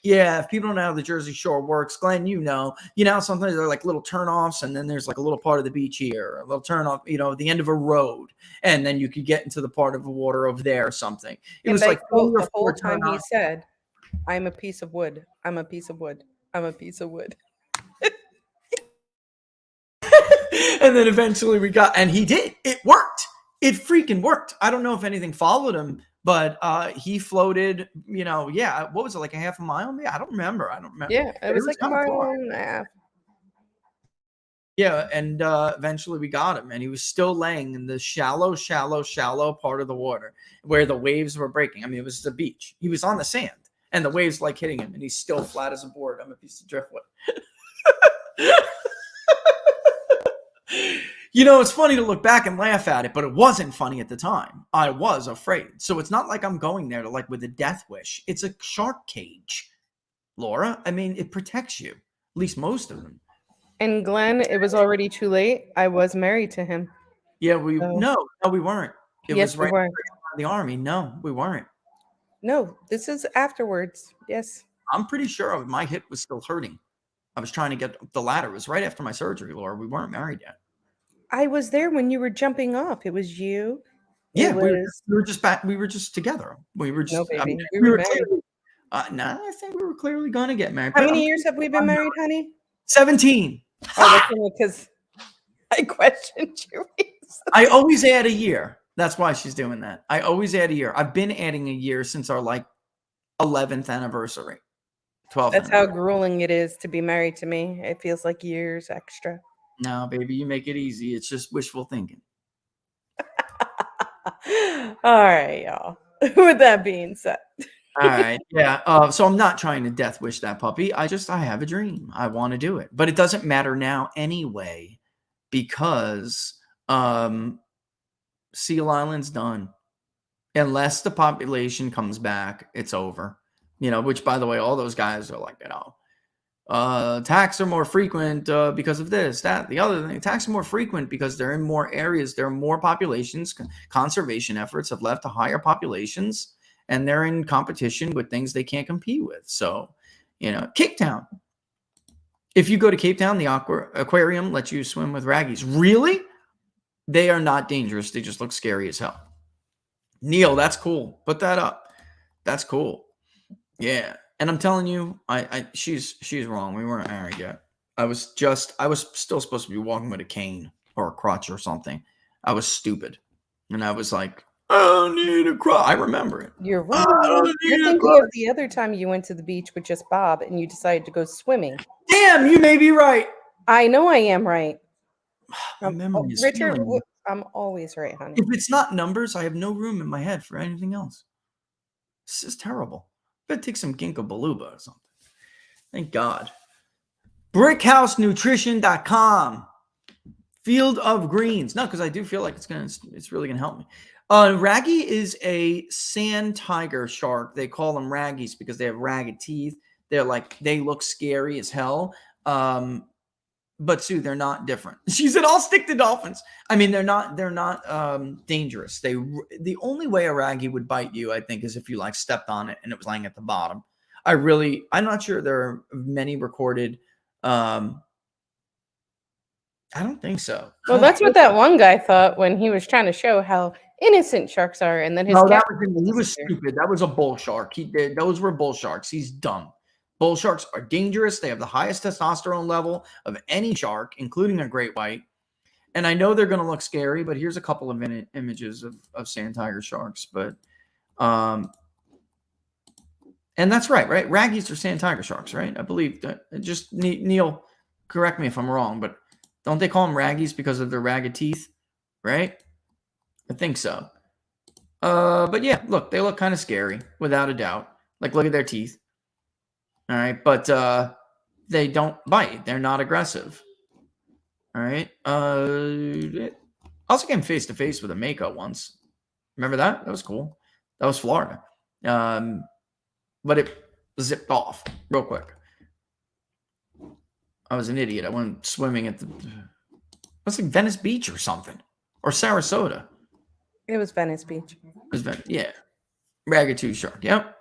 Yeah, if people don't know how the Jersey Shore works, Glenn, sometimes they're like little turnoffs, and then there's like a little part of the beach here, a little turnoff, at the end of a road, and then you could get into the part of the water over there or something. It was like the whole time he said, "I'm a piece of wood. I'm a piece of wood. I'm a piece of wood." And then eventually and he did. It worked. It freaking worked. I don't know if anything followed him, but he floated, what was it, like a half a mile? I don't remember. Yeah, it was like a mile and a half. Yeah, and eventually we got him, and he was still laying in the shallow part of the water where the waves were breaking. I mean, it was the beach. He was on the sand, and the waves like hitting him, and he's still flat as a board. I'm a piece of driftwood. It's funny to look back and laugh at it, but it wasn't funny at the time. I was afraid. So it's not like I'm going there with a death wish. It's a shark cage, Laura. I mean, it protects you, at least most of them. And Glenn, it was already too late. I was married to him. Yeah, no, we weren't. Yes, we were. The army. No, we weren't. No, this is afterwards. Yes. I'm pretty sure my hip was still hurting. I was trying to get the ladder. It was right after my surgery, Laura. We weren't married yet. I was there when you were jumping off. It was you. Yeah, we were just back. We were just together. We were just. No, baby. We were married. I think we were clearly going to get married. How many years have we been married, honey? 17. Oh, that's only because I questioned you. I always add a year. That's why she's doing that. I always add a year. I've been adding a year since our 11th anniversary. 12th. That's how grueling it is to be married to me. It feels like years extra. No, baby, you make it easy. It's just wishful thinking. All right, y'all. With that being said. All right. Yeah. So I'm not trying to death wish that puppy. I have a dream. I want to do it. But it doesn't matter now anyway, because Seal Island's done. unless the population comes back, it's over. Which, by the way, all those guys are like, attacks are more frequent because of this, that, the other thing. Attacks are more frequent because they're in more areas. There are more populations. Conservation efforts have led to higher populations, and they're in competition with things they can't compete with. So, Cape Town. If you go to Cape Town, the aquarium lets you swim with raggies. Really? They are not dangerous. They just look scary as hell. Neil, that's cool. Put that up. That's cool. Yeah. And I'm telling you, she's wrong. We weren't married yet. I was still supposed to be walking with a cane or a crutch or something. I was stupid. And I was like, I don't need a crutch. I remember it. You're wrong. You're thinking of the other time you went to the beach with just Bob and you decided to go swimming. Damn, you may be right. I know I am right. Richard, I'm always right, honey. If it's not numbers, I have no room in my head for anything else. This is terrible. Better take some ginkgo biloba or something. Thank God. BrickhouseNutrition.com. Field of Greens. No, because I do feel like it's really gonna help me. Raggy is a sand tiger shark. They call them raggies because they have ragged teeth. They look scary as hell. But Sue, they're not different. She said, "I'll stick to dolphins." I mean, they're not dangerous. The only way a raggy would bite you, I think, is if you stepped on it and it was lying at the bottom. I'm not sure there are many recorded. I don't think so. Well, that's what that one guy thought when he was trying to show how innocent sharks are, and then he was stupid. That was a bull shark. Those were bull sharks. He's dumb. Bull sharks are dangerous. They have the highest testosterone level of any shark, including a great white. And I know they're going to look scary, but here's a couple of images of sand tiger sharks. But, and that's right? Raggies are sand tiger sharks, right? I believe that. Just Neil, correct me if I'm wrong, but don't they call them raggies because of their ragged teeth, right? I think so. But yeah, look, they look kind of scary, without a doubt. Look at their teeth. All right, but they don't bite. They're not aggressive. All right. I also came face to face with a mako once. Remember that? That was cool. That was Florida. But it zipped off real quick. I was an idiot. I went swimming at what's Venice Beach or something, or Sarasota. It was Venice Beach. It was Venice, yeah. Ragged tooth shark. Yep.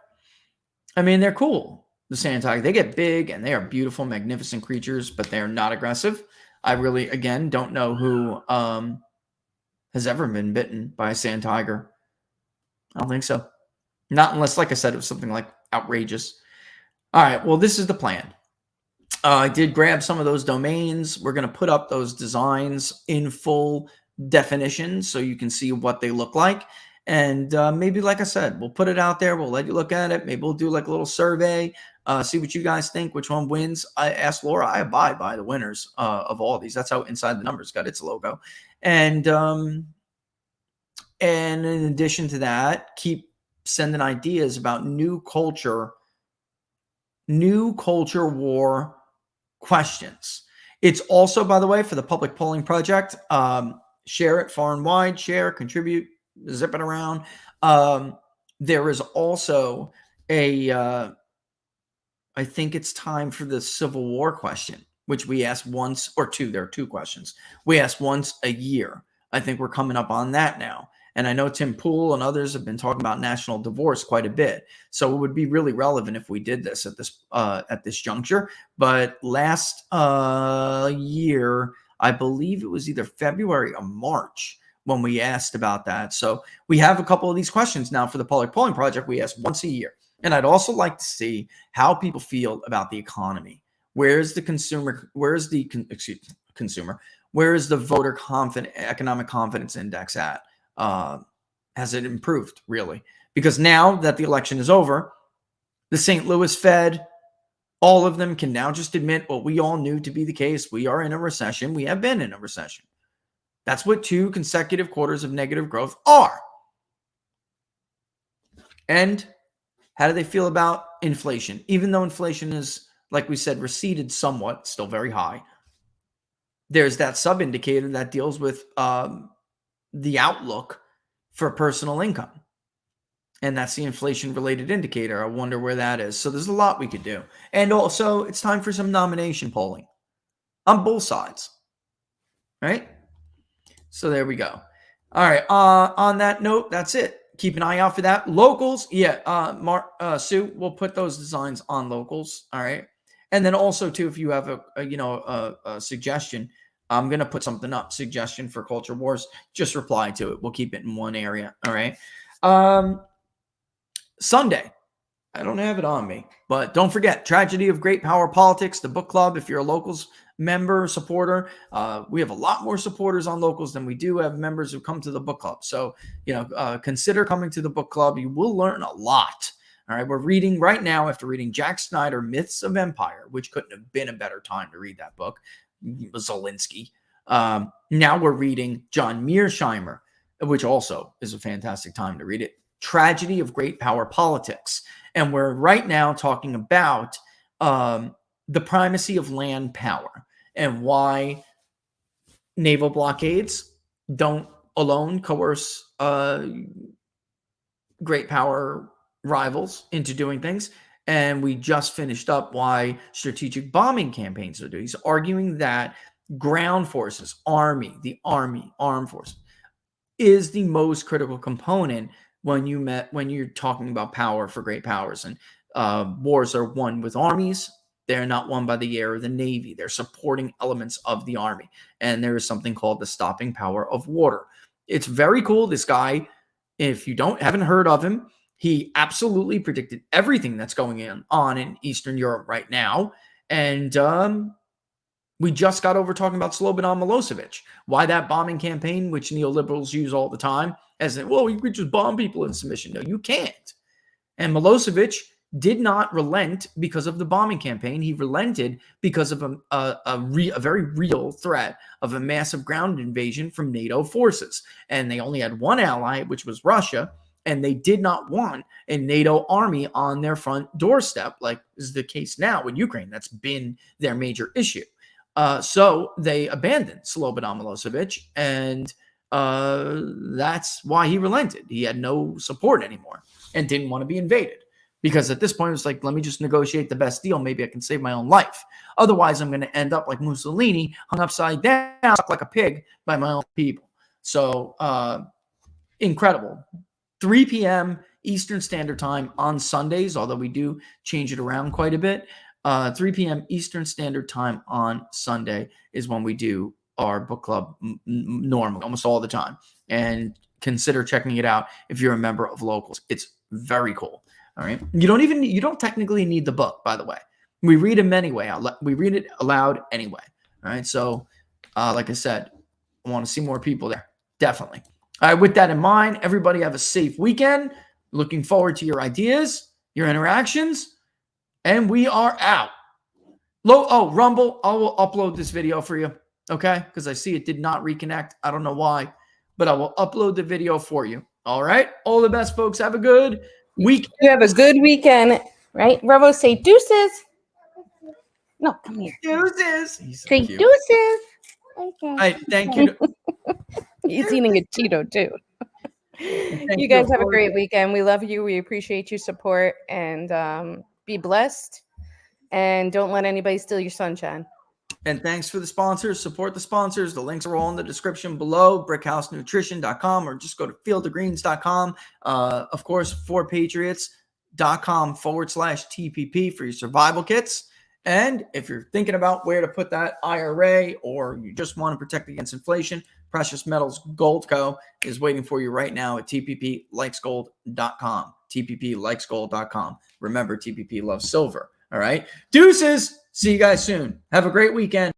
I mean, they're cool. The sand tiger, they get big and they are beautiful, magnificent creatures, but they're not aggressive. I really, again, don't know who has ever been bitten by a sand tiger. I don't think so. Not unless, like I said, it was something outrageous. All right, well, this is the plan. I did grab some of those domains. We're going to put up those designs in full definition so you can see what they look like. And maybe, like I said, we'll put it out there. We'll let you look at it. Maybe we'll do a little survey, see what you guys think, which one wins. I asked Laura. I abide by the winners of all these. That's how Inside the Numbers got its logo. And in addition to that, keep sending ideas about new culture war questions. It's also, by the way, for the Public Polling Project. Share it far and wide. Share, contribute. Zip it around. There is also I think it's time for the Civil War question, which we ask once or two. There are two questions. We ask once a year. I think we're coming up on that now. And I know Tim Pool and others have been talking about national divorce quite a bit. So it would be really relevant if we did this at this juncture. But last year, I believe it was either February or March when we asked about that. So we have a couple of these questions now for the Public Polling Project. We ask once a year. And I'd also like to see how people feel about the economy. Where's the consumer? Where's the consumer? Where is the voter economic confidence index at? Has it improved, really? Because now that the election is over, the St. Louis Fed, all of them can now just admit what we all knew to be the case. We are in a recession. We have been in a recession. That's what 2 consecutive quarters of negative growth are. And how do they feel about inflation? Even though inflation is, like we said, receded somewhat, still very high, there's that sub-indicator that deals with the outlook for personal income. And that's the inflation-related indicator. I wonder where that is. So there's a lot we could do. And also, it's time for some nomination polling on both sides. Right? So there we go. All right. On that note, that's it. Keep an eye out for that. Locals, yeah. Sue, we'll put those designs on locals. All right. And then also too, if you have a suggestion, I'm gonna put something up. Suggestion for Culture Wars. Just reply to it. We'll keep it in one area. All right. Sunday. I don't have it on me, but don't forget Tragedy of Great Power Politics, the book club. If you're a locals member, supporter, we have a lot more supporters on locals than we do have members who come to the book club. So, consider coming to the book club. You will learn a lot. All right. We're reading right now after reading Jack Snyder, Myths of Empire, which couldn't have been a better time to read that book. Zelensky. Now we're reading John Mearsheimer, which also is a fantastic time to read it. Tragedy of Great Power Politics. And we're right now talking about the primacy of land power and why naval blockades don't alone coerce great power rivals into doing things. And we just finished up why strategic bombing campaigns are doing. He's arguing that ground forces, the armed forces, is the most critical component when you're talking about power for great powers. And wars are won with armies. They're not won by the air or the navy. They're supporting elements of the army. And there is something called the stopping power of water. It's very cool. This guy, if you haven't heard of him, he absolutely predicted everything that's going on in Eastern Europe right now. And we just got over talking about Slobodan Milosevic. Why that bombing campaign, which neoliberals use all the time, as in, well, you could just bomb people in submission. No, you can't. And Milosevic did not relent because of the bombing campaign. He relented because of a very real threat of a massive ground invasion from NATO forces. And they only had one ally, which was Russia, and they did not want a NATO army on their front doorstep, like is the case now with Ukraine. That's been their major issue. So they abandoned Slobodan Milosevic, and that's why he relented. He had no support anymore and didn't want to be invaded. Because at this point, it was like, let me just negotiate the best deal. Maybe I can save my own life. Otherwise, I'm going to end up like Mussolini, hung upside down, like a pig by my own people. So incredible. 3 p.m. Eastern Standard Time on Sundays, although we do change it around quite a bit. 3 p.m. Eastern Standard Time on Sunday is when we do our book club normally, almost all the time. And consider checking it out if you're a member of Locals. It's very cool. All right. You don't technically need the book, by the way. We read them anyway. We read it aloud anyway. All right. So, like I said, I want to see more people there. Definitely. All right. With that in mind, everybody have a safe weekend. Looking forward to your ideas, your interactions, and we are out. Rumble. I will upload this video for you. Okay. Because I see it did not reconnect. I don't know why, but I will upload the video for you. All right. All the best, folks. Have a good week. You have a good weekend, right? Revo, say deuces. No, come here. Deuces. Say deuces. Okay. All right, thank you. He's eating a Cheeto too. You guys have a great weekend. We love you. We appreciate your support, and be blessed. And don't let anybody steal your sunshine. And thanks for the sponsors. Support the sponsors. The links are all in the description below. BrickhouseNutrition.com, or just go to fieldofgreens.com. Of course, forpatriots.com/TPP for your survival kits. And if you're thinking about where to put that IRA, or you just want to protect against inflation, Precious Metals GOLDCO is waiting for you right now at TPPlikesGold.com. TPPlikesGold.com. Remember, TPP loves silver. All right. Deuces. See you guys soon. Have a great weekend.